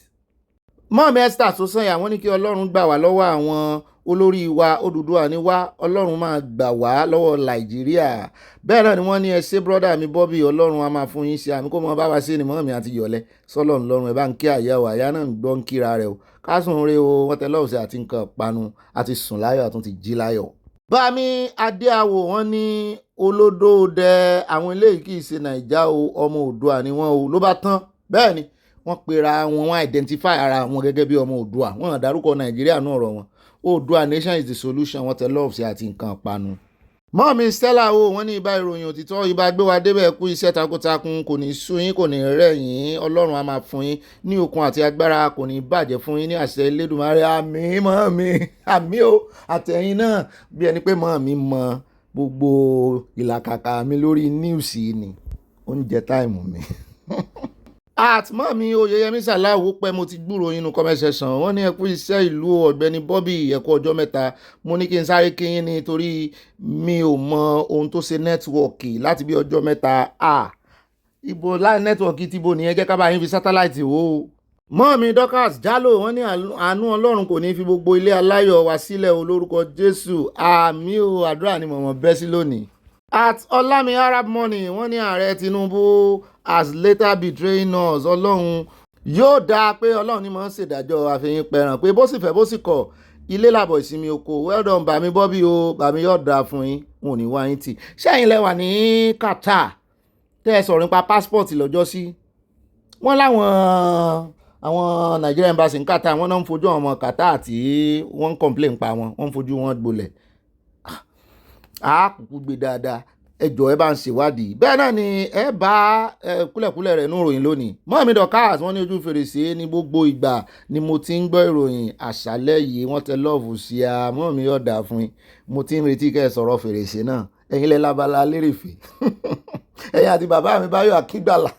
Mọ́mí Esther Sosanya wọ́n ní kí Ọlọ́run gbà wá lọ́wọ́ àwọn olórí wa Odùduwà ní wá, Ọlọ́run máa gbà wá lọ́wọ́ Nàìjíríà. Bẹ́ẹ̀ náà ni wọ́n ní ẹ ṣé brọ́dà mi Bobby, Ọlọ́run á máa fún yín ṣe àmì kó mọ bá wa ṣe ni mọ́mí àti yọ̀lẹ́ sọ́lọ́run lọ́run ẹ̀ bá ń kí àyà o, àyà náà ń gbọ́ ń kíra rẹ̀ o. Kásùn rè o, wọ́n tẹ lọ́ọ̀sẹ̀ àti nǹkan panu àti sùn láyọ̀ àtún ti jí láyọ̀. Bámi Adéawò wọ́n ní olódó dẹ àwọn eléyìí kì í ṣe Nàìjà o, ọmọ Oòduà ni wọ́n o, ló bá tán. Bẹ́ẹ̀ ni wọ́n pera wọn, wọ́n identify ara wọn gẹ́gẹ́ bí ọmọ Oòduà, wọ́n dárúkọ Nàìjíríà náà ọ̀rọ̀ wọn. Oòduà nation is the solution. Wọ́n tẹ love sí àti nǹkan panu. Mọ́mí Stella wọ́n ní ibà ìròyìn òtítọ́ ibà gbé wa débẹ̀ kú iṣẹ́ takuntakun, kò ní sú yín kò ní rẹ̀ yín, Ọlọ́run á máa fún yín ní okun àti agbára, kò ní bàjẹ́ fún yín ní àṣẹ Elédùmarè. Àmín mọ́mí, àmín o. Àtẹ̀yìn náà bí ẹni pé mọ́mí mọ gbogbo ìlàkàkà mi lórí news ni oúnjẹ táìmù mi. Mọ́mí Oyèyẹmí Sàláwò pẹ́ mo ti gbúrò yín nínú comment section wọ́n ní ẹ kú iṣẹ́ ìlú Ọ̀gbẹ́ni Bobby ẹ kú ọjọ́ mẹ́ta. Mo ní kí n sáré kí yín nítorí mi ò mọ ohun tó ṣe nẹ́tíwọ̀kì láti bí ọjọ́ mẹ́ta. Ibo láì nẹ́tíwọ̀kì tí bo nìyẹn jẹ́ ká bá yín fi sátáláìtì wò ó. Mọ́mí Dorcas Jalo wọ́n ní àánú Ọlọ́run kò ní fi gbogbo ilé aláyọ̀ wa sílẹ̀ o lórúkọ Jésù. Àmín o, àdúrà ni mọ̀mọ́ bẹ́ sí lónìí. Ọlámi Arab Money wọ́n ní ààrẹ Tinubu has later betraying us. Ọlọ́run yóò dáa pé Ọlọ́run ní máa ń ṣèdájọ́ àfihàn pẹ̀ràn pé bó sì fẹ́ bó sì kọ̀ ilé làbọ̀ ìsinmi oko well done bàmí Bobby o bàmí yóò dáa fún yín wọn ò ní wá yín tì ṣẹ́yìn lẹ́wà ní Qatar tẹ́ ẹ sọ̀rọ̀ nípa passport lọ́jọ́ sí wọ́n láwọn àwọn Nigerian embassy ní Qatar wọ́n náà ń fojú àwọn ọmọ Qatar tí wọ́n ń complain pa wọn wọ́n ń fojú wọn gbolẹ̀ kúkú gbé dáadáa ẹjọ́ ẹ bá ń ṣèwádìí bẹ́ẹ̀ náà ni ẹ bá kúlẹ̀kúlẹ̀ rẹ̀ nú ìròyìn lónìí mọ́mí Dorcas wọ́n ní ojú fèrèsé ní gbogbo ìgbà ni mo ti ń gbọ́ ìròyìn àṣálẹ́ yìí wọ́n tẹ lọ́ọ̀fù sí a mọ́mí ọ̀dà fún yín mo ti ń retí kẹ́ ẹ sọ̀rọ̀ fèrèsé náà ẹ̀yin lẹ́ labala lérèfé ẹ̀yin àti bàbá mi Báyọ̀ Akígbàlà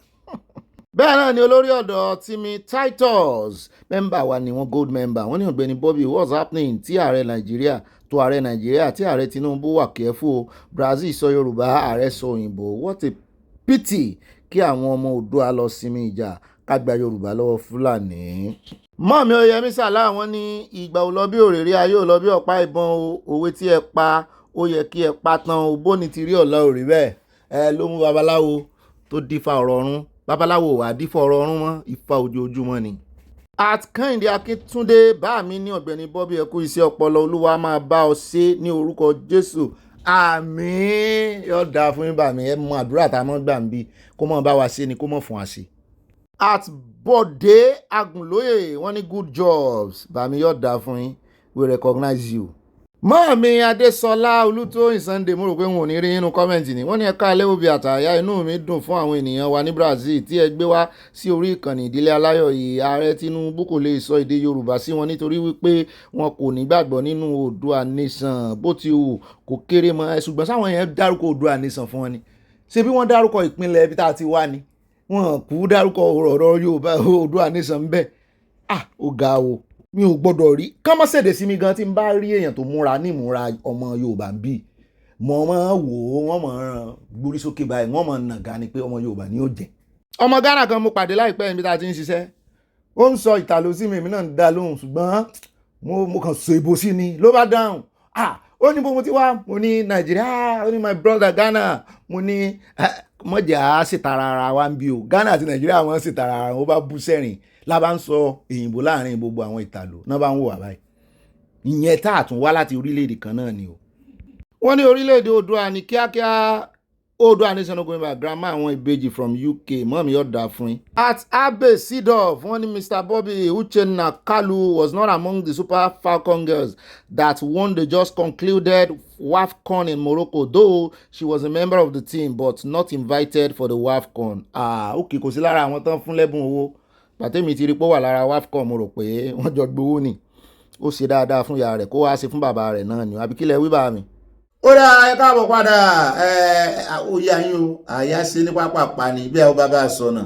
bẹ́ẹ̀ náà ni olórí ọ̀dọ́ Timi Titus mẹ́mbà wa ni wọ́n gold member wọ́n ní Ọ̀gbẹ́ni Bobby what's happening tí ààrẹ Nàìjíríà tó ààrẹ Nàìjíríà tí ààrẹ Tinubu wà kẹ́fù Brazil sọ Yorùbá ààrẹ sọ òyìnbó what a pity kí àwọn ọmọ Oòduà lọ sinmi ìjà ká gba Yorùbá lọ́wọ́ Fúlàní. mọ́mí Oyèyẹmí Sàlá wọ́n ní ìgbà ò lọ bí òrèrè ayé ò lọ bí ọ̀pá ìbọn òwe tí ẹ pa ó yẹ kí ẹ pa tán o bóni ti rí ọ̀la òrì bẹ́ẹ̀ ẹ ló mú babaláwo tó dífá ọ̀rọ̀ ọ̀run babaláwo wà dífá ọ̀rọ̀ ọ̀run mọ́ ifá ojoojúmọ́ ni. at Kẹ́hìndé Akíntúndé bá mi ní Ọ̀gbẹ́ni Bobby ẹ kú iṣẹ́ ọpọlọ Olúwa máa bá ọ ṣe ní orúkọ Jésù àmín yóò dáa fún yín bá mi ẹ mọ àdúrà tá a mọ́ gbà ń bí kó mọ̀ bá wa ṣe ni kó mọ̀ fún wa ṣe. at Bọ̀dé Agùnlóyè wọ́n ní good jobs bá mi yóò dáa fún yín we recognize you. mọ́ọ̀mí Adésọlá Olútóyìn Sunday mo rò pé wọn ò ní rí nínú kọ́mẹ̀ntì ni wọ́n ní ẹ̀ka alẹ́wòbí àtàyà inú mi dùn fún àwọn ènìyàn wa ní Brazil tí ẹ gbé wá sí orí ìkànnì ìdílé aláyọ̀ yìí ààrẹ Tinubu kò lè sọ èdè Yorùbá sí wọn nítorí wípé wọn kò nígbàgbọ́ nínú Oòduà nation bó ti wù kó kéré mọ́ ṣùgbọ́n sáwọn yẹn dárúkọ Oòduà nation fún wọn ni ṣé bí wọ́n dárúkọ ìpínlẹ̀ ibi tá a ti wá ni wọn kú dárúkọ ọ̀rọ̀ Yorùbá Oòduà nation bẹ́ẹ̀ ó ga o mi ò gbọ́dọ̀ rí kán mọ́ ṣèdè sí mi gan tí n bá rí èèyàn tó múra ní ìmúra ọmọ Yorùbá ń bì mọ́ wò ó wọ́n mọ̀ gbórí sókè báyìí wọ́n mọ̀ nàga ni pé ọmọ Yorùbá ni ó jẹ́. ọmọ Ghana kan mo pàdé láìpẹ́ níbi tá a ti ń ṣiṣẹ́ ó ń sọ ìtàló sí mi náà ń dá lóhùn ṣùgbọ́n mo kàn so ìbò sí ni ló bá dáhùn ó ní bó mo ti wá mo ní Nàìjíríà ó ní my brother Ghana mo ní mọ̀jà ṣètara ara wa ń bí o Ghana àti Nàìjíríà wọn ṣètara ara wọn ó bá bú sẹ́rìn lábá ń sọ èyìnbó láàrin gbogbo àwọn ìtàló náà bá ń wò wá báyìí ìyẹn tá a tún wá láti orílẹ̀-èdè kan náà ni o. wọ́n ní orílẹ̀-èdè Oòduà ní kíákíá Oòduà nation going by grandma àwọn ìbejì from UK mọ́mí ọ̀dà fún yín. at Abe Sidov wọ́n ní Mr. Bobby Uchenna Kalu was not among the Super Falcon girls that won the just concluded WAFCON in Morocco though she was a member of the team but not invited for the WAFCON. Okay kò sí lára àwọn tán fún lẹ́bùn owó pàtẹ́mi ti rí pé wà lára WAFCON mo rò pé wọ́n jọ gbowó ni ó ṣe dáadáa fún ìyá rẹ̀ kó wá ṣe fún bàbá rẹ̀ náà ni àbí kílẹ̀ wí bá mi. ó dá ẹ káàbọ̀ padà òye àyín o àyà ṣe ní pápá pa ni bí àwọn bàbá sọ náà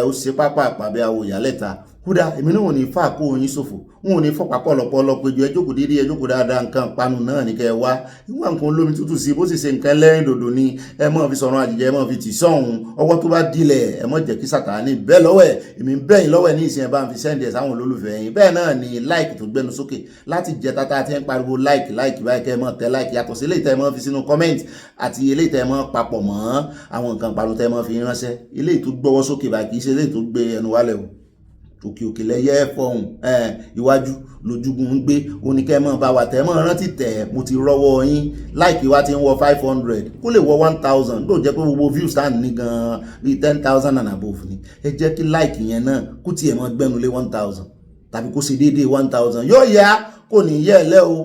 ó ṣe pápá pa bí àwọn òyà lẹ́ta kódà èmi náà ò ní fà kó oyin ṣòfò wọn ò ní fọpá pọ̀lọpọ̀lọ péjọ ẹjókòó déédéé ẹjókòó dáadáa nǹkan panu náà ní kẹ wá ìwọ̀n nǹkan olómi tútù sí bó sì ṣe nǹkan lẹ́rìn dòdò ni ẹ mọ̀ fi sọ̀rọ̀ àjẹjẹ ẹ mọ̀ fi tì sọ̀hún ọwọ́ tó bá dilẹ̀ ẹ mọ̀ jẹ́ kí Sàtánì bẹ́ẹ̀ lọ́wọ́ ẹ̀ èmi bẹ́ẹ̀ yín lọ́wọ́ ẹ̀ ní ìsìn ẹ̀ bá ń fi sẹ́ndì ẹ̀ sáwọn olólùfẹ́ yín bẹ́ẹ̀ náà ni like tó gbẹnu sókè láti jẹ tata tí ń pariwo like báyìí kẹ́ ẹ mọ̀ tẹ like yàtọ̀ sí eléyìí tẹ́ ẹ mọ̀ fi sínú comment àti eléyìí tẹ́ ẹ mọ̀ papọ̀ mọ́ àwọn nǹkan pariwo tẹ́ ẹ mọ̀ fi ránṣẹ́ eléyìí tó gbọ́wọ́ sókè báyìí kì í ṣe eléyìí tó gbé ẹnu wálẹ̀ o òkè òkè lẹ́yẹ fọ̀hún iwájú lójúgun ń gbé oníkẹ́mọ́ bá wà tẹ́ mọ́ rántí tẹ̀ mo ti rọ́wọ́ yín láìpẹ́ wá ti ń wọ 500 kó lè wọ 1000 ló jẹ́ pé gbogbo views stand ní gan bíi 10,000 and above ni ẹ jẹ́ kí láìkì yẹn náà kó tiẹ̀ mọ́ gbẹ́nu lé 1000 tàbí kó ṣe déédéé 1000 yóò yá kò ní yẹ ẹ lẹ́ o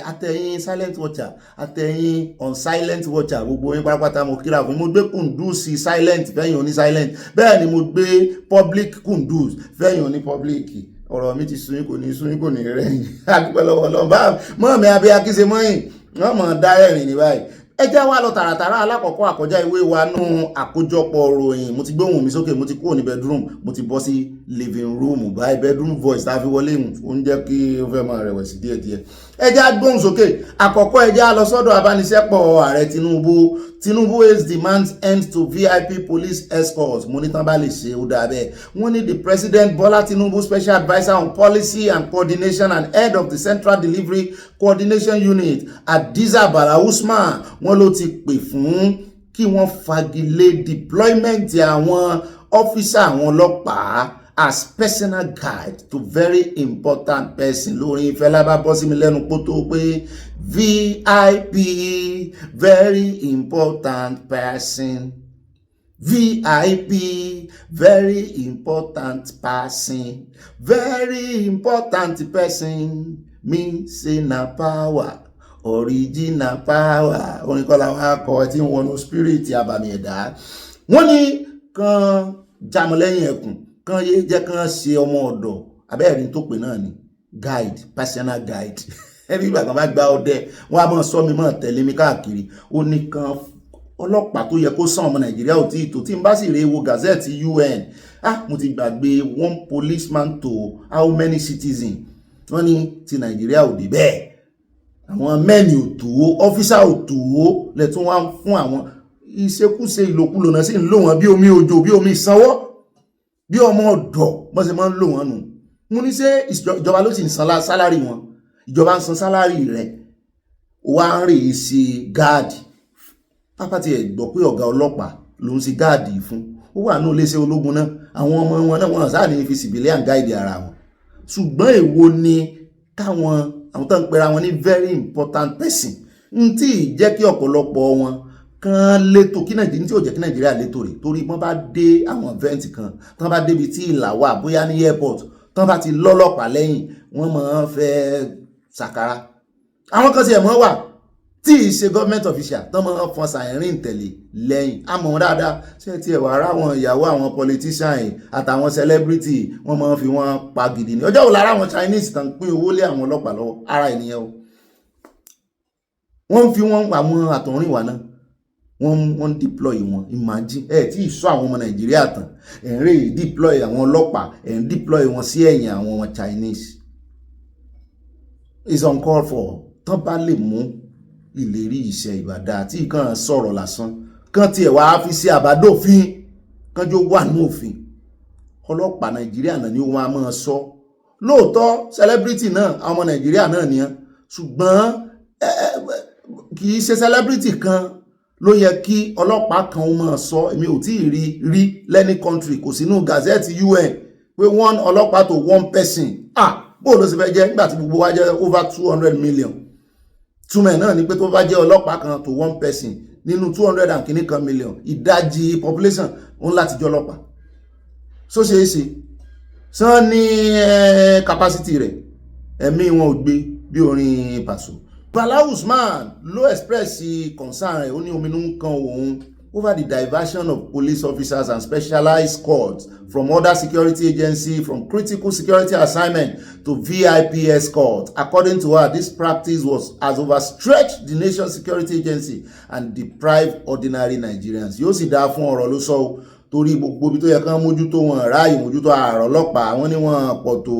àtẹ̀yìn silent watcher àtẹ̀yìn on silent watcher gbogbo yín pátápátá mo kíra fún mo gbé kùndùsì silent fẹ́yìn oní silent bẹ́ẹ̀ ni mo gbé public kùndùs fẹ́yìn oní public ọ̀rọ̀ mi ti sunyín kò ní sunyín kò ní rẹ̀yìn àdúpẹ́ lọ́wọ́ ọlọ́mọba mọ́ mi abẹ́ akíse mọ́yìn wọ́n mọ̀ dá ẹ̀rìn ní báyìí ẹ jẹ́ wá lọ tààràtàrà alákọ̀ọ́kọ́ àkọjá ìwé wa nú àkójọpọ̀ ròyìn mo ti gbé ohùn mi sókè mo ti kúrò ní bedroom mo ti bọ́ sí living room báyìí bedroom voice tá a fi wọlé ó ń jẹ́ kí ó fẹ́ máa rẹ̀wẹ̀sì díẹ̀díẹ̀ ẹ jẹ́ agbóhùn sókè àkọ́kọ́ ẹ jẹ́ lọ sọ́dọ̀ abániṣẹ́pọ̀ ààrẹ Tinubu aides demands end to VIP police escorts mo ní tán bá lè ṣe ó dáa bẹ́ẹ̀ wọ́n ní the president Bola Tinubu special adviser on policy and coordination and head of the central delivery coordination unit Hadiza Bala Usman wọ́n ló ti pè fún kí wọ́n fagilé deployment àwọn ọ́fíìsà àwọn ọlọ́pàá as personal guide to very important person. Lórí ìfẹ́ lábá bọ́ sí mi lẹ́nu kó tó pé VIP very important person. VIP very important person. Very important person means say na power. Original power. Orin kọ́ làwọn akọ tí wọ́n no spirit abàmì ẹ̀dá. Wọ́n ní kan jámọ́ lẹ́yìn ẹkùn kan yé jẹ́ kan ṣe ọmọ ọ̀dọ̀ abẹ́ẹ̀rin tó pè náà ni guide, personal guide. Ẹbí ìgbà kan bá gba ọdẹ wọ́n á mọ̀ sọ mi mọ̀ tẹ̀lé mi káàkiri. Ó ní kan ọlọ́pàá tó yẹ kó sàn ọmọ Nàìjíríà ò tí ì tó tí n bá sì rè wo gazette UN mo ti gbàgbé one policeman to how many citizens. Wọ́n ní ti Nàìjíríà ò dé bẹ́ẹ̀. Àwọn mẹ́ni ò tó, ọ́fíṣà ò tó lẹ́tún wá fún àwọn ìṣekúṣe ìlòkulò náà sì ń lò wọ́n bí omi òjò bí omi ìsanwó bí ọmọ ọ̀dọ̀ bọ́n ṣe máa ń lò wọ́n nù. Mo ní ṣé ìjọba ló sì ń san sálárì wọn, ìjọba ń san sálárì rẹ̀ wá ń rèé sí gáàdì. Pápá ti ẹ̀ gbọ́ pé ọ̀gá ọlọ́pàá ló ń ṣe gáàdì fún, ó wà náà léṣe ológun náà, àwọn ọmọ wọn náà wọ́n sáà ní fi civilian guide ara wọn. Ṣùgbọ́n èwo ni káwọn àwọn tó ń pera wọn ní very important person ń tí jẹ́ kí ọ̀pọ̀lọpọ̀ wọn kan létò kí Nàìjíríà tí ò jẹ́ kí Nàìjíríà létò rẹ̀ torí wọ́n bá dé àwọn event kan tán bá débi tí ìlà wà bóyá ní airport tán bá ti lọ́lọ́pàá lẹ́yìn wọ́n máa ń fẹ́ sàkárà. Àwọn kan sì ẹ̀ mọ́ wà tí ì ṣe government official tán máa ń fọn sàyẹ̀rìn tẹ̀lé lẹ́yìn àmọ́ wọn dáadáa ṣé ti ẹ̀ wà ara àwọn ìyàwó àwọn politician àtàwọn celebrity wọ́n máa ń fi wọ́n pa gidi ní ọjọ́ wo lára àwọn Chinese tán pín owó lé àwọn ọlọ́pàá lọ́wọ́ ara ènìyàn o wọ́n fi wọ́n àwọn àtọ̀rìn wà náà wọ́n deploy wọn imagine tí ì sọ àwọn ọmọ Nàìjíríà tán rè deploy àwọn ọlọ́pàá deploy wọn sí ẹ̀yìn àwọn Chinese is uncalled for. Tán bá lè mú ìlérí ìṣe ìbàdà àti ìkan sọ̀rọ̀ lásán kan tiẹ̀ wá fi sí àbádòfin kan jó wà ní òfin. Ọlọ́pàá Nàìjíríà náà ni ó máa máa sọ lóòótọ́ celebrity náà àwọn ọmọ Nàìjíríà náà nìyẹn ṣùgbọ́n kì í ṣe celebrity kan ló yẹ kí ọlọ́pàá kan ó máa sọ. Èmi ò tí ì rí lẹ́ni country kò sínú gazette UN pé one ọlọ́pàá to one person bó ló sì fẹ́ jẹ́ nígbà tí gbogbo wa jẹ́ over 200 million. Túmọ̀ náà ni pé tó bá jẹ́ ọlọ́pàá kan to one person nínú 200 and kìíní kan million ìdajì population òun láti jẹ́ ọlọ́pàá. So ṣe é ṣe sán ní capacity rẹ̀ ẹ̀mí wọn ò gbé bí orin Paso. Bala Usman ló express concern rẹ̀ ó ní ominú ń kan òun over the diversion of police officers and specialized squads from other security agencies from critical security assignment to VIP escort. According to her, this practice has overstretched the nation's security agency and deprived ordinary Nigerians. Yóò sì dáa fún ọ̀rọ̀ ló sọ torí gbogbo bí tó yẹ kán mójútó wọn ráàyè mójútó ààrọ̀ ọlọ́pàá àwọn ní wọn pọ̀ tó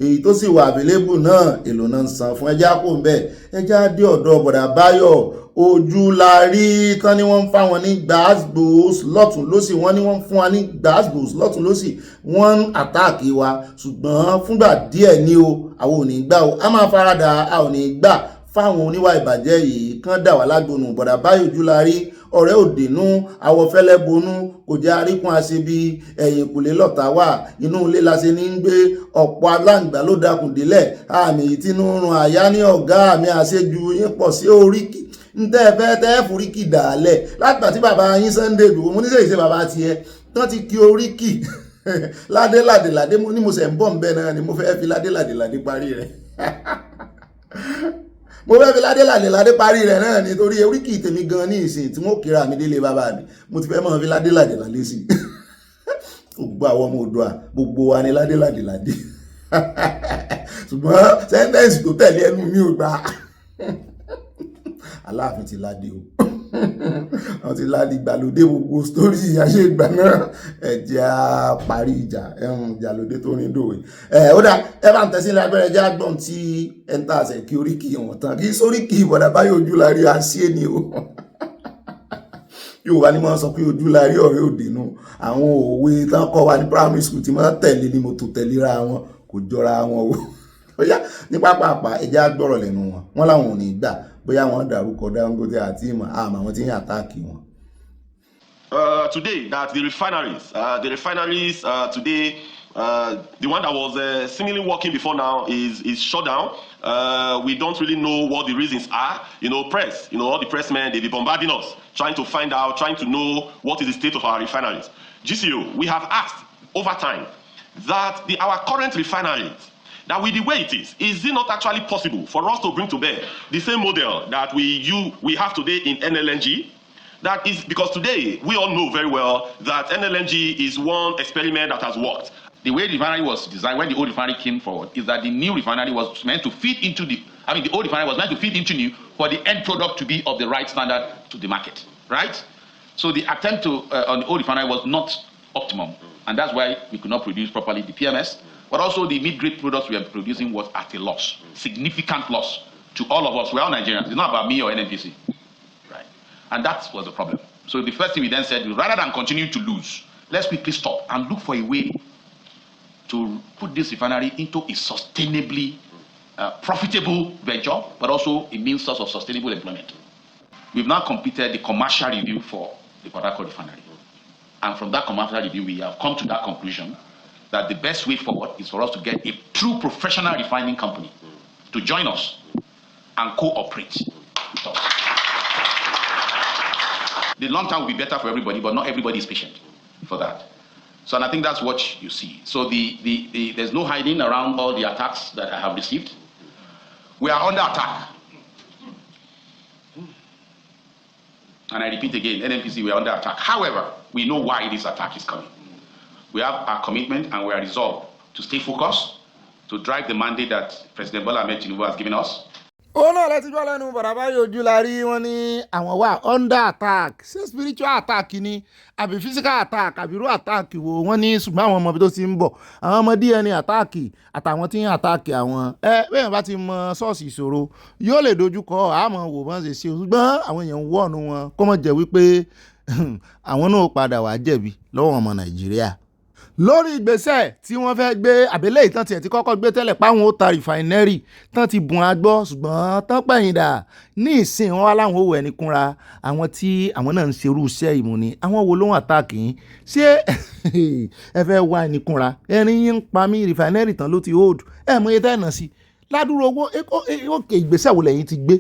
èyí tó sì wà available náà èlò náà ń san fún ẹjá kò ń bẹ̀ ẹjá dé ọ̀dọ̀ bọ̀dà Báyọ̀ ojú la rí tán ni wọ́n ń fáwọn ní gbàásgbòs lọ́tún lọ́sì wọ́n ní wọ́n ń fún wa ní gbàásgbòs lọ́tún lọ́sì wọ́n ń àtáàkì wa ṣùgbọ́n fúngbà díẹ̀ ní o àwọn ò ní gbà o a máa farada a ò ní gbà fáwọn oníwà ìbàjẹ́ yìí kán dà wá lágbónú bọ̀dà Báyọ̀ ojú la rí ọ̀rẹ́ òdìnú àwọ̀fẹ́lẹ́ bonú kò jẹ́ àríkún àṣebí ẹ̀yìn kùlé lọ́ta wà inú ilé la ṣe ní ń gbé ọ̀pọ̀ aláǹgbá ló dákùn délẹ̀ àmì ìtinú rùn àyá ní ọ̀gá mi àṣejù yín pọ̀ sí oríkì ń tẹ́ foríkì dàálẹ̀ látìgbà tí bàbá yín Sunday Igboho mo ní sèyí ṣe bàbá tiẹ̀ tán ti kí oríkì ládé mo ní mo sẹ̀ ń bọ̀ ń bẹ́ náà ni mo fẹ́ fi ládé parí rẹ̀ mo fẹ́ fi ládé parí rẹ̀ náà nítorí oríkì tèmi gan ní ìsìn tí mo kíra mi délé bàbá mi mo ti fẹ́ mọ́ fi ládé sí gbogbo àwọn ọmọ Oòduà gbogbo wa ni ládé ṣùgbọ́n sẹ́ńtẹ́ǹsì tó tẹ̀lé ẹnu mi ò gbà Aláàfin ti ládé o wọ́n ti ládé ìgbàlódé gbogbo sítórì ìyáṣẹ́ ìgbà náà ẹ̀jẹ̀ parí ìjàlódé tó ní dòwe ó dá ẹ bá ń tẹ́sí ilé abẹ́rẹ́ jẹ́ àgbọ̀n tí ẹ̀ ń tà àṣẹ kí oríkì wọn tán kí sóríkì bọ̀dà Báyọ̀ ojú la rí àṣẹ ni o Yorùbá ni wọ́n sọ pé ojú la rí ọ̀rẹ́ òde nù àwọn òwe tán kọ́ wa ní primary school tí wọ́n tẹ̀lé ni mo tó tẹ̀léra wọn kò jọra wọn o ó yá ní pápá ẹ̀jẹ̀ àgbọ̀rọ̀ lẹ́nu wọn láwọn ò ní gbà bóyá wọ́n dárúkọ Dangote àti ìmọ̀ àmọ́ àwọn tí ń àtáàkì wọn. Today that the refineries today The one that was seemingly working before now is shut down. We don't really know what the reasons are. Press, all the pressmen, they've been bombarding us, trying to find out, trying to know what is the state of our refineries. GCO, we have asked over time that our current refineries, that with the way it is it not actually possible for us to bring to bear the same model that we have today in NLNG? That is because today we all know very well that NLNG is one experiment that has worked. The way the refinery was designed when the old refinery came forward is that the new refinery was meant to feed into the old refinery was meant to feed into new for the end product to be of the right standard to the market, right? So the attempt on the old refinery was not optimum, and that's why we could not produce properly the PMS, but also the mid-grade products we are producing was at a loss, significant loss to all of us. We're all Nigerians. It's not about me or NNPC, right? And that was the problem. So the first thing we then said was, rather than continue to lose, let's quickly stop and look for a way to put this refinery into a sustainably profitable venture, but also a means source of sustainable employment. We've now completed the commercial review for the Port Harcourt refinery. And from that commercial review, we have come to that conclusion that the best way forward is for us to get a true professional refining company to join us and cooperate with us. The long term will be better for everybody, but not everybody is patient for that. So, and I think that's what you see. So there's no hiding around all the attacks that I have received. We are under attack. And I repeat again, NNPC, we are under attack. However, we know why this attack is coming. We have our commitment and we are resolved to stay focused, to drive the mandate that President Bola Ahmed Tinubu has given us. ó náà lẹ́tí gbọ́ lẹ́nu bọ̀dá báyìí ojú la rí wọn ní àwọn wà under attack ṣé spiritual attack ni àbí physical attack àbí irú attack wo wọ́n ní ṣùgbọ́n àwọn ọmọ ibi tó ti ń bọ̀ àwọn ọmọ DNA attack àtàwọn tí ń attack àwọn bẹ́ẹ̀ bá ti mọ ṣọ́ọ̀ṣì ìṣòro yóò lè dojú kọ àmọ́ wò bọ́n ṣe ṣe ṣùgbọ́n àwọn èèyàn ń wọ̀nù wọn kó mọ̀ jẹ́ wípé àwọn náà padà wá jẹ̀bi lọ́wọ́ ọmọ Nàìjíríà lórí ìgbésẹ̀ tí wọ́n fẹ́ gbé àbẹ́lẹ̀ ìtàn tiẹ̀ tí kọ́kọ́ gbé tẹ́lẹ̀ páwọn ó ta Refinery tán ti bùn agbọ́ ṣùgbọ́n tán pẹ̀yìndà ní ìsìn wọn wá láwọn òwò ẹni kúnra àwọn tí àwọn náà ń ṣerú iṣẹ́ ìmú ni àwọn wo ló ń àtàkì yín ṣé ẹ fẹ́ wá ẹni kúnra ẹrin yín ń pa mí Refinery tán ló ti hold mọ iye tẹ́ ẹ̀ nà sí ládùúrò owó òkè ìgbésẹ̀ wo lẹ́yìn ti gbé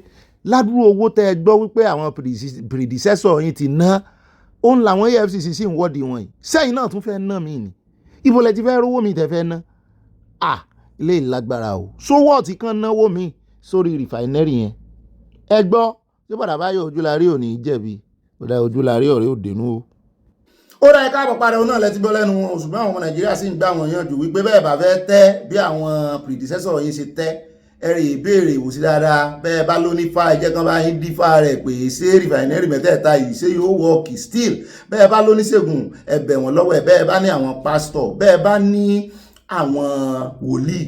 ládùúrò owó tẹ́ ẹ gbọ́ wípé àwọn predecessor yín ti ná òun làwọn EFCC sì ń wọ́ọ̀dì wọn yìí sẹ́yìn náà tún fẹ́ ná mí ni ibo lẹ ti fẹ́ rówó mi tẹ́ fẹ́ ná ilé ìlágbára o sówó ọ̀tí kan náwó mi sórí Refinery yẹn ẹ gbọ́ tí bàdà báyọ̀ Ojúlárí ò ní jẹ̀bi bàdà Ojúlárí ọ̀rẹ́ òdenu o. ó dá ẹ̀ka àpò padà òun náà lẹ́tí gbọ́ lẹ́nu wọn ṣùgbọ́n àwọn ọmọ Nàìjíríà sì ń gbà wọ́n yànjú wípé bẹ́ẹ̀ bá fẹ́ tẹ́ bí àwọn predecessor yín ṣe tẹ́ ẹ̀rì ìbéèrè ìwòsí dáadáa bẹ́ẹ̀ bá ló ní fa ẹ̀jẹ̀ kan bá yín dífá rẹ̀ pé ṣé Refinery mẹ́tẹ̀ẹ̀ta yìí ṣé yóò wọ́ọ̀kì still bẹ́ẹ̀ bá ló ní ṣègùn ẹ̀bẹ̀ wọn lọ́wọ́ ẹ̀ bẹ́ẹ̀ bá ní àwọn pásítọ̀ bẹ́ẹ̀ bá ní àwọn wòlíì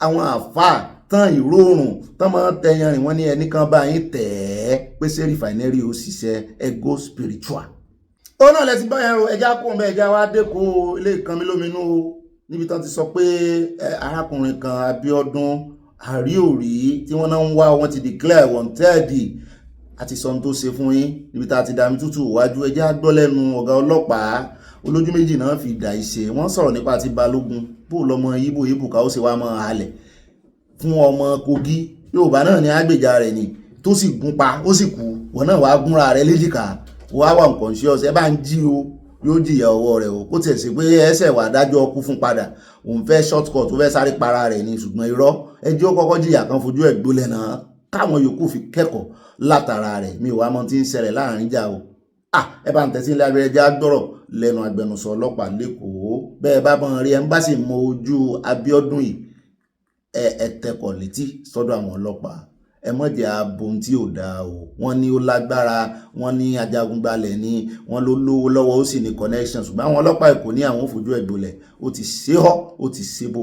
àwọn àfáà tán ìrórùn tán máa ń tẹyan rìn wọ́n ní ẹnìkan bá yín tẹ̀ ẹ́ pé ṣé Refinery ó ṣiṣẹ́ ego spiritual. ó náà lẹ́sìn báyẹn o ẹja kó ń bẹ ẹja wá dẹ́kọ̀ ilé ìkànnì lóminú o níbi tán ti sọ pé arákùnrin kan Abíọ́dún àríòrí tí wọ́n náà ń wá wọ́n ti declare wanted àti sọ́n tó ṣe fún yín níbi tá a ti dàmí tútù wájú ẹjẹ́ àgbọ́ lẹ́nu ọ̀gá ọlọ́pàá olójú méjì náà fi dà ìṣe wọ́n sọ̀rọ̀ nípa ti Balógun bó lọ́mọ yíbò ká ó ṣe wá mọ́ halẹ̀ fún ọmọ Kogi Yorùbá náà ní agbèjà rẹ̀ ni tó sì gún pa ó sì kú wọ́n náà wàá gúnra rẹ̀ léjìká wàá wà unconscious ẹ bá ń jí o yóò jìyà ọwọ́ rẹ̀ o kó tiẹ̀ sí pé ẹsẹ̀ wà dájọ́ kú fún padà òun fẹ́ shortcut tó fẹ́ sáré para rẹ̀ ni ṣùgbọ́n irọ́ ẹjọ́ kọ́kọ́ jìyà kan fojú ẹ̀ gbólẹ̀ náà káwọn yòókù fi kẹ́kọ̀ọ́ látara rẹ̀ mi ò wá mọ tí ń ṣẹlẹ̀ láàrin jà o ẹ bá ń tẹ̀sí ilé abẹ́rẹ́ já gbọ́rọ̀ lẹ́nu agbẹnusọ ọlọ́pàá lẹ́kọ̀ọ́ bẹ́ẹ̀ bá bọ́n rí ẹ ń bá sì mọ ojú Abíọ́dún yìí ẹ tẹkọ̀ létí sọ́dọ̀ àwọn ọlọ́pàá ẹ mọ̀jẹ̀ abohun tí ò dáa o wọ́n ní ó lágbára wọ́n ní ajagunbalẹ̀ ní wọ́n ló lówó lọ́wọ́ ó sì ní connection ṣùgbọ́n àwọn ọlọ́pàá Èkó ní àwọn òfojú ẹ̀ gbolẹ̀ ó ti ṣe ọ́ ó ti ṣe bó.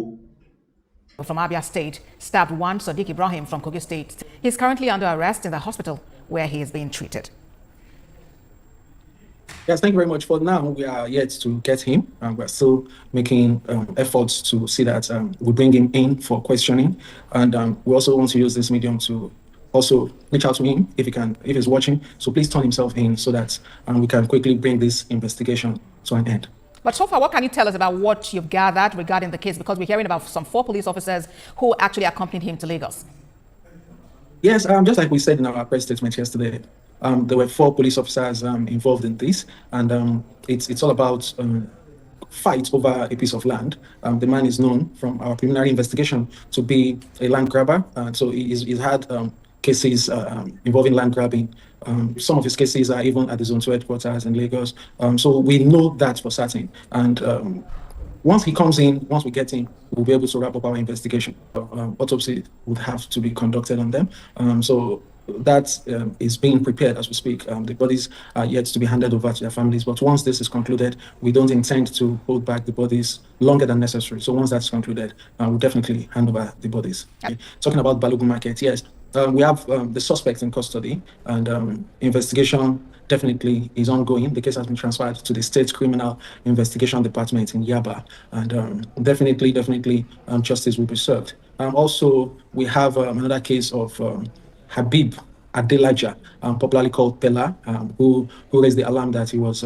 From Abia State stabbed one Sadiq Ibrahim from Kogi State. He's currently under arrest in the hospital where he is being treated. Yes, thank you very much. For now, we are yet to get him. We're still making efforts to see that we bring him in for questioning. And we also want to use this medium to also reach out to him if if he's watching. So please turn himself in so that we can quickly bring this investigation to an end. But so far, what can you tell us about what you've gathered regarding the case? Because we're hearing about some 4 police officers who actually accompanied him to Lagos. Yes, just like we said in our press statement yesterday, there were 4 police officers involved in this, and it's all about fight over a piece of land. The man is known from our preliminary investigation to be a land grabber, so he's had cases involving land grabbing. Some of his cases are even at the Zone 2 headquarters in Lagos. So we know that for certain. And once he comes in, once we get him, we'll be able to wrap up our investigation. Autopsy would have to be conducted on them. So that is being prepared as we speak. The bodies are yet to be handed over to their families. But once this is concluded, we don't intend to hold back the bodies longer than necessary. So once that's concluded, we'll definitely hand over the bodies. Talking about Balogun Market, yes. We have the suspect in custody, and investigation definitely is ongoing. The case has been transferred to the State Criminal Investigation Department in Yaba, and definitely justice will be served. Also, we have another case of Habib Adelaja, popularly called Pella, who raised the alarm that he was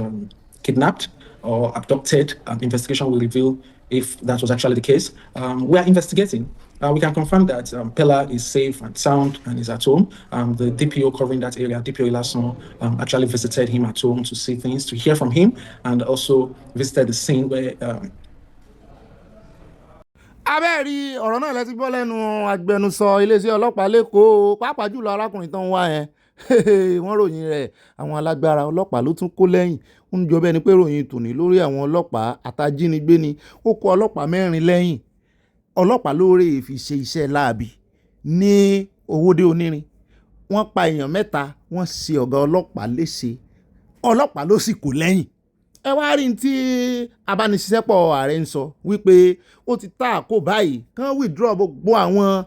kidnapped or abducted. Investigation will reveal if that was actually the case. We are investigating. We can confirm that Pella is safe and sound and is at home. The DPO covering that area, DPO Ilason, actually visited him at home to see things, to hear from him, and also visited the scene where abẹ́rí ọ̀rọ̀ náà lẹ́tí gbọ́ lẹ́nu agbẹnusọ iléeṣẹ́ ọlọ́pàá lẹ́kọ̀ọ́ pàápàá jùlọ arákùnrin tó ń wá yẹn wọ́n ròyìn rẹ̀ àwọn alágbára ọlọ́pàá ló tún kó lẹ́yìn ń jọ bẹ́ẹ̀ ni pé ròyìn tòní lórí àwọn ọlọ́pàá àtàjínigbé ni ó kó ọlọ́pàá 4 lẹ́yìn ọlọ́pàá lóore fi ṣe iṣẹ́ láabi ní Owódé Onírin wọ́n pa èèyàn 3 wọ́n ṣe ọ̀gá ọlọ́pàá léṣe ọlọ́pàá ló sì kó lẹ́yìn ẹ wá rí tí abániṣiṣẹ́pọ̀ ààrẹ ń sọ wípé ó ti tá àkó báyìí kán withdraw gbogbo àwọn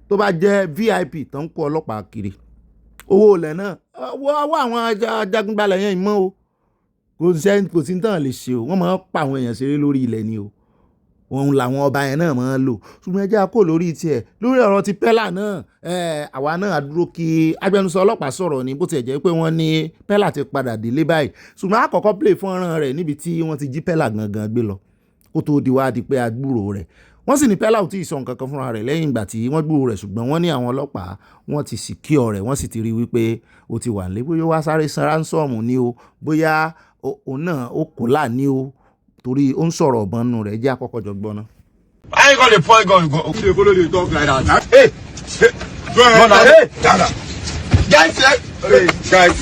tó bá jẹ́ VIP tó ń kó ọlọ́pàá kiri owó ilẹ̀ náà wọ́n àwọn ajagunbalẹ̀ yẹn mọ́ o kò sí tán lè ṣe o wọ́n máa ń pa àwọn èèyàn ṣeré lórí ilẹ̀ ni o òun làwọn ọba yẹn náà máa ń lò ṣùgbọ́n ẹ jẹ́ kó lórí tiẹ̀ lórí ọ̀rọ̀ ti Pella náà àwa náà dúró kí agbẹnusọ ọlọ́pàá sọ̀rọ̀ ní bó tiẹ̀ jẹ́ pé wọ́n ní Pella ti padà délé báyìí ṣùgbọ́n àkọ́kọ́ play fọ́nrán rẹ̀ níbi tí wọ́n ti jí Pella gangan gbé lọ kó tó di wá di pé agbúrò rẹ̀ wọ́n sì ní Pella ò tí ì sọ nǹkan kan fúnra rẹ̀ lẹ́yìn ìgbà tí wọ́n gbúrò rẹ̀ ṣùgbọ́n wọ́n ní àwọn ọlọ́pàá wọ́n ti secure rẹ̀ wọ́n sì ti rí wípé ó ti wà nílé bóyá wá sáré san ransom ní o bóyá òun náà ó kò là ní o torí ó ń sọ̀rọ̀ ọ̀bọ̀n nù rẹ̀ jẹ́ àkọ́kọ́ jọ gbọ́ná. I ain't gonna point gun. You follow the talk like that. Hey, go ahead. Hey, Dada. Guys, hey, guys.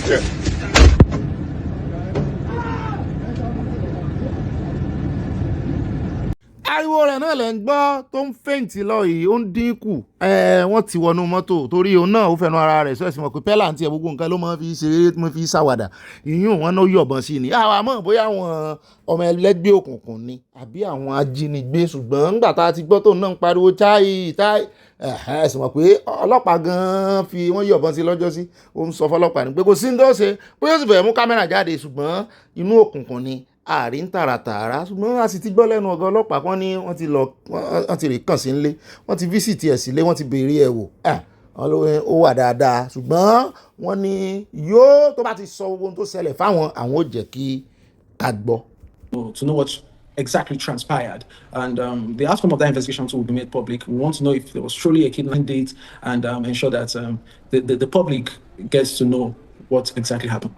Ariwo rẹ̀ náà lẹ̀ ń gbọ́ tó ń fẹ̀yìntì lọ yìí ó ń dínkù wọ́n ti wọnú mọ́tò torí òun náà ó fẹnu ara rẹ̀ sọ́ọ̀sì mọ̀ pé Pella àti ẹ̀ gbogbo nǹkan ló máa fi ṣeré máa fi ṣàwàdà ìyún wọn náà yọ̀bọ̀n sí ni àwa mọ̀ bóyá àwọn ọmọ ẹlẹ́gbẹ́ òkùnkùn ni àbí àwọn ajínigbé ṣùgbọ́n nígbà tá a ti gbọ́ tó náà ń pariwo táì ẹ̀sìn mọ̀ pé ọlọ́pàá gan-an fi wọ́n yọ̀bọ̀n sí lọ́jọ́ sí ó ń sọ fọlọ́pàá ní pé kò sí ní tó ṣe bóyá ó sì fẹ́ mú kámẹ́rà jáde ṣùgbọ́n inú òkùnkùn ni àárín tààràtààrà ṣùgbọ́n a sì ti gbọ́ lẹ́nu ọ̀gá ọlọ́pàá kan ní wọ́n ti rí kàn sí nílé wọ́n ti fíṣítì ẹ̀ sílé wọ́n ti béèrè ẹ̀ wò ó wà dáadáa ṣùgbọ́n wọ́n ní yóò tó bá ti sọ gbogbo ohun tó ṣẹlẹ̀ fáwọn àwọn ò jẹ́ kí ká gbọ́. To know what exactly transpired, and the outcome of that investigation will be made public. We want to know if there was truly a kidnapping date and ensure that the public gets to know what exactly happened.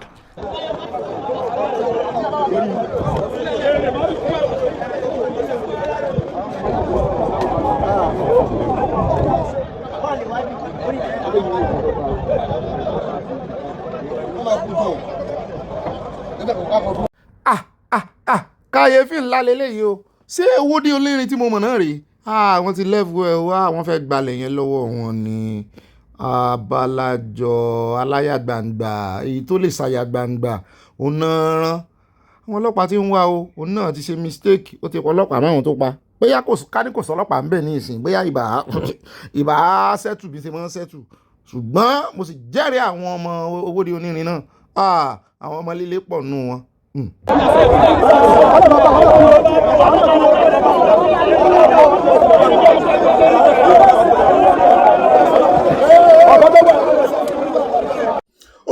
Kàyéfì ńlá leléyìí o ṣé Owódé Onírin tí mo mọ̀ náà rèé wọ́n ti lẹ́fù ẹ̀ wá wọ́n fẹ́ gbalẹ̀ yẹn lọ́wọ́ wọn ni abalajọ aláyàgbàǹgbà èyí tó lè ṣàyàgbàǹgbà òun náà rán àwọn ọlọ́pàá tí ń wá o òun náà ti ṣe mistake ó ti pọ̀ ọlọ́pàá márùn tó pa bóyá ká ní kò sọ ọlọ́pàá ń bẹ̀ ní ìsìn bóyá ìbá sẹ́tù bí ṣe máa ń sẹ́tù ṣùgbọ́n mo sì jẹ́rìí àwọn ọmọ Owódé Onírin náà àwọn ọmọ líle pọ̀ nù wọn.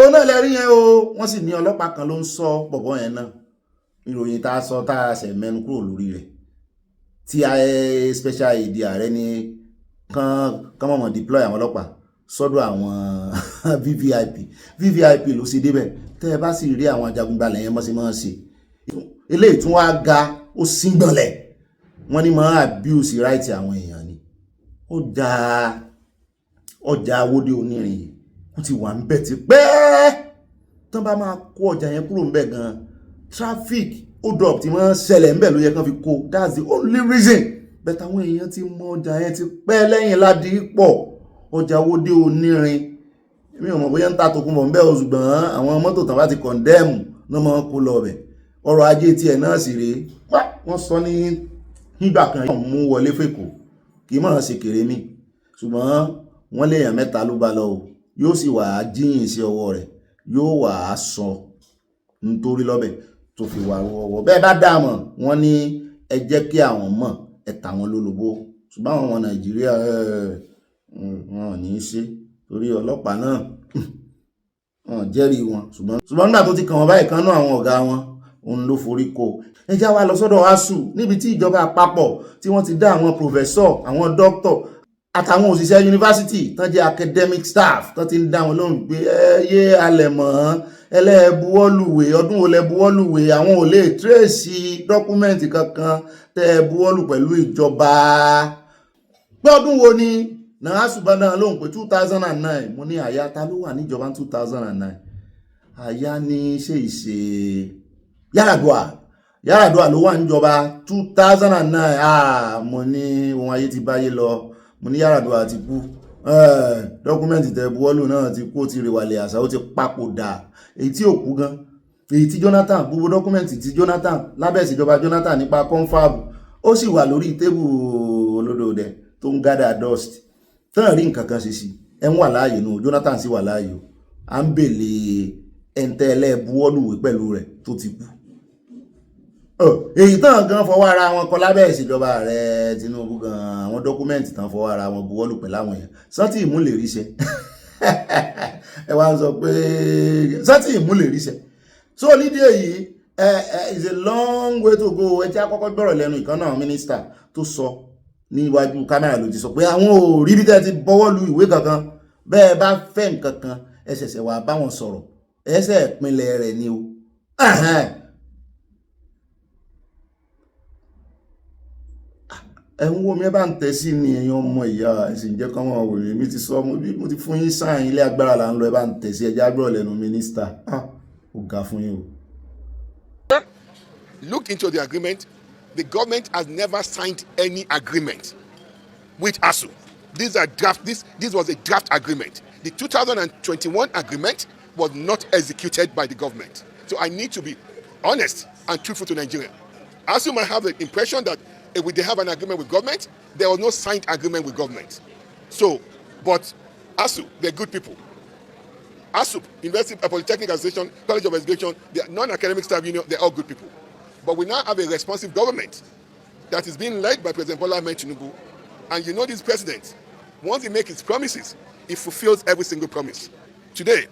ó náà lẹ́rí yẹn o wọ́n sì ní ọlọ́pàá kan ló ń sọ bọ̀bọ̀ yẹn náà ìròyìn tá a sọ tá a ṣẹ̀ mẹ́nu kúrò lórí rẹ̀ tí special aid ààrẹ ní kán mọ̀mọ́ deploy àwọn ọlọ́pàá sọ́dọ̀ àwọn VVIP ló ṣe débẹ̀ tẹ́ ẹ bá sì rí àwọn ajagunbalẹ̀ yẹn mọ́ sí mọ́ ṣe eléyìí tún wá ga ó síngbọ̀nlẹ̀ wọ́n ní máa abuse right àwọn èèyàn ni ọjà awóde onírin yìí ó ti wà ń bẹ̀ ti pẹ́ tán bá máa kó ọjà yẹn kúrò ń bẹ̀ gan traffic hold up tí wọ́n ṣẹlẹ̀ ń bẹ̀ ló yẹ kán fi kó that's the only reason bẹ́ẹ̀ táwọn èèyàn ti mọ ọjà yẹn ti pẹ́ lẹ́yìn Ládìípọ̀ ọjà awóde onírin mi ò mọ̀ bóyá ń ta tòkunbọ̀ ń bẹ̀ o ṣùgbọ́n àwọn mọ́tò tán bá ti condemn náà máa kó lọ bẹ̀ ọrọ̀ ajé tiẹ̀ náà sì rèé wọ́n sọ ní nígbà kan yóò mú wọlé fèkó kì í máa ṣe kéré mi ṣùgbọ́n wọ́n léèyàn mẹ́ta ló bá lọ o yóò sì wà á jíyìn sí ọwọ́ rẹ̀ yóò wà á sọ nítorí lọ́bẹ̀ tó fi wà wọ́wọ́ bẹ́ẹ̀ bá dáàmọ̀ wọ́n ní ẹ jẹ́ kí àwọn mọ̀ ẹ tà wọ́n lólobó ṣùgbọ́n àwọn ọmọ Nàìjíríà wọn ò ní í ṣe torí ọlọ́pàá náà wọn jẹ́rìí wọn ṣùgbọ́n nígbà tó ti kàn wọ́n báyìí kan náà àwọn ọ̀gá wọn òun ló forí kó ẹ já wa lọ sọ́dọ̀ ASUU níbi tí ìjọba àpapọ̀ tí wọ́n ti dá àwọn professor àwọn doctor àtàwọn òṣìṣẹ́ yunifásitì tán jẹ́ academic staff tán ti ń dá wọn lóhùn pé ẹyẹ alẹ̀mọ́ ẹlẹ́ẹ̀buwọ́lùwé ọdún wo lẹ́buwọ́lùwé àwọn ò lè tírèsì dọ́kúmẹ́ǹtì kankan tẹ́ ẹ buwọ́lù pẹ̀lú ìjọba pé ọdún wo ni náà ASUU bá dáhùn lóhùn pé 2009 mo ní àyà ta ló wà níjọba 2009 àyà ní ṣe ìṣe Yar'Adua ló wà níjọba 2009 mo ní ohun ayé ti báyé lọ mo ní Yar'Adua ti kú dọ́kúmẹ́ǹtì tẹ́ buwọ́lù náà ti kú ó ti rèwàlẹ̀ àṣà ó ti papòdà èyí tí ò kú gan èyí tí Jonathan gbogbo dọ́kúmẹ́ǹtì tí Jonathan lábẹ́ ìṣèjọba Jonathan nípa confab ó sì wà lórí tébù olódòdẹ tó ń gádà dust tán rí nǹkan kan ṣe sí ẹ ń wà láàyè nù Jonathan sì wà láàyè à ń bèlè ẹ̀ńtẹ́lẹ̀ buwọ́lùwé pẹ̀lú rẹ̀ tó ti kú èyí tán gan fọwọ́ ara wọn kọ lábẹ́ ìṣèjọba ààrẹ Tinubu gan àwọn dọ́kúmẹ́ǹtì tán fọwọ́ ara wọn buwọ́lù pẹ̀lú àwọn èèyàn sọ́tì ìmúlẹ̀ ríṣẹ́ ẹ wá ń sọ pé sọ́tì ìmúlẹ̀ ríṣẹ́ so nídìí èyí is a long way to go ẹ jẹ́ àkọ́kọ́ gbọ́rọ̀ lẹ́nu ìkan náà mínísítà tó sọ níwájú kámẹ́rà ló ti sọ pé àwọn ò rí bí tẹ́ ti bọ́wọ́lù ìwé kankan bẹ́ẹ̀ bá fẹ́ nǹkan kan ẹ ṣẹ̀ṣẹ̀ wá bá wọn sọ̀rọ̀ ẹsẹ̀ ìpínlẹ̀ rẹ̀ ni o ẹ̀hún wo mi ẹ bá ń tẹ̀ sí ni ẹ̀yin ọmọ ìyá ẹ̀sìn jẹ́ kọ́mọ òwòrán mi ti sọ mo ti fún yín sáà ilé agbára là ń lọ ẹ bá ń tẹ̀ sí ẹjá gbọ́rọ̀ lẹ́nu mínísítà ó ga fún yín o. Look into the agreement. The government has never signed any agreement with ASUU. This was a draft agreement. The 2021 agreement was not executed by the government. So I need to be honest and truthful to Nigeria. ASUU might have the impression that if they have an agreement with government, there was no signed agreement with government. So, but ASUU, they're good people. ASUU, University Polytechnic Association, College of Education, the non-academic staff union, they're all good people. But we now have a responsive government that is being led by President Bola Ahmed Tinubu. And you know this president, once he makes his promises, he fulfills every single promise. Today,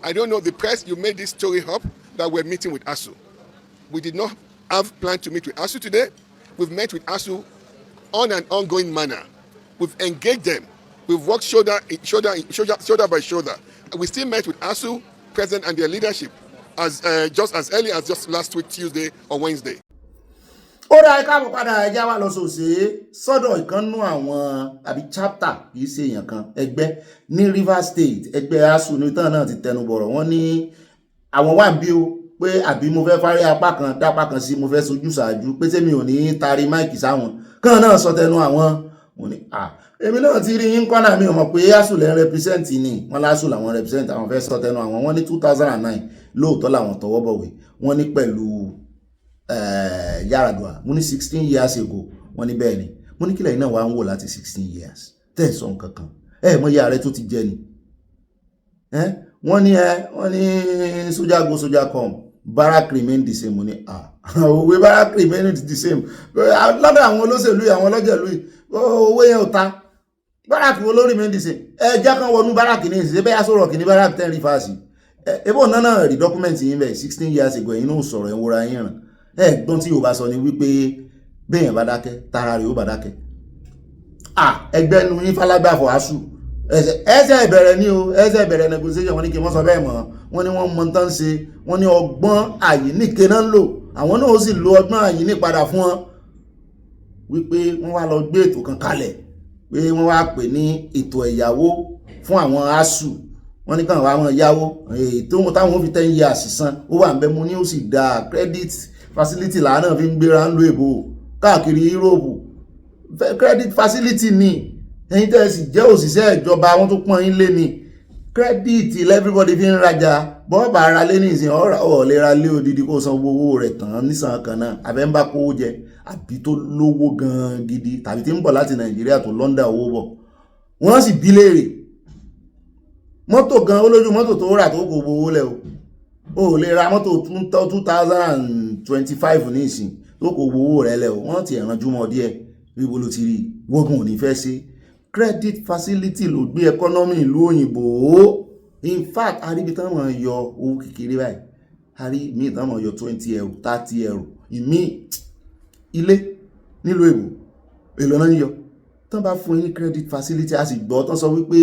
I don't know the press, you made this story up that we're meeting with ASUU. We did not have planned to meet with ASUU today. We've met with ASUU on an ongoing manner. We've engaged them. We've worked shoulder by shoulder. We still met with ASUU, President and their leadership, just as early as just last week, Tuesday or Wednesday. Ó ra ẹ̀ka àbọ̀ padà ẹja wa lọ sòsè sọ́dọ̀ ìkànnú àwọn àbí chapter kìí ṣe èèyàn kan ẹgbẹ́ ní Rivers State ẹgbẹ́ ASUU ní tán náà ti tẹnu bọ̀rọ̀ wọ́n ní àwọn wà ń bí o pé àbí mo fẹ́ fárí apá kan dápá kan sí mo fẹ́ sojú ṣáájú pé sẹ́mi ò ní taari máìkì sáwọn kan náà sọ tẹnu àwọn mo ní èmi náà ti rí yín kọ́nà mi ò mọ̀ pé ASUU lẹ́ ń represent ni wọ́n lásùú làwọn represent àwọn fẹ́ sọ tẹnu àwọn wọ́n ní 2009 lóòótọ́ làwọn tọwọ́ bọ̀wé wọ́n ní pẹ̀lú Yar'Adua mo ní 16 years ago wọ́n ní bẹ́ẹ̀ ni mo ní kílẹ̀ iná wa ń wò láti 16 years tẹ̀sán kankan mọ iye ààrẹ tó ti jẹ ni wọ́n ní soldier go soldier come barrack remain the same mo ní òwe barrack remain the same lọ́dọ̀ àwọn olóṣèlú àwọn ọlọ́jẹ̀lú owó yẹn ò ta barrack wo ló remain the same ẹjẹ́ kan wọnú barrack ní ìṣẹ́ bẹ́ẹ̀ sọ̀rọ̀ kì ní barrack 10 rifasi ebó náà rí dọ́kúmẹ́ǹtì yín bẹ̀ 16 years ago ẹ̀yin náà sọ̀rọ̀ ẹ̀ wúra yín ràn gbọ́n tí Yorùbá sọ ni wípé béèyàn bá dákẹ́ tara rẹ̀ ó bá dákẹ́ ẹgbẹ́ nu yín falágbàfọ̀ asù ẹsẹ̀ ìbẹ̀rẹ̀ ní o ẹsẹ̀ ìbẹ̀rẹ̀ negotiation wọ́n ní kí wọ́n sọ bẹ́ẹ̀ mọ́ wọ́n ní wọ́n mọ tán ṣe wọ́n ní ọgbọ́n àyíníke náà ń lò àwọn náà ó sì lo ọgbọ́n àyíní padà fún wọn wípé wọ́n wá lọ gbé ètò kan kalẹ̀ pé wọ́n wá pè ní ètò ẹ̀yáwó fún àwọn asù wọ́n ní káwọn àwọn yáwó ètò táwọn fi 10 years san ó wà ń bẹ mú ní ó sì dá credit facility làánà fi ń gbéra ń lo èbò káàkiri Europe credit facility ni ẹ̀yin tẹ́ sì jẹ́ òṣìṣẹ́ ìjọba wọn tó pọ́n yín lé ní credit everybody fi ń rajà bọ́ọ̀bà ara lé ní ìsìn ọ̀lẹ́ ra lé odidi kó san owó rẹ̀ tán nísàn kan náà abẹ́ ń bá kówó jẹ àbí tó lówó gan gidi tàbí tí ń bọ̀ láti Nàìjíríà tó London owó bọ̀ wọ́n sì bí léèrè mọ́tò gan olójú mọ́tò tó rà tó kò gbowó lẹ̀ o lè ra mọ́tò 2025 ní ìsìn tó kò gbowó rẹ̀ lẹ̀ o wọ́n ti ẹ̀rànjú mọ́ díẹ̀ ríbo ló ti rí wọ́gùn ò ní fẹ́ ṣe credit facility ló gbé economy ìlú òyìnbó in fact àríbi tán mọ̀ yọ owó kékeré báyìí àrí mi tán mọ̀ yọ 20 euro 30 euro ìmí ilé nílùú èbò èlò náà yọ tán bá fún yín credit facility a sì gbọ́ tán sọ wípé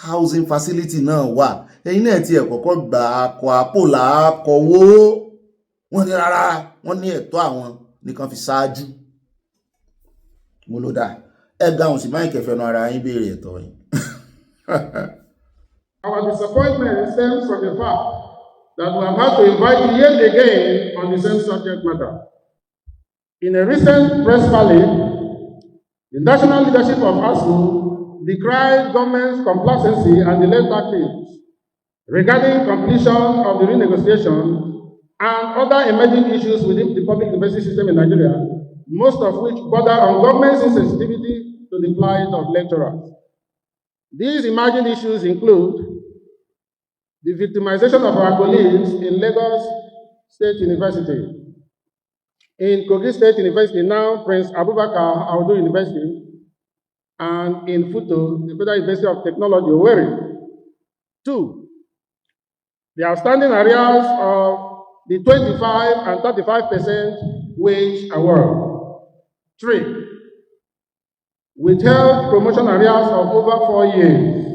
housing facility náà wà ẹ̀yin náà ti ẹ̀kọ́kọ́ gbà akọ àpò làákọ̀wó wọ́n ní rárá wọ́n ní ẹ̀tọ́ àwọn nìkan fi ṣáájú mo ló dáa ẹgbẹ́ àwọn sì máa ń kẹfẹ́ nu ara yín béèrè ẹ̀tọ́ yín. Our disappointment stems from the fact that we have had to invite you yet again on the same subject matter. In a recent press rally, the national leadership of ASU decried government's complacency and delayed tactics regarding completion of the renegotiation and other emerging issues within the public university system in Nigeria, most of which border on government's insensitivity to the plight of lecturers. These emerging issues include the victimization of our colleagues in Lagos State University, in Kogi State University, now Prince Abubakar Audu University, and in Futo, the Federal University of Technology, Owerri. 2, the outstanding arrears of the 25 and 35% wage award. 3, withheld promotion arrears of over 4 years.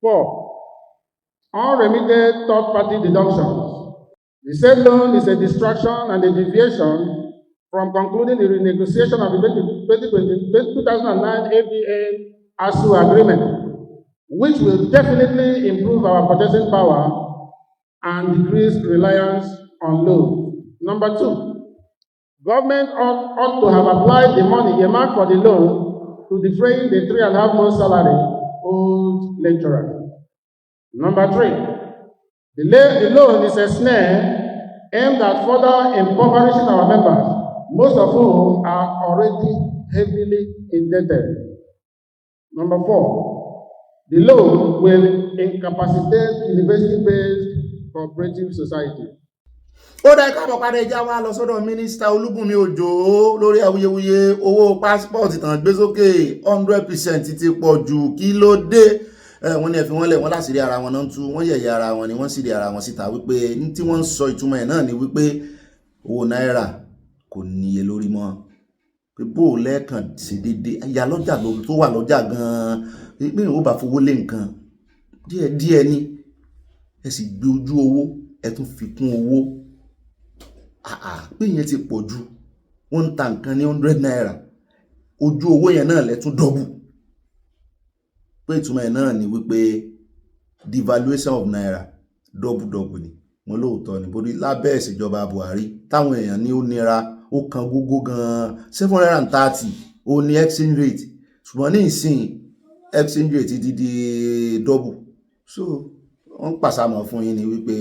4, unremitted third-party deductions. The said loan is a distraction and a deviation from concluding the renegotiation of the 2009 ABN ASU agreement, which will definitely improve our purchasing power and decrease reliance on loans. Number 2, government ought to have applied the money earmarked for the loan to defray the 3.5 months salary owed lecturers. Number 3, the loan is a snare aimed at further impoverishing our members, most of whom are already heavily indebted. Number 4, the loan will incapacitate university-based cooperative society. Ó dá ká mọ̀ padà ẹja wá lọ sọ́dọ̀ mínísítà Olúbùnmi Òjó lórí awuyewuye owó pásítọ̀tì tàn gbé sókè 100% ti pọ̀ jù kí ló dé wọ́n ní ẹ fi wọ́n lẹ̀ wọ́n láṣìírí ara wọn náà tú wọ́n yẹ̀yẹ́ ara wọn ni wọ́n sì rí ara wọn síta wípé ní tí wọ́n ń sọ ìtumọ̀ ẹ̀ náà ni wípé owó náírà kò níye lórí mọ́ pé bó lẹ́ẹ̀kan ṣe déédéé ìyá lọ́jà tó wà lọ́jà gan-an pé ó bá fowó lé nǹkan díẹ̀díẹ̀ ni ẹ sì gbé ojú owó ẹ tún fi kún owó pé ìyẹn ti pọ̀ jù wọ́n ń ta nǹkan ní 100 naira ojú owó yẹn náà lẹ́tún dọ́bù pé ìtumọ̀ ẹ̀ náà ni wípé devaluation of naira dọ́bù ni mo lóòótọ́ ni bórí lábẹ́ ìṣèjọba Buhari táwọn èèyàn ní ó nira ó kan gógó gan-an 730 ó ní exchange rate ṣùgbọ́n ní ìsìn exchange rate ti di dọ́bù so wọ́n pàṣàmọ̀ fún yín ni wípé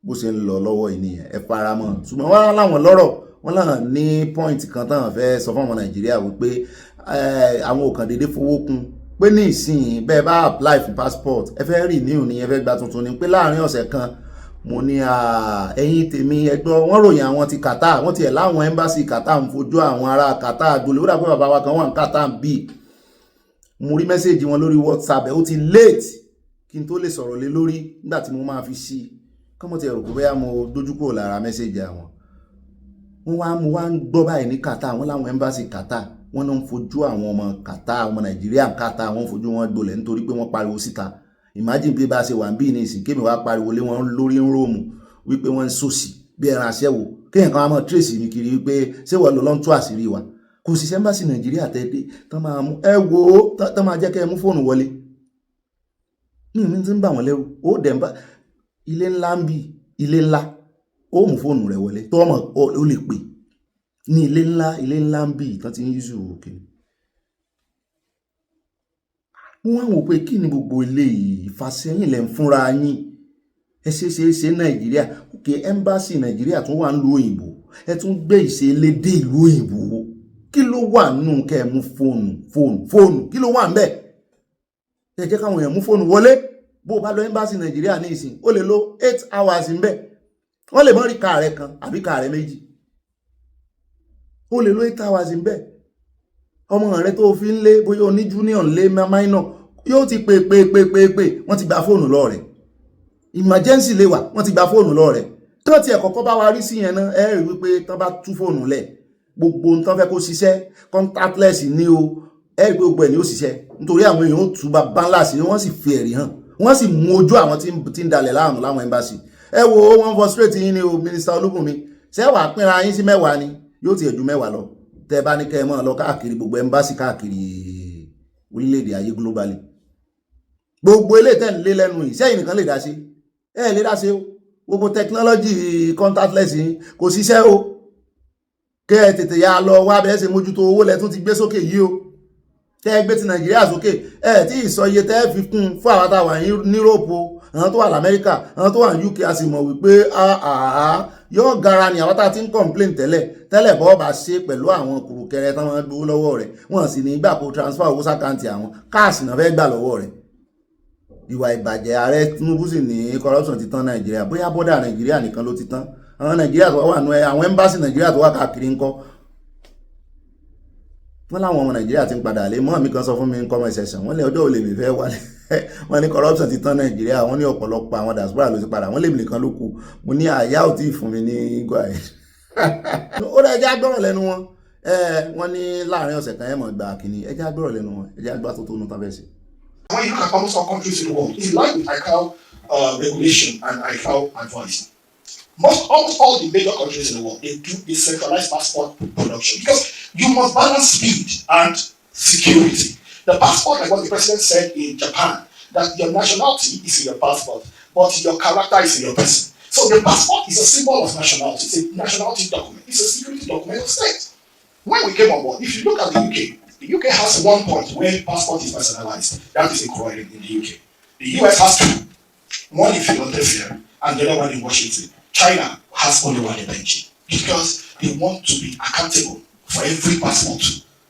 bó ṣe ń lọ lọ́wọ́ ìnìyàn ẹ faramọ́ ṣùgbọ́n wọ́n láwọn lọ́rọ̀ wọ́n láwọn ní point kan táwọn fẹ́ sọ fún ọmọ Nàìjíríà wípé àwọn ò kàn déédé fowó kún pé ní ìsìn bẹ́ẹ̀ bá apply fún passport ẹ fẹ́ renew ni ẹ fẹ́ gba tuntun ni pé láàrin ọ̀sẹ̀ kan mo ní ẹ̀yin tèmi ẹgbọ́ wọ́n ròyìn àwọn ti Qatar wọ́n tiẹ̀ láwọn embassy Qatar ń fojú àwọn ará Qatar gbolé ó dà pé bàbá wa kan wà ní Qatar ń bì mo rí mẹ́sẹ̀jì wọn lórí WhatsApp ẹ̀ ó ti late kí n tó lè sọ̀rọ̀ lé lórí nígbà tí mo máa fi sí kọ́mọ̀ tí ẹ̀rọ kò bẹ́yà mo dójú kúrò lára mẹ́sẹ̀jì àwọn. Mo wá ń gbọ́ báyìí ní Qatar, wọ́n láwọn embassy Qatar wọ́n náà ń fojú àwọn ọmọ Qatar, ọmọ Nàìjíríà Qatar, wọ́n fojú wọn gbolẹ̀ nítorí pé wọ́n pariwo síta. Imagine bí bá ṣe wà ń bí ní ìsìn kémi wá pariwo lé wọn lórí ń róòmù wípé wọ́n ń sòsì bí ẹran aṣẹ́wó, kéèyàn kan á mọ̀ trace mi kiri wípé ṣé wọ́n lọ lọ́n tú àṣírí wa. Kò sí embassy Nàìjíríà tẹ́dé tán máa mú tán máa jẹ́ kẹ́ ẹ mú fóònù wọlé. Mi ti ń bà wọ́n lẹ́rù. Ó dẹ̀ ń bá ilé ńlá ń bí ilé ńlá ó mú fóònù rẹ̀ wọlé tó ọmọ ó lè pè ní ilé ńlá ń bí tán ti ń yíṣù òkè. Wọ́n wá wò pé kí ni gbogbo ilé yìí ìfàsẹ́yìn lẹ́ ń fúnra yín. Ẹ ṣe Nàìjíríà òkè embassy Nàìjíríà tún wà ń lu òyìnbó ẹ tún gbé ìṣelédè ìlú òyìnbó. Kí ló wà nínú kẹ́ ẹ mú fóònù kí ló wà ń bẹ̀? Ẹ jẹ́ káwọn èèyàn mú fóònù wọlé. Bó bá lọ embassy Nàìjíríà ní ìsìn ó lè lo 8 hours ń bẹ̀. Wọ́n lè mọ́ rí káà rẹ̀ kan àbí káà rẹ̀ méjì. Ó lè lo 8 hours ń bẹ̀. Ọmọ rẹ̀ tó fi ń lé bóyá oní junior lé minor yóò ti pè wọ́n ti gba fóònù lọ rẹ̀. Emergency lè wà wọ́n ti gba fóònù lọ rẹ̀. Tán ti ẹ̀kọ́kọ́ bá wa rí sí yẹn náà ẹ rí wípé tán bá tú fóònù lẹ̀ gbogbo nǹkan fẹ́ kó ṣiṣẹ́ contactless ní o ẹ rí pé gbogbo ẹ̀ ni ó ṣiṣẹ́ nítorí àwọn èèyàn ó tú bá ńlá sí wọ́n sì fi ẹ̀rí hàn wọ́n sì mú ojú àwọn tí ń dalẹ̀ láàmú láwọn embassy. Ẹ wo wọ́n frustrate yín ni o Minister Olúbùnmi ṣé wàá pínra yín sí 10 ni yóò ti ẹ̀jú 10 lọ tẹ́ bá ní kẹ́ ẹ mọ́ lọ káàkiri gbogbo embassy káàkiri orílẹ̀-èdè ayé globally. Gbogbo ilé tẹ́ ń lé lẹ́nu yìí sẹ́yìn nìkan lè dá sí ẹ lè dá sí o gbogbo technology contactless yìí kò ṣiṣẹ́ o kẹ́ ẹ tètè ya lọ wá bẹ́ẹ̀ ṣe mójútó owó lẹ́tún ti gbé sókè yìí o kẹ́ ẹ gbé ti Nàìjíríà sókè ẹ tí ìsọ iye tẹ́ fi kún fún àwọn táwọn ní Europe o àwọn tó wà l'Amẹ́ríkà àwọn tó wà ní UK a sì mọ̀ wípé yóò gara ni àwọn tá ti ń complain tẹ́lẹ̀ bọ́ bá ṣe pẹ̀lú àwọn kùrùkẹrẹ tán máa gbowó lọ́wọ́ rẹ̀ wọ́n sì ní gbà kó transfer owó sákàǹtì àwọn káàsì náà fẹ́ gbà lọ́wọ́ rẹ̀. Ìwà ìbàjẹ́ ààrẹ Tinubu sì ní corruption ti tán Nàìjíríà bóyá bọ́dà Nàìjíríà nìkan ló ti tán àwọn Nàìjíríà tó wà nù àwọn embassy Nàìjíríà tó wà káàkiri ńkọ́. Wọ́n láwọn ọmọ Nàìjíríà ti ń padà lé mọ́ mi kan sọ fún mi ń kọ́ ọmọ ìṣẹ̀ṣẹ̀ wọ́n lé ọjọ́ olè mi fẹ́ wálé wọ́n ní corruption ti tán Nàìjíríà wọ́n ní ọ̀pọ̀lọpọ̀ àwọn diaspora ló ti padà wọ́n lè mi nìkan ló kù mo ní àyà ò tí ì fún mi ní gbọ́ ẹ̀. Ó dẹ̀ ẹjẹ́ agbọ́rọ̀ lẹ́nu wọn wọ́n ní láàrin ọ̀sẹ̀ kan ẹ̀ mọ̀ gbà kínní ẹjẹ́ agbọ́rọ̀ lẹ́nu wọn ẹjẹ́ agbá tó nù tán fẹ́ sí. When you look at almost all countries in the world, in line with ICAO regulation and ICAO advice, almost all the major countries in the world, they do decentralized passport production because you must balance speed and security. The passport, like what the president said in Japan, that your nationality is in your passport, but your character is in your person. So the passport is a symbol of nationality. It's a nationality document. It's a security document of state. When we came on board, if you look at the UK has 1 point where passport is personalized. That is in Croydon in the UK. The US has 2. One in Philadelphia and the other one in Washington. China has only one in Beijing because they want to be accountable for every passport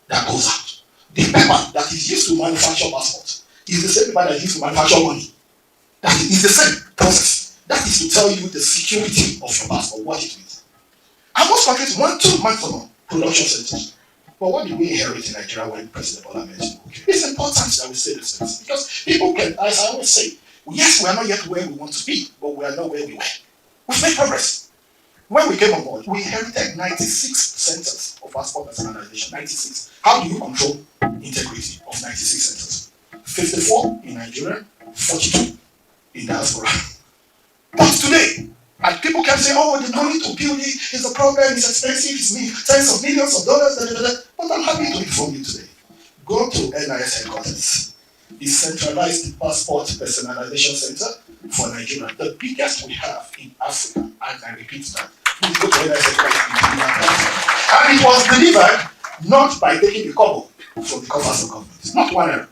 that goes out. The paper that is used to manufacture passports is the same paper that is used to manufacture money. That is the same process. That is to tell you the security of your passport, what it means. And most countries want 2 maximum production centers. But what did we inherit in Nigeria when President Bola mentioned? It's important that we say this because people can, as I always say, yes, we are not yet where we want to be, but we are not where we were. We've made progress. When we came on board, we inherited 96 centers of passport personalization. 96. How do you control integrity of 96 centers? 54 in Nigeria, 42 in diaspora. But today, and people can say, oh, the money to build it is a problem, it's expensive, it's tens of millions of dollars, But I'm happy to inform you today. Go to NIS headquarters, the Centralized Passport Personalization Center for Nigeria, the biggest we have in Africa, and I repeat that. Please go to NIS headquarters. And it was delivered not by taking the cover from the coffers of government, not one error.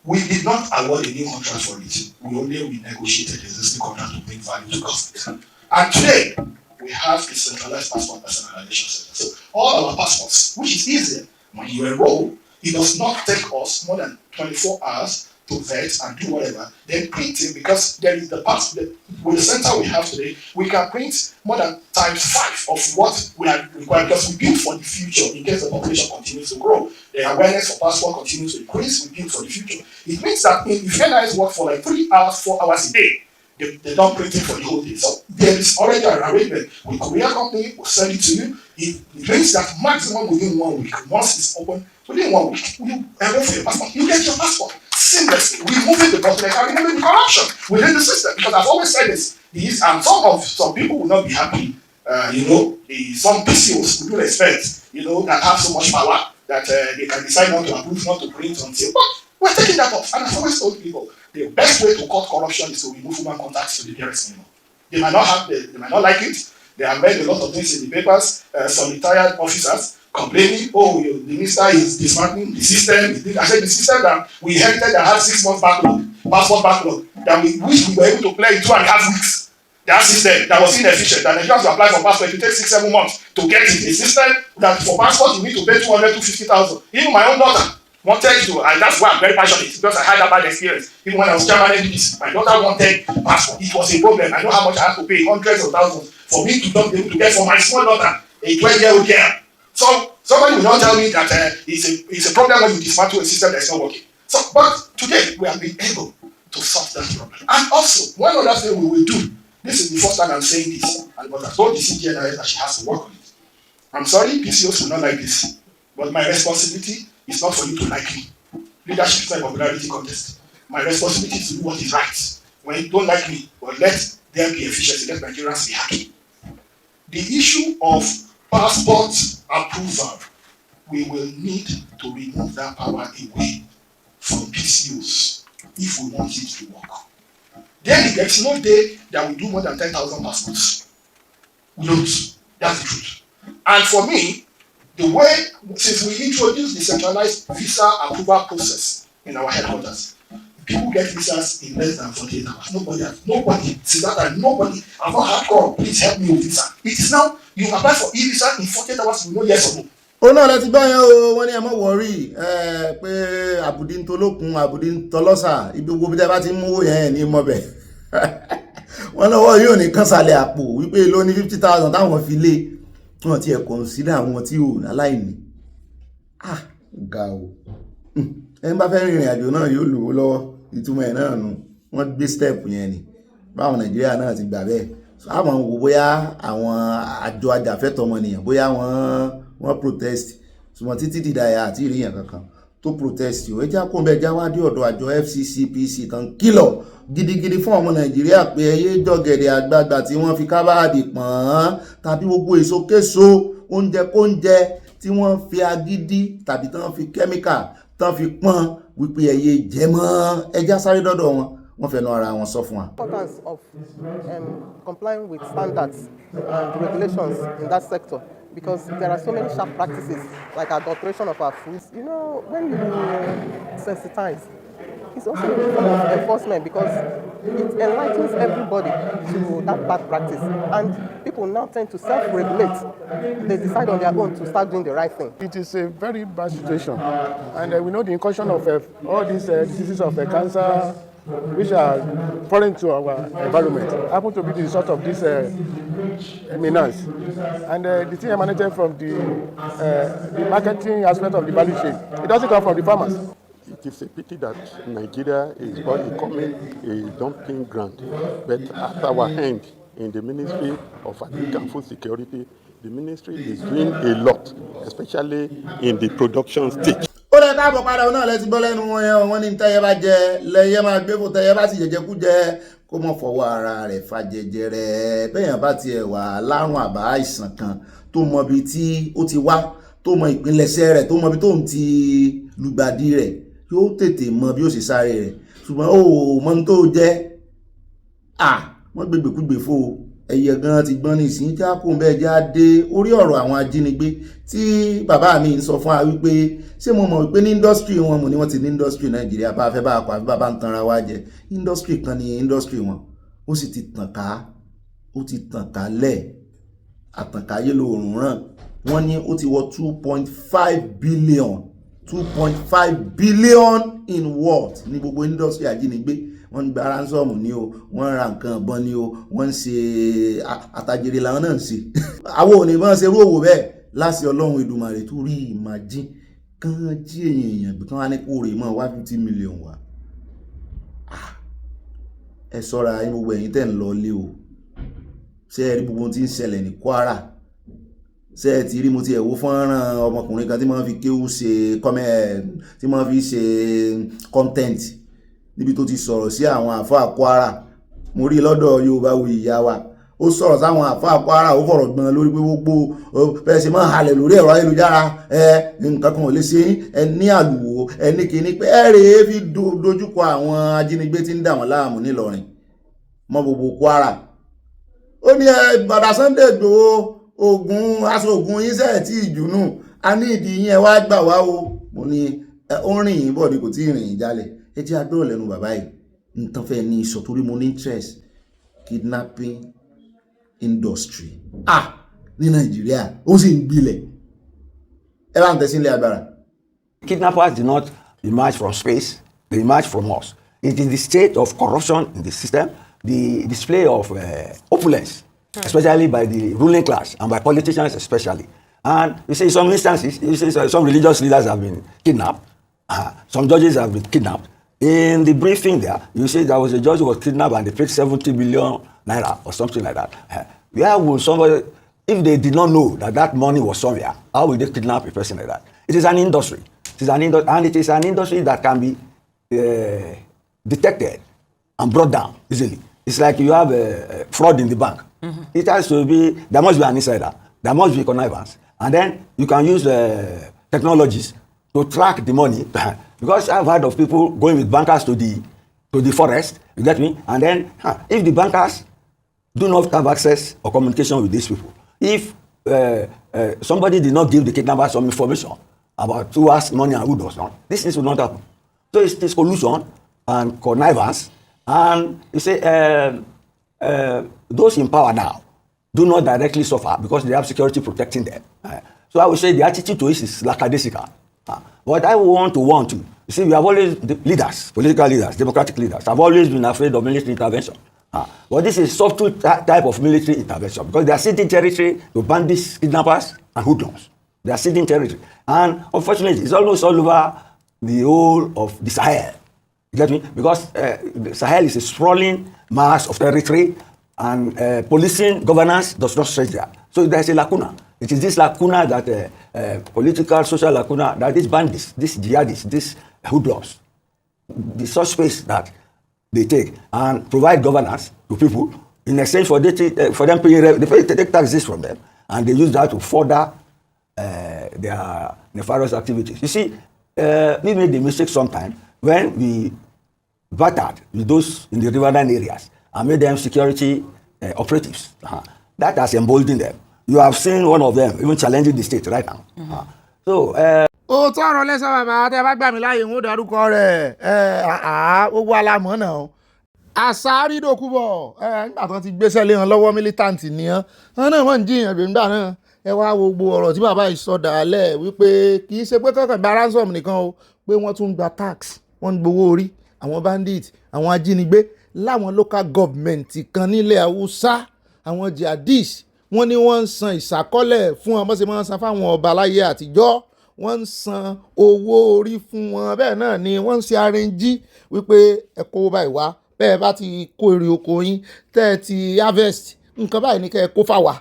We did not award a new contract for it. We only renegotiated the existing contract to bring value to government. And today, we have a centralized passport personalization center. So all our passports, which is easier when you enroll, it does not take us more than 24 hours to vet and do whatever, then printing, because there is the passport, with the center we have today, we can print more than ×5 of what we are required because we build for the future in case the population continues to grow. The awareness for passport continues to increase. We build for the future. It means that if NIS work for like 3 hours, 4 hours a day, they don't print it for the whole day. So there is already an arrangement with Korea company will send it to you. It means that maximum within 1 week, once it's open, within 1 week, you enroll for your passport. You get your passport seamlessly, removing the bottleneck and removing the corruption within the system. Because I've always said this, and some people will not be happy. Some PCOs we do expect, that have so much power that they can decide not to approve, not to print until. But we're taking that off. And I've always told people, the best way to cut corruption is to remove human contacts to the nearest minimum. They might not like it. They have read a lot of things in the papers. Some retired officers complaining, the minister is dismantling the system. I said the system that we inherited that had 6 months passport backlog, that we wish we were able to play in 2.5 weeks. That system that was inefficient, that Nigerians to apply for passport, it takes 6-7 months to get it. A system that for passport you need to pay 200,000 to 50,000. Even my own daughter wanted to, and that's why I'm very passionate, because I had that bad experience. Even when I was chairman MPs, my daughter wanted passport. It was a problem. I know how much I had to pay, hundreds of thousands, for me to not be able to get for my small daughter, a 12-year-old girl. So somebody will not tell me that it's a problem when you dismantle a system that's not working. So, but today we have been able to solve that problem. And also, one other thing we will do. This is the first time I'm saying this, but I told the CGNIS that she has to work on it. I'm sorry, PCOs will not like this, but my responsibility is not for you to like me. Leadership is not a popularity contest. My responsibility is to do what is right. When you don't like me, well, let there be efficiency, let Nigerians be happy. The issue of passport approval, we will need to remove that power away from PCOs if we want it to work. Then there's no day that we do more than 10,000 passports. We don't. That's the truth. And for me, the way, since we introduced the centralized visa approval process in our headquarters, people get visas in less than 48 hours. Nobody, since that time, nobody, I've not had call, please help me with visa. It is now, you apply for e-visa in 48 hours, you know yes or no. ó náà lẹ́ti gbọ́ yẹn o, wọ́n ní ẹ má wọ́rí pé àbùdí ń tolókun àbùdí ń tọlọ́sà ibi gbogbo bí tẹ́ bá ti mú yẹn ní mọ́bẹ̀ wọ́n lọ́wọ́ yóò ní kánṣálẹ̀ àpò wípé ló ní 50,000 táwọn fi lé wọn ti ẹ̀ kọ̀nsídà àwọn tí ò láláìní. Ga o ẹni bá fẹ́ rìnrìn àjò náà yóò lò ó lọ́wọ́, ìtumọ̀ ẹ̀ náà nù, wọ́n gbé step yẹn ni báwọn Nàìjíríà náà ti gbà bẹ́ẹ̀. Àwọn wò bóyá àwọn àjọ ajàfẹ́tọ̀ọ́ ọmọnìyàn bóyá wọ́n protest, ṣùgbọ́n títí dìdáyà àti ìrìyàn kankan tó protest o. Ẹjá kó ń bẹ já wá dé ọ̀dọ̀ àjọ FCCPC kan kìlọ̀ gidigidi fún ọmọ Nàìjíríà pé ẹyẹ jọ̀gẹ̀dẹ̀ àgbààgbà tí wọ́n fi kábàádì pọ̀n tàbí gbogbo èso késo oúnjẹ kóúnjẹ tí wọ́n fi agídí tàbí tán fi kẹ́míkà tán fi pọ́n wípé ẹyẹ jẹ mọ́. Ẹjá sáré dọ́dọ̀ wọ́n fẹ́nu ara wọn sọ fún wa. Importance of complying with standards and regulations in that sector, because there are so many sharp practices like adulteration of our foods. When you sensitize, it's also a form of enforcement because it enlightens everybody to that bad practice, and people now tend to self-regulate. They decide on their own to start doing the right thing. It is a very bad situation, and we know the incursion of all these diseases of cancer, which are foreign to our environment, happen to be the result of this menace. And the thing emanated from the marketing aspect of the value chain. It doesn't come from the farmers. It is a pity that Nigeria is becoming a dumping ground. But at our hand, in the Ministry of Agriculture and Food Security, the ministry is doing a lot, especially in the production stage. Ó lẹ́ káàbọ̀ padà náà lẹ́ti gbọ́ lẹ́nu wọn yẹn, wọ́n ní tẹ́yẹ bá jẹ lẹ́yẹ máa gbé fún tẹ́yẹ bá sì jẹjẹ kú jẹ kó mọ̀ fọwọ́ ara rẹ̀ fa jẹjẹrẹ. Bẹ́yàn bá tiẹ̀ wà lárùn àbá àìsàn kan tó mọ ibi tí ó ti wá, tó mọ ìpilẹ̀ṣẹ̀ rẹ̀, tó mọ ibi tó ń ti lùgbàdì rẹ̀, yóò tètè mọ bí ó sì sáré rẹ̀. Ṣùgbọ́n ó mọ tó jẹ́ wọ́n gbégbèkúgbè fò ẹyẹ gan ti gbọ́n ní ìsìn tí a kò ń bẹ́ẹ̀ jáde orí ọ̀rọ̀ àwọn ajínigbé tí bàbá mi ń sọ fún wa wípé ṣé mo mọ̀ wípé ní industry wọn mo ní wọ́n ti ní industry Nàìjíríà bá fẹ́ bá àpò àbí bàbá ń tanra wá jẹ industry kan ní industry wọn ó sì ti tàn ká lẹ̀ àtànkáyé lóòrùn ràn wọ́n ní ó ti wọ 2.5 billion in worth ní gbogbo industry ajínigbé. Wọ́n ń gba ransom ní o, wọ́n ra nǹkan ọ̀bọ̀n ní o, wọ́n ń ṣe àtàjèrè làwọn náà ń ṣe. Àwọn ò ní bọ́n ṣe rú òwò bẹ́ẹ̀ láti Ọlọ́run Èdùmàrè tó rí imagine kán jí èèyàn bí kán wá ní kó rè mọ́ wá 50 million wá. Ẹ ṣọ́ra yín gbogbo ẹ̀yin tẹ́ ń lọ lé o. Ṣé ẹ rí gbogbo ohun tí ń ṣẹlẹ̀ ní Kwara? Ṣé ẹ ti rí mo ti ẹ̀ wo fọ́nrán ọmọkùnrin kan tí máa fi kéwú ṣe tí máa fi ṣe content níbi tó ti sọ̀rọ̀ sí àwọn àfáà Kwara. Mo rí lọ́dọ̀ Yorùbáwùyí ìyá wa. Ó sọ̀rọ̀ sáwọn àfáà Kwara, ó fọ̀rọ̀ gbọ́n lórí pé gbogbo bẹ́ẹ̀ ṣe máa halẹ̀ lórí ẹ̀rọ ayélujára nǹkan kan ò lè ṣe ẹ ní àlùwò ẹ ní kíní pé ẹ rèé fi dojúkọ àwọn ajínigbé tí ń dà wọ́n láàmú nílọrin mọ́ gbogbo Kwara. Ó ní bàbá Sunday Igboho ogun aṣọ ogun yín sẹ́ẹ̀ tí ìjùnú a ní ìdí yín ẹ wá gbà wá o. Mo ní ó rìn yín bọ̀ ni kò tí ì rìn yín jálẹ̀. Ẹ jẹ́ agbọ́rọ̀ lẹ́nu bàbá yìí nǹkan fẹ́ ní ìsọ̀ torí mo ní interest kidnapping industry ní Nàìjíríà ó sì ń gbilẹ̀. Ẹ bá ń tẹ̀sí ilé agbára. Kidnappers did not emerge from space, they emerged from us. It is the state of corruption in the system, the display of opulence, especially by the ruling class and by politicians especially. And you see some instances, you see some religious leaders have been kidnapped, some judges have been kidnapped. In the briefing there, you see there was a judge who was kidnapped and they paid 70 billion naira or something like that. Where would somebody, if they did not know that that money was somewhere, how will they kidnap a person like that? It is an industry. It is an and it is an industry that can be detected and brought down easily. It's like you have a fraud in the bank. It has to be, there must be an insider, there must be connivance, and then you can use technologies to track the money. Because I've heard of people going with bankers to the forest, you get me? And then if the bankers do not have access or communication with these people, if somebody did not give the kidnappers some information about who has money and who does not, this will not happen. So it's this collusion and connivance, and you say those in power now do not directly suffer because they have security protecting them. So I would say the attitude to it is lackadaisical. But I want to warn you. You see, we have always, the leaders, political leaders, democratic leaders, have always been afraid of military intervention. But this is subtle type of military intervention because they are ceding territory to bandits, kidnappers, and hoodlums. They are ceding territory. And unfortunately, it's almost all over the whole of the Sahel. You get me? Because the Sahel is a sprawling mass of territory, and policing governance does not stretch there. So there's a lacuna. It is this lacuna that political, social lacuna that these bandits, these jihadists, these hoodlums, the such space that they take and provide governance to people in exchange for them paying, they take taxes from them, and they use that to further their nefarious activities. You see, we made the mistake sometime when we battered with those in the riverine areas and made them security operatives. That has emboldened them. You have seen one of them even challenging the state right now. So, ó tọrọ lẹ́sọ̀ bàbá tẹ́ bá gbà mí láàyè ń dárúkọ rẹ̀ ó wà lámọ́ náà. Àṣàrí dòkúbọ̀ nígbà tó ti gbéṣẹ́ lé wọn lọ́wọ́ mílítàǹtì nìyẹn wọn náà wọ́n ń jiyàn bí nígbà náà. Ẹ wá wo gbogbo ọ̀rọ̀ tí bàbá yìí sọ dàálẹ̀ wípé kì í ṣe pé kọ́kàn gba ransom nìkan o, pé wọ́n tún gba tax, wọ́n ń gbowó orí àwọn bandit, àwọn ajínigbé láwọn local government kan nílẹ̀ Haúsá, àwọn jihadists wọ́n ní wọ́n ń san ìṣàkọ́lẹ̀ fún wọn bó ṣe máa ń san fáwọn ọba láyé àtijọ́, wọ́n ń san owó orí fún wọn, bẹ́ẹ̀ náà ni wọ́n ń ṣe arẹ́njí wípé ẹ kó báyìí wá, bẹ́ẹ̀ bá ti kó èrè oko yín tẹ́ ẹ ti harvest nǹkan báyìí ní kẹ́ ẹ kó fáwa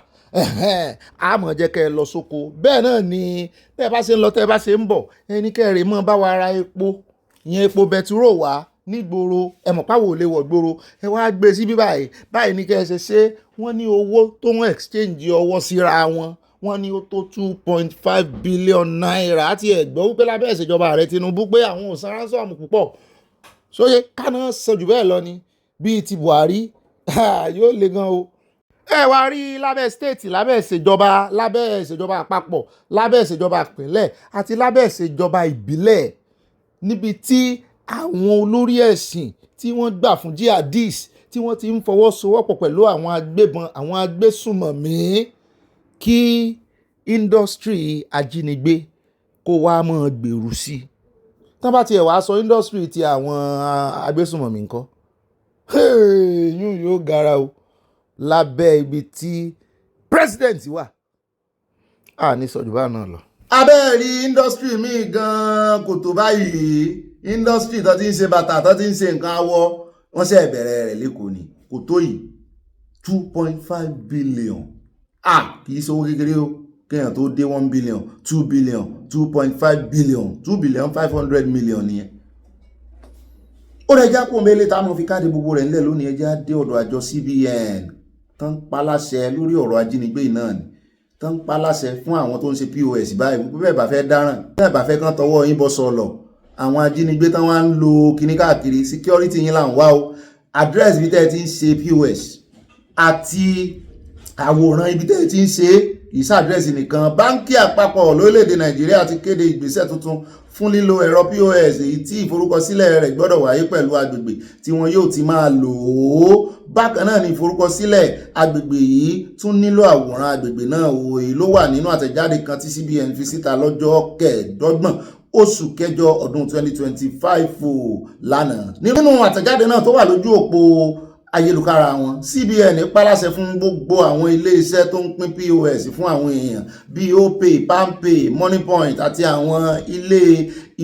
àmọ́ jẹ́ kẹ́ ẹ lọ sóko. Bẹ́ẹ̀ náà ni bẹ́ẹ̀ bá ṣe ń lọ tẹ́ ẹ bá ṣe ń bọ̀ ẹni kẹ́ ẹ rè mọ́ bá wa ra epo, ìyẹn epo bẹtiró wá nígboro, ẹ mọ̀ páwo lè wọ̀ gboro, ẹ wá gbé sí bí báyìí ní kẹ́ ẹ ṣe ṣe. Wọ́n ní owó tó ń exchange ọwọ́ síra wọn, wọ́n ní ó tó 2.5 billion naira àti ẹ̀gbọ́n wípé lábẹ́ ìṣèjọba ààrẹ Tinubu pé àwọn ò san ransom púpọ̀. Sóyè kánà sọ jù bẹ́ẹ̀ lọ ni bíi ti Buhari yóò le gan o. Ẹ wá rí lábẹ́ state, lábẹ́ ìṣèjọba àpapọ̀, lábẹ́ ìṣèjọba ìpínlẹ̀ àti lábẹ́ ìṣèjọba ìbílẹ̀ níbi tí àwọn olórí ẹ̀sìn tí wọ́n gbà fún jihadists tí wọ́n ti ń fọwọ́sowọ́pọ̀ pẹ̀lú àwọn agbébọn, àwọn agbésùmọ̀mí kí industry ajínigbé kó wá mọ́ gbèrú sí i. Tán bá tiẹ̀ wá sọ industry ti àwọn agbésùmọ̀mí ńkọ́, yún yóò gara o lábẹ́ ibi tí president wà. Ní sọ̀jù bá náà lọ. abẹ́ẹ̀rí industry míì gan kò tó báyìí industry tó ti ń ṣe bàtà tó ti ń ṣe nǹkan awọ wọ́n ṣe bẹ̀rẹ̀ rẹ̀ lẹ́kọ̀ọ́ ni kò tó yìí 2.5 billion kì í ṣowó kékeré o kéèyàn tó dé 1 billion 2 billion 2.5 billion 2 billion 500 million nìyẹn. ó rẹ̀ já pọ̀ mẹ́lẹ̀ táwọn fi káàdì gbogbo rẹ̀ ńlẹ̀ lónìí ẹjá dé ọ̀dọ̀ àjọ CBN tán paláṣẹ lórí ọ̀rọ̀ ajínigbé náà ni tán paláṣẹ fún àwọn tó ń ṣe POS báyìí bẹ́ẹ̀ bá fẹ́ dáràn bẹ́ẹ̀ bá fẹ́ kán tọwọ́ yín bọ́ sọ̀lọ̀ àwọn ajínigbé tán wá ń lo kíní káàkiri security yín là ń wá o address ibi tẹ́ ẹ ti ń ṣe POS àti àwòrán ibi tẹ́ ẹ ti ń ṣe ìsàdírẹ́sì nìkan. báńkì àpapọ̀ lórílẹ̀‐èdè Nàìjíríà ti kéde ìgbésẹ̀ tuntun fún lílo ẹ̀rọ POS èyí tí ìforúkọsílẹ̀ rẹ̀ gbọ́dọ̀ wáyé pẹ̀lú agbègbè tí wọn yóò ti máa lò ó. bákan náà ni ìforúkọsílẹ̀ agbègbè yìí tún nílò àwòrán agbègbè náà o. èyí ló wà nínú àtẹ̀jáde kan tí CBN fi síta lọ́jọ́ kẹẹ̀ẹ́dọ́gbọ̀n oṣù kẹjọ ọdún 2025 lánàá. nínú àtẹ̀jáde náà tó wà lójú òpó ayélujára wọn CBN pàláṣẹ fún gbogbo àwọn ilé iṣẹ́ tó ń pín POS fún àwọn èèyàn bíi Opay, Palmpay, Moneypoint àti àwọn ilé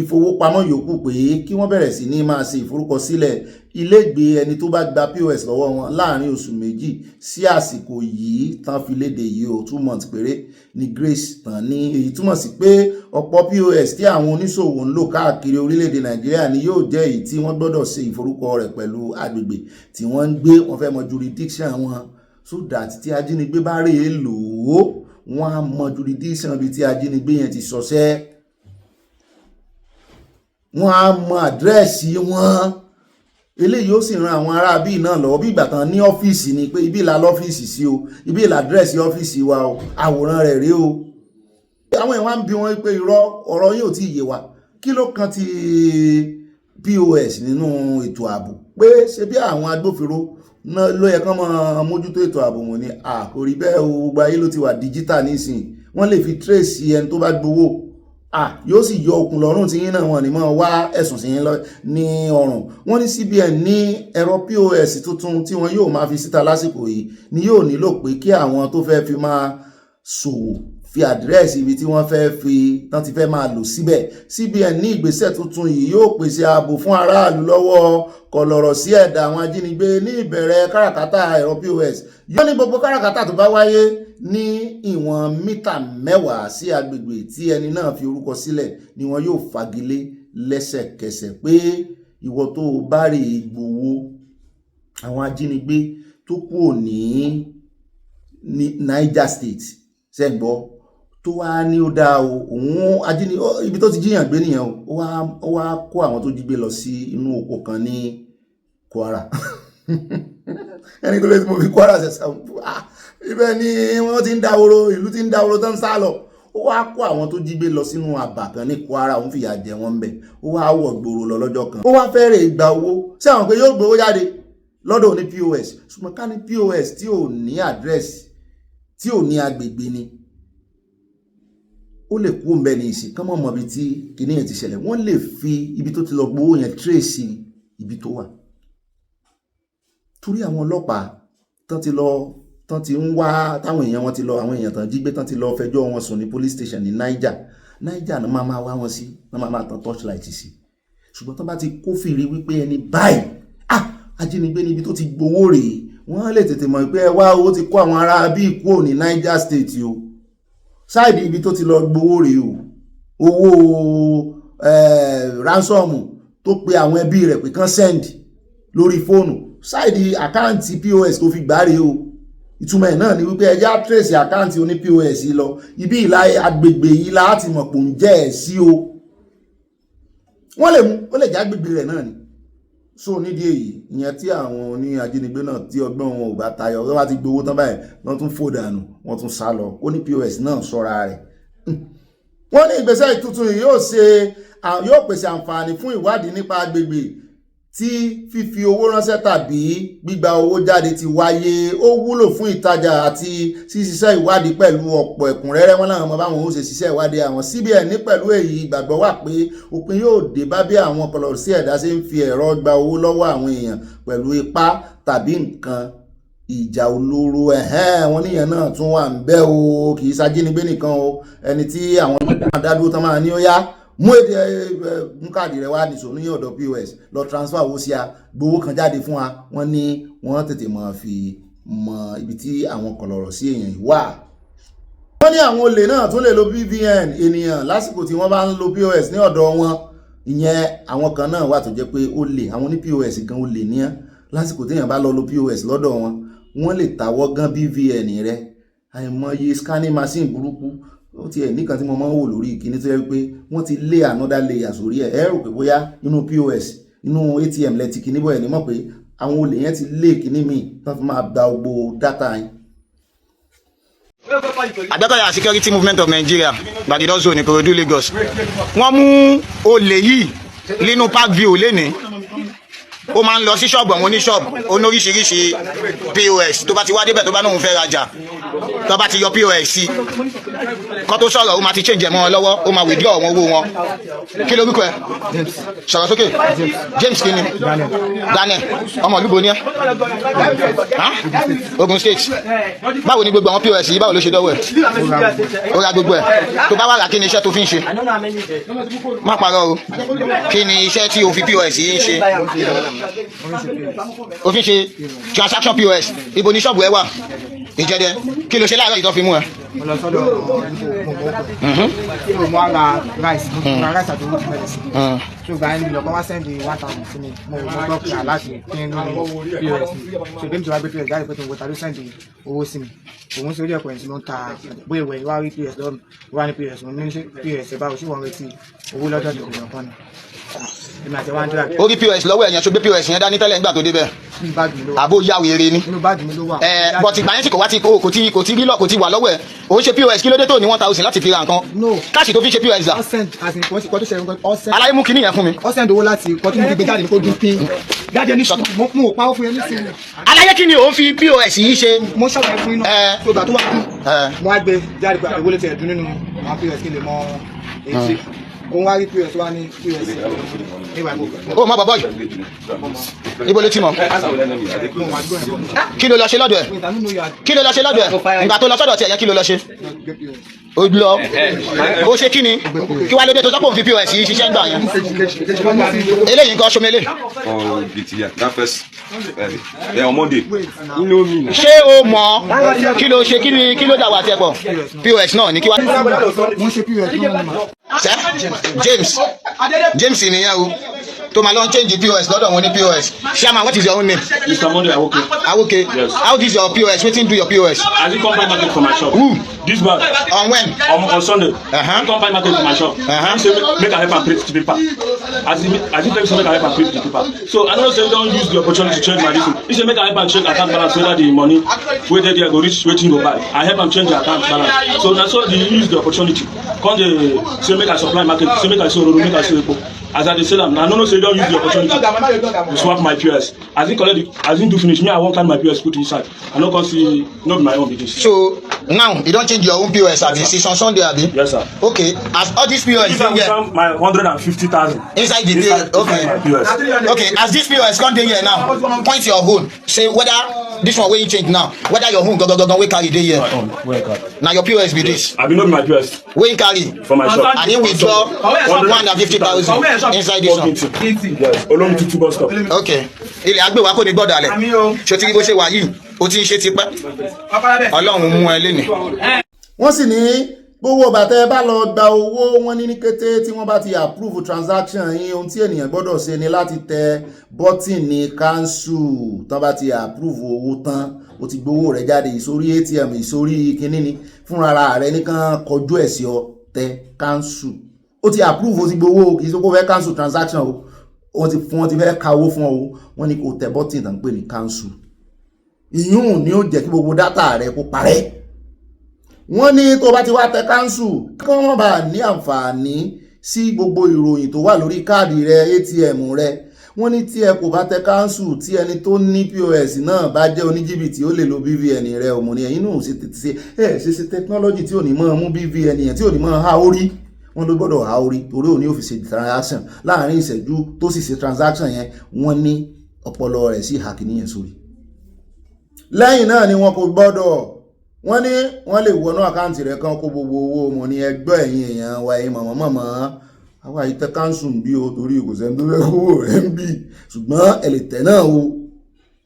ìfowópamọ́ yòókù pé kí wọ́n bẹ̀rẹ̀ sí ní máa ṣe ìforúkọsílẹ̀ ilégbèé ẹni tó bá gba POS lọ́wọ́ wọn láàrin oṣù méjì sí àsìkò yìí tán fi léde yìí o 2 months péré ní grace tán ní èyí túmọ̀ sí pé ọ̀pọ̀ POS tí àwọn oníṣòwò ń lò káàkiri orílẹ̀-èdè Nàìjíríà ni yóò jẹ́ èyí tí wọ́n gbọ́dọ̀ ṣe ìforúkọ rẹ̀ pẹ̀lú agbègbè tí wọ́n ń gbé wọ́n fẹ́ mọ jurisdiction wọn so that tí ajínigbé bá rèé lò ó wọ́n á mọ jurisdiction ibi tí ajínigbé yẹn ti ṣọṣẹ́ wọ́n á mọ àdírẹ́sì wọn eléyìí ó sì ran àwọn ará bíi náà lọ́wọ́ bí ìgbà tán ní ọ́fíìsì ni pé ibi ìlà lọ́fíìsì sí o ibi ìlà àdírẹ́sì ọ́fíìsì wa o àwòrán rẹ̀ rí o. àwọn èèyàn ń bi wọn pé irọ́ ọ̀rọ̀ yóò tí ì yé wa kí ló kan ti POS nínú ètò ààbò pé ṣe bí àwọn agbófinró náà ló yẹ kán máa mójútó ètò ààbò wọn ni kò rí bẹ́ẹ̀ o gbogbo ayé ló ti wà digital nísìnyí wọ́n lè fi trace ẹni tó bá gbowó yóò sì yọ okùn lọ́rùn tí yín náà wọ́n ní máa wá ẹ̀sùn sí yín ní ọrùn. wọ́n ní CBN ní ẹ̀rọ POS tuntun tí wọ́n yóò máa fi síta lásìkò yìí ni yóò nílò pé kí àwọn tó fẹ́ fi máa ṣòwò fi àdírẹ́sì ibi tí wọ́n fẹ́ fi tán ti fẹ́ máa lò síbẹ̀. CBN ní ìgbésẹ̀ tuntun yìí yóò pèsè ààbò fún aráàlú lọ́wọ́ kọlọ̀rọ̀ sí ẹ̀dá àwọn ajínigbé ní ìbẹ̀rẹ̀ káràkátà ẹ̀rọ POS. yóò ní gbogbo káràkátà tó bá wáyé ní ìwọ̀n mítà 10 sí agbègbè tí ẹni náà fi orúkọ sílẹ̀ ni wọn yóò fagilé lẹ́sẹ̀kẹsẹ̀ pé ìwọ tó bá rè gbowó àwọn ajínigbé tó kù ní Niger State ṣẹ́gbọ́ tó wá ní ó dáa o òun ajínigbé ibi tó ti jíyàn gbé nìyẹn ó wá kó àwọn tó jí gbé lọ sí inú oko kan ní Kwara ẹni tó lè tí mo fi Kwara ṣẹ̀ṣẹ̀ ibẹ̀ ni wọ́n ti ń dáwóró ìlú ti ń dáwóró tán sá lọ ó wá kó àwọn tó jí gbé lọ sínú àbà kan ní Kwara òun fìyà jẹ wọ́n bẹ̀ ó wá wọ̀ gbòòrò lọ lọ́jọ́ kan ó wá fẹ́rẹ̀ gba owó sí àwọn pé yóò gbowó jáde lọ́dọ̀ ní POS ṣùgbọ́n ká ní POS tí ò ní àdírẹ́sì tí ò ní agbègbè ni ó lè kú òǹbẹ ní ìsìn kán mọ̀ mọ́ ibi tí kìíní yẹn ti ṣẹlẹ̀ wọ́n lè fi ibi tó ti lọ gbowó yẹn tírèsì ibi tó wà torí àwọn ọlọ́pàá tán ti ń wá táwọn èèyàn wọn ti lọ àwọn èèyàn tán jí gbé tán ti lọ fẹjọ́ wọn sùn ní police station ní Niger náà máa wá wọn sí náà máa tan torchlight sí ṣùgbọ́n tán bá ti kófìrí wípé ẹni báyìí ajínigbé níbi tó ti gbowó rèé wọ́n lè tètè mọ̀ pé ẹ wá owó ti kó àwọn ará bí kúrò ní Niger State o sáìdì ibi tó ti lọ gbowó rèé o owó ransom tó pe àwọn ẹbí rẹ̀ pé kán send lórí fóònù sáìdì àkáǹtì POS tó fi gbá rèé o ìtumọ̀ ẹ̀ náà ni wípé ẹjá trace àkáǹtì oní POS yìí lọ ibi ìlà agbègbè yìí láti mọ̀ pò ń jẹ́ ẹ̀ sí o wọ́n lè mú ó lè jẹ́ agbègbè rẹ̀ náà ni so nídìí èyí ìyẹn tí àwọn oní ajínigbé náà tí ọgbọ́n wọn ò bá tayọ wọ́n bá ti gbowó tán báyìí wọ́n tún fò dànù wọ́n tún sá lọ ó ní POS náà ṣọ́ra rẹ̀ wọ́n ní ìgbésẹ̀ tuntun yìí yóò pèsè àǹfààní fún ìwádìí nípa agbègbè tí fífi owó ránṣẹ́ tàbí gbígba owó jáde ti wáyé ó wúlò fún ìtajà àti ṣíṣiṣẹ́ ìwádìí pẹ̀lú ọ̀pọ̀ ẹ̀kúnrẹ́rẹ́ wọn láwọn ọmọ báwọn ó ṣe ṣiṣẹ́ ìwádìí àwọn CBN ní pẹ̀lú èyí ìgbàgbọ́ wà pé òpin yóò dé bá bí àwọn kọlọ̀rọ̀ sí ẹ̀dá ṣe ń fi ẹ̀rọ gba owó lọ́wọ́ àwọn èèyàn pẹ̀lú ipá tàbí nǹkan ìjà olóró wọ́n níyẹn náà tún wà ń bẹ o, kì í ṣajínigbé nìkan o, ẹni tí àwọn máa dádúró tán máa ní ó yá mú èdè mú káàdì rẹ wá nìṣó ní ọ̀dọ̀ POS lọ transfer owó sí a gbowó kan jáde fún wa, wọ́n ní wọ́n tètè máa fi mọ ibi tí àwọn kọ̀lọ̀rọ̀ sí èèyàn yìí wà. Wọ́n ní àwọn olè náà tún lè lo BVN ènìyàn lásìkò tí wọ́n bá ń lo POS ní ọ̀dọ̀ wọn. Ìyẹn àwọn kan náà wà tó jẹ́ pé ó lè àwọn ní POS gan ó lè ní lásìkò téèyàn bá lọ lo POS lọ́dọ̀ wọn, wọ́n lè tàwọ́ gan BVN rẹ. Àìmọye scanning machine burúkú ó ti ẹ̀ nìkan tí mo máa ń wò lórí ìkíní tó yẹ pé wọ́n ti lé another layer sórí ẹ̀ ẹ rò pé bóyá inú POS inú ATM lẹ́tì kíní bọ̀ ẹ̀ ní mọ̀ pé àwọn olè yẹn ti lé kíní míì tán fi máa gba gbogbo data yẹn. Àgbẹ̀kọ̀yà Security Movement of Nigeria Gbàgídọ́ zone Ìkòròdú Lagos wọ́n mú olè yìí nínú park view lénìí. Ó máa ń lọ sí ṣọ́ọ̀bù àwọn oníṣọ́ọ̀bù oníríṣiríṣi POS tó bá ti wá débẹ̀ tó bá náà fẹ́ rajà tó bá ti yọ POS sí kó tó sọ̀rọ̀ ó máa ti change ẹ̀ mọ́ wọn lọ́wọ́ ó máa withdraw àwọn owó wọn. Kí lórúkọ ẹ? Sọ̀rọ̀ sókè. James kini? Daniel ọmọ olúbo ni ẹ? Ogun State. Báwo ni gbogbo àwọn POS yìí báwo ló ṣe dọ́wọ́ ẹ̀? Ó ra gbogbo ẹ̀. Tó bá wà rà kí ni iṣẹ́ tó fi ń ṣe? Má parọ́ o. Kí ni iṣẹ́ tí o fi POS yìí ń ṣe? Ó fi ń ṣe transaction POS. Ibo ni ṣọ́ọ̀bù ẹ wà? Ìjẹ́dẹ́. Kí ló ṣe láàárọ̀ yìí tó fi mú ẹ? Mo lọ sọ́dọ̀ mo wá ra rice àti owó ti mẹ́rin sí. Ṣùgbọ́n ẹni lọ́kọ́ wá sẹ́ndì 1,000 sí mi. Mo gbọ́ pé aláṣẹ kí n lórí POS mi. Ṣùgbọ́n mi ti wá gbé POS jáde pé tó ń gbọ́ta ló sẹ́ndì owó sí mi. Òun sí orí ẹ̀kọ́ ẹ̀sìn ló ń ta bóyá ìwẹ̀ ìwá rí POS lọ́rùn. Wá ní POS mo ní POS ẹ̀ báwo ṣé wọ́n retí owó lọ́dọ̀ ìgbìmọ̀ kan ni. Orí POS lọ́wọ́ ẹ̀yàn tó gbé POS yẹn dání tẹ́lẹ̀ nígbà tó débẹ̀. Àbó yá wèrè ni. Bọ̀tì ìgbà yẹn sì kò wá kò tí rí lọ kò tí wà lọ́wọ́ ẹ̀. Òun ṣe POS kí ló dé tó ní 1,000 láti fi ra nǹkan. Káàṣì tó fi ṣe POS dà. Aláyé mú kinní yẹn fún mi. Ọ̀sẹ̀ owó láti kọ́ tí mo fi gbé jáde ní kó dún pín. Jáde ní sọ̀tún mo ò pawọ́ fún yẹn nísìnyí. Aláyé kí ni òun fi POS yìí ṣe? Mo ṣọ̀rọ̀ fún iná. Tó gbà tó wà kú. Mo á gbé jáde pé àbẹ̀wò lè ti ẹ̀dùn nínú àwọn POS kí lè mọ èyí. Òun wá rí POS wá ní POS. Ó má bàbá yìí. Ibo ló ti mọ̀? Kí ló lọ ṣe lọ́dọ̀ ẹ̀? Kí ló lọ ṣe lọ́dọ̀ ẹ̀? Ìgbà tó lọ sọ́dọ̀ tiẹ̀ yẹn kí ló lọ ṣe? Ó lọ. Ó ṣe kí ni? Kí wá lóde tó sọ́pọ̀ fi POS yìí ṣiṣẹ́ ń gbà yẹn? Eléyìí nǹkan ṣomele. Ṣé o mọ̀ kí ló ṣe kí ló dà wá tiẹ̀ pọ̀? POS náà ní kí wá. James nìyẹn o tó máa lọ change POS lọ́dọ̀ wọn ní POS. Chairman, what is your own name? Mr. Monday Awoke. Awoke. Yes. How is your POS? Wetin do your POS? As he come buy market for my shop. Who? This man. On when? On Sunday. He come buy market for my shop. He say make I help am print the paper. As he tell me say make I help am print the paper. So I know say we don use the opportunity to change my reason. He say make I help am check account balance whether the money wey dey there go reach wetin go buy. I help am change the account balance. So na so they use the opportunity. Come dey say make I supply market. Say make I sell Ororo, make I sell Epo. As I dey sell am, na no say don use the opportunity to swap my POS. As he collect as he do finish, me I wan carry my POS put inside. I no come see no be my own be this. So now you don change your own POS abi? Since on Sunday abi? Yes sir. Okay, as all these POS dey here. My 150,000 inside the day. Okay. Okay, as this POS come dey here now, point your own. Say whether this one wey you change now, whether your own go wey carry dey here. Na your POS be this. Abi no be my POS. Wey you carry for my shop. And he withdraw 150,000 inside this one. Yes, Olómi Tutu bus stop. Okay. Ilé agbèwà kò ní gbọ́dọ̀ alẹ̀. Ṣé tí bó ṣe wà yìí, ó ti ń ṣe tipẹ́. Ọlọ́run mú ẹ lénìí. Wọ́n sì ní gbogbo bàtẹ́ bá lọ gba owó wọn ní kété tí wọ́n bá ti approve transaction yín ohun tí ènìyàn gbọ́dọ̀ ṣe ni láti tẹ bọ́tìnì cancel tán bá ti approve owó tán ó ti gbowó rẹ̀ jáde ìsórí ATM ìsórí kinní ni fúnra rẹ̀ nìkan kọjú ẹ̀ sí ọ tẹ cancel ó ti approve ó ti gbowó kì í ṣe kó fẹ́ cancel transaction o wọ́n ti fẹ́ ka owó fún ọ o wọ́n ní kó tẹ bọ́tìnì tán pè ní cancel ìyún ni ó jẹ́ kí gbogbo dátà rẹ̀ kó parẹ́. Wọ́n ní tó bá ti wá tẹ cancel kí wọ́n bá ní àǹfààní sí gbogbo ìròyìn tó wà lórí káàdì rẹ ATM rẹ. Wọ́n ní tí ẹ kò bá tẹ cancel tí ẹni tó ní POS náà bá jẹ́ oníjìbìtì ó lè lo BVN rẹ òmùní ẹ̀yìn náà ṣe technology tí ò ní máa mú BVN yẹn tí ò ní máa há orí. Wọ́n ló gbọ́dọ̀ há orí torí òní ó fi ṣe transaction láàrin ìṣẹ́jú tó sì ṣe transaction yẹn wọ́n ní ọpọlọ rẹ̀ sí hàkì níyẹn sórí. lẹ́yìn náà ni wọn kò gbọ́dọ̀ wọ́n ní wọ́n lè wọnú àkáǹtì rẹ̀ kan kó gbogbo owó mo ní ẹgbẹ́ ẹ̀yìn èèyàn wa ẹ̀yìn mọ̀mọ́mọ́ àwa ìtẹ́ káńsù ń bí o torí kò sẹ́ni tó fẹ́ kówó rẹ̀ ń bí ṣùgbọ́n ẹ̀lẹ́tẹ̀ náà o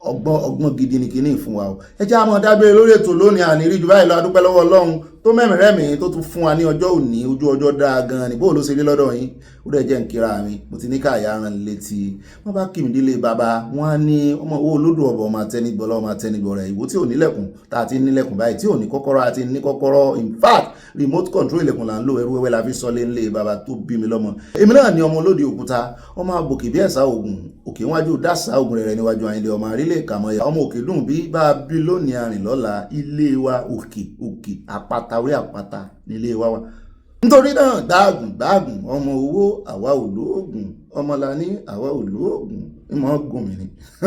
ọgbọ́n gidi ni kìíní fún wa o ẹ jẹ́ àmọ́ dágbére lórí ètò lónìí ànírí jù báyìí lọ adúpẹ́ lọ́wọ́ Ọlọ́run tó mẹ́mìírẹ́mì tó tún fún wa ní ọjọ́ òní ojú ọjọ́ dáa gan ni bóò ló ṣe rí lọ́dọ̀ yín ó dẹ̀ jẹ́ ń kíra mi mo ti ní káàyà ran létí wọ́n bá kí mi délé bàbá wọn á ní ọmọ owó olódò ọ̀bọ̀ ọmọ àtẹnigbọ́ ọmọ àtẹnigbọ́ rẹ̀ ìwò tí ò nílẹ̀kùn tá a ti nílẹ̀kùn báyìí tí ò ní kọ́kọ́rọ́ àti ní kọ́kọ́rọ́ in fact remote control ilẹ̀kùn là ń lò ẹrú wẹ́wẹ́ la fi sọlé ńlé bàbá tó bí mi lọ́mọ èmi náà ni ọmọ olóde òkúta ọmọ àbòkè bí ẹ̀sà ògùn òkè wájú dásà ògùn rẹ̀ níwájú àyìnlé ọmọ àrílẹ̀ kàmọ́yà ọmọ òkè dùn bí bá a bí lónìí àrìn lọ́la ilé wa òkè àpáta orí àpáta nílé wa nítorí náà dáàgùn ọmọ owó àwa ò lóògùn ọmọlání àwa ò lóògùn ìmọ̀ gùn mí ni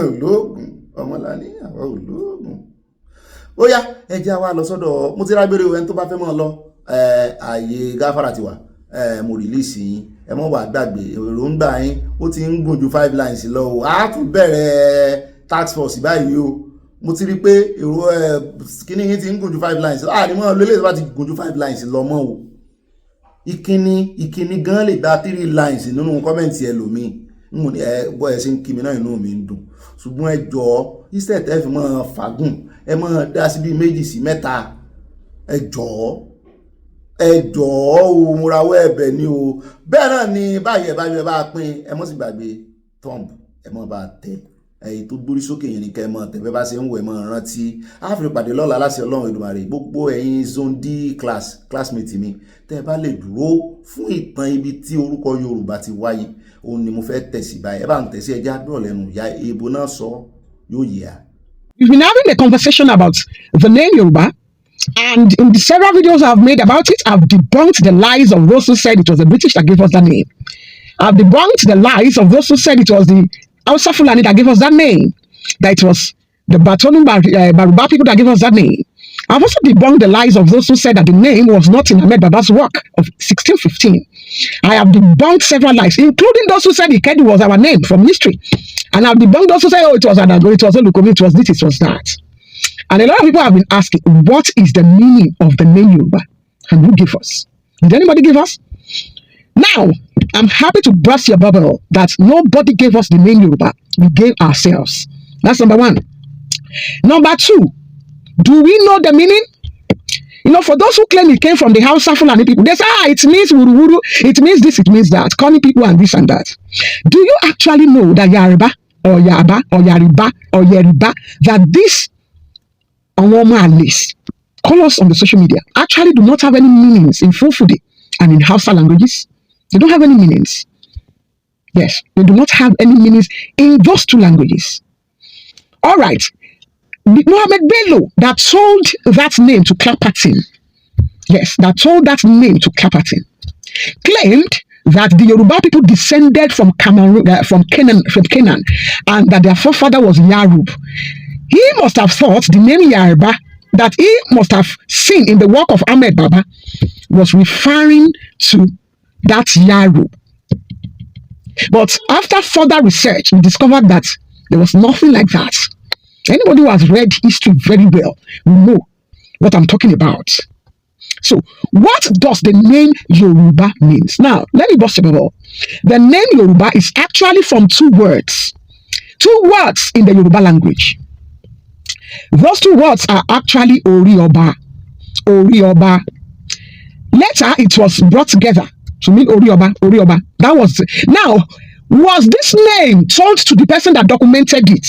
olóògùn ọmọlání àwa ò lóògùn. ó yá ẹjẹ́ wa lọ sọ́dọ̀ mo ti rágbére ẹni tó bá fẹ́ mọ́ lọ ààyè gáfárà ti wà mo rìlíìsì yín ẹ mọ́ wà gbàgbé èròǹgbà yín ó ti ń gùn ju 5 lines lọ o á tún bẹ̀rẹ̀ task force báyìí o mo ti rí pé èrò kíní yín ti ń gùn ju 5 lines láàrin mọ́ lélẹ̀ tó bá ti gùn ju 5 lines lọ mọ́ o ìkíní gan lè gba 3 lines nínú kọ́mẹ̀ntì ẹlòmíì mo ní bọ́ ẹ ṣe ń kí mi náà inú mi ń dùn ṣùgbọ́n ẹ jọ̀ọ́ instead ẹ fi mọ́ fagùn ẹ mọ́ dá sí bí 2 sí 3 ẹ jọ̀ọ́ o mo rawọ́ ẹ̀bẹ̀ ni o bẹ́ẹ̀ náà ni báyìí ẹ bá pín ẹ mọ́ sì gbàgbé thumb ẹ mọ́ bá tẹ̀ ẹ̀yìn tó gbórí sókè yẹn ní kẹ́ mọ́ tẹ̀fẹ́ bá ṣe ń wẹ̀ mọ́ rántí áfírí pàdé lọ́la láti Ọlọ́run Èdùmàrè gbogbo ẹ̀yin zone D classmate mi tẹ́ ẹ bá lè dúró fún ìtàn ibi tí orúkọ Yorùbá ti wáyé òun ni mo fẹ́ tẹ̀sí báyìí ẹ bá ń tẹ̀sí ẹjẹ́ àdúrà lẹ́nu ìyá èèbó náà sọ yóò yẹ. We've been having a conversation about the name Yoruba, and in the several videos I've made about it, I've debunked the lies of those who said it was the British that gave us that name. I've debunked the lies of those who said it was the Hausa Fulani that gave us that name, that it was the Batonu Baruba people that gave us that name. I've also debunked the lies of those who said that the name was not in Ahmed Baba's work of 1615. I have debunked several lies, including those who said Ikedu was our name from history. And I've debunked those who said, oh, it was Adago, it was Olukomi, it was this, it was that. And a lot of people have been asking, what is the meaning of the name Yoruba? And who gave us? Did anybody give us? Now, I'm happy to burst your bubble that nobody gave us the name Yoruba. We gave ourselves. That's number one. Number two, do we know the meaning? You know, for those who claim it came from the Hausa Fulani people, they say, it means wuru, it means this, it means that, calling people and this and that. Do you actually know that Yoruba or Yaba or Yariba or Yeriba, that this Anwomalis, call us on the social media, actually do not have any meanings in Fulfudi and in Hausa languages? They don't have any meanings. Yes, they do not have any meanings in those two languages. All right. Mohammed Bello that sold that name to Clapperton, yes, that sold that name to Clapperton, claimed that the Yoruba people descended from Canaan, and that their forefather was Yarub. He must have thought the name Yaruba that he must have seen in the work of Ahmed Baba was referring to that Yarub. But after further research, we discovered that there was nothing like that. Anybody who has read history very well will know what I'm talking about. So, what does the name Yoruba means? Now, let me bust your bubble. The name Yoruba is actually from 2 words. 2 words in the Yoruba language. Those 2 words are actually Orioba. Orioba. Later, it was brought together to mean Orioba. Orioba. That was now. Was this name told to the person that documented it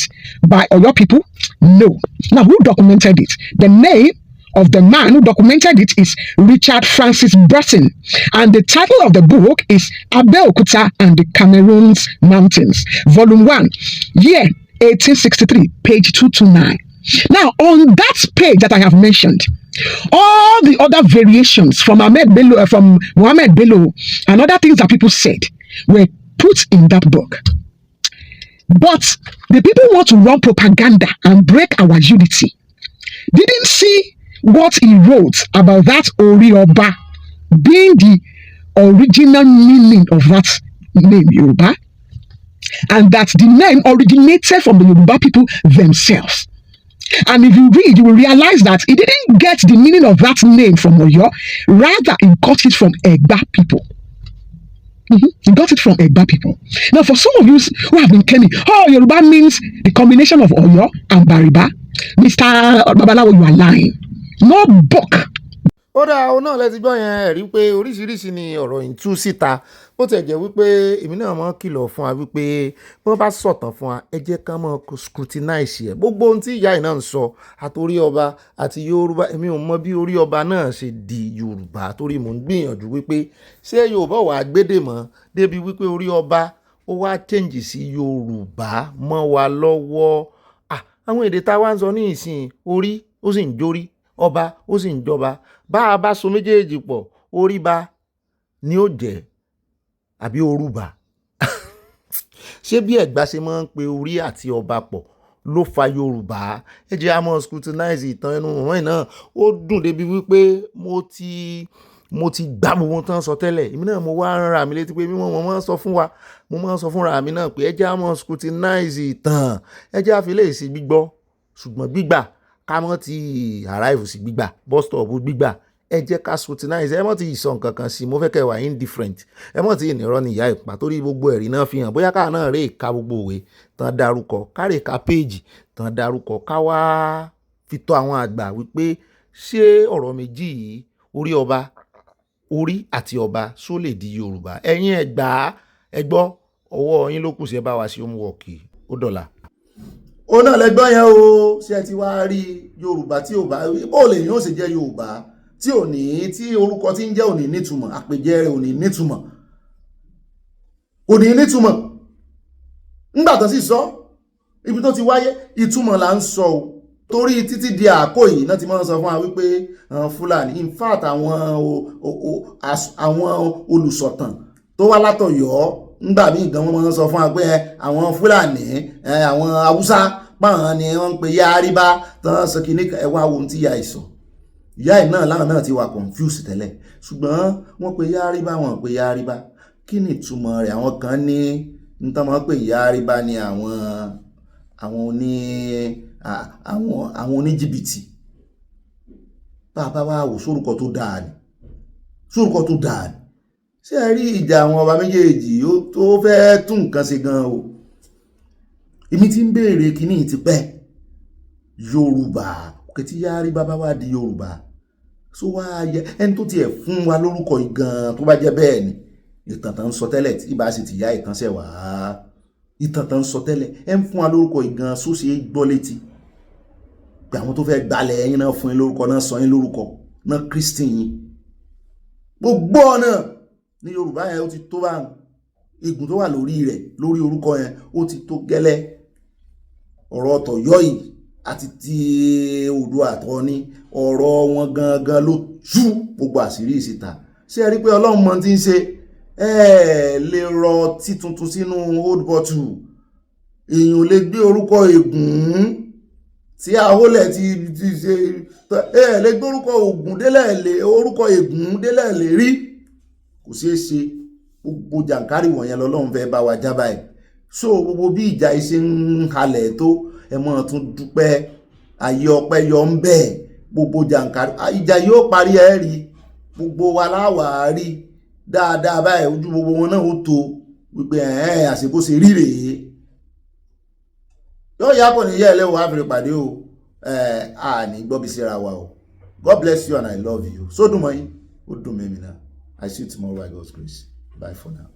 by Oyo people? No. Now, who documented it? The name of the man who documented it is Richard Francis Burton. And the title of the book is Abeokuta and the Cameroon's Mountains, Volume 1, year 1863, page 229. Now, on that page that I have mentioned, all the other variations from Mohammed Bello and other things that people said were put in that book. But the people want to run propaganda and break our unity. Didn't see what he wrote about that Orioba being the original meaning of that name Yoruba, and that the name originated from the Yoruba people themselves. And if you read, you will realize that he didn't get the meaning of that name from Oyo. Rather, he got it from Egba people. He got it from Egba people. Now, for some of you who have been claiming, oh, Yoruba means the combination of Oyo and Bariba, Mr. Babalawo, you are lying. No book. Ó dáa òun náà lẹ́ti gbọ́ yẹn rí pé oríṣiríṣi ni ọ̀rọ̀ yìí tú síta bó tẹ̀ jẹ́ wípé èmi náà máa ń kìlọ̀ fún wa wípé bí wọ́n bá sọ̀tàn fún wa ẹ jẹ́ ká máa scrutinize ẹ̀ gbogbo ohun tí ìyá yìí náà ń sọ àtòrí ọba àti Yorùbá èmi ò mọ bí orí ọba náà ṣe di Yorùbá torí mò ń gbìyànjú wípé ṣé Yorùbá wàá gbédè mọ́ débi wípé orí ọba ó wá change sí Yorùbá mọ́ wa lọ́wọ́ àwọn èdè tá a wá ń sọ ní ìsìn orí ó sì ń jórí ọba ó sì ń jọba bá a bá so méjèèjì pọ̀ oríba ni ó jẹ́ àbí orúba ṣé bí Ẹ̀gbá ṣe máa ń pe orí àti ọba pọ̀ ló fa Yorùbá ẹ jẹ́ a máa scrutinize ìtàn ẹnu wọ̀nyí náà ó dùn débi wípé mo ti gbá gbogbo tán sọ tẹ́lẹ̀ èmi náà mo wá ń ra mi létí pé mímọ́ mo máa ń sọ fún wa mo máa ń sọ fúnra mi náà pé ẹ jẹ́ a máa scrutinize ìtàn ẹ jẹ́ a fi lè sí gbígbọ́ ṣùgbọ́n gbígbà ká mọ́ ti arrive sí gbígbà bus stop gbígbà ẹ jẹ́ ká scrutinize ẹ mọ́ ti sọ nǹkan kan sí mo fẹ́ kẹ́ wà indifferent ẹ mọ́ ti ìnirọ́ ní ìyá ìpá torí gbogbo ẹ̀rí náà fi hàn bóyá káà náà rè ka gbogbo òwe tán dárúkọ kárè ka péèjì tán dárúkọ ká wá fi tọ́ àwọn àgbà wípé ṣé ọ̀rọ̀ méjì yìí orí ọba orí àti ọba só lè di Yorùbá ẹ̀yin Ẹ̀gbá ẹ gbọ́ ọwọ́ yín ló kù sí ẹ bá wa sí homework ó dọ̀la. Ó náà lẹ́gbọ́n yẹn o ṣé ẹ ti wá rí Yorùbá tí ò bá bó lè yóò ṣe jẹ́ Yorùbá tí ò ní tí orúkọ tí ń jẹ́ òní nítumọ̀ àpèjẹ rẹ̀ òní nítumọ̀ ńgbà tó sì sọ ibi tó ti wáyé ìtumọ̀ là ń sọ o torí títí di àkó yìí náà ti máa ń sọ fún wa wípé Fúlàní in fact àwọn olùsọ̀tàn tó wá látọ̀yọ́ ńgbà míì gan wọ́n máa ń sọ fún wa pé àwọn Fúlàní àwọn Haúsá páwọn ni wọ́n ń pe yáríbá tán sọ kí ní ẹwà ohun tí ìyá ìsọ ìyá ì náà láwọn náà ti wà confused tẹ́lẹ̀ ṣùgbọ́n wọ́n pe yáríbá wọn pe yáríbá kí ni ìtumọ̀ rẹ̀ àwọn kan ní nítorí wọ́n pe yáríbá ni àwọn oníjìbìtì bàbá wa wò sórúkọ tó dáa ni ṣé ẹ rí ìjà àwọn ọba méjèèjì tó fẹ́ tún nǹkan ṣe gan o èmi ti ń béèrè kíní ti pẹ́ Yorùbá òkè tí yárí bàbá wa di Yorùbá so wá yẹ ẹni tó tiẹ̀ fún wa lórúkọ yìí gan tó bá jẹ́ bẹ́ẹ̀ ni ìtàn tán ń sọ tẹ́lẹ̀ tí ìbá sì ti yá ìtànṣẹ́ wá ìtàn tán ń sọ tẹ́lẹ̀ ẹ ń fún wa lórúkọ yìí gan só ṣe é gbọ́ létí pé àwọn tó fẹ́ gbalẹ̀ ẹ̀yin náà fún yín lórúkọ náà sọ yín lórúkọ náà Kristi yín gbogbo ọ̀nà ní Yorùbá yẹn ó ti tó bá igun tó wà lórí rẹ̀ lórí orúkọ yẹn ó ti tó gẹ́lẹ́ ọ̀rọ̀ Ọ̀tọ̀yọ́ yìí àti ti Oòduà àtọ́ni ọ̀rọ̀ wọn gangan ló tú gbogbo àṣírí ìsìta ṣé ẹ rí pé Ọlọ́run mọ tí ń ṣe lè rọ tí tuntun sínú old bottle èèyàn lè gbé orúkọ Ègún tí àhólẹ̀ ti ṣe lè gbé orúkọ Ògún délẹ̀ orúkọ Ègún délẹ̀ lè rí kò ṣeé ṣe gbogbo jàǹkárì wọ̀nyẹn lọ́lọ́run fẹ́ bá wa já báyìí so gbogbo bí ìjà iṣẹ́ ń halẹ̀ tó ẹ mọ́ tún dúpẹ́ ayé ọpẹ́ yọ ń bẹ́ẹ̀ gbogbo jàǹkárì ìjà yóò parí ẹ̀ rí gbogbo wa láwàá rí dáadáa báyìí ojú gbogbo wọn náà ó tó wípé àsìkò ṣe rí rèé yóò yá kò ní yẹ ẹlẹ́wọ̀n àfẹ́rẹ́ pàdé o àní gbọ́bí síra wa o God bless you and I love you so dùn mọ́ yín ó dùn mẹ́mi náà I see you tomorrow by God's grace. Bye for now.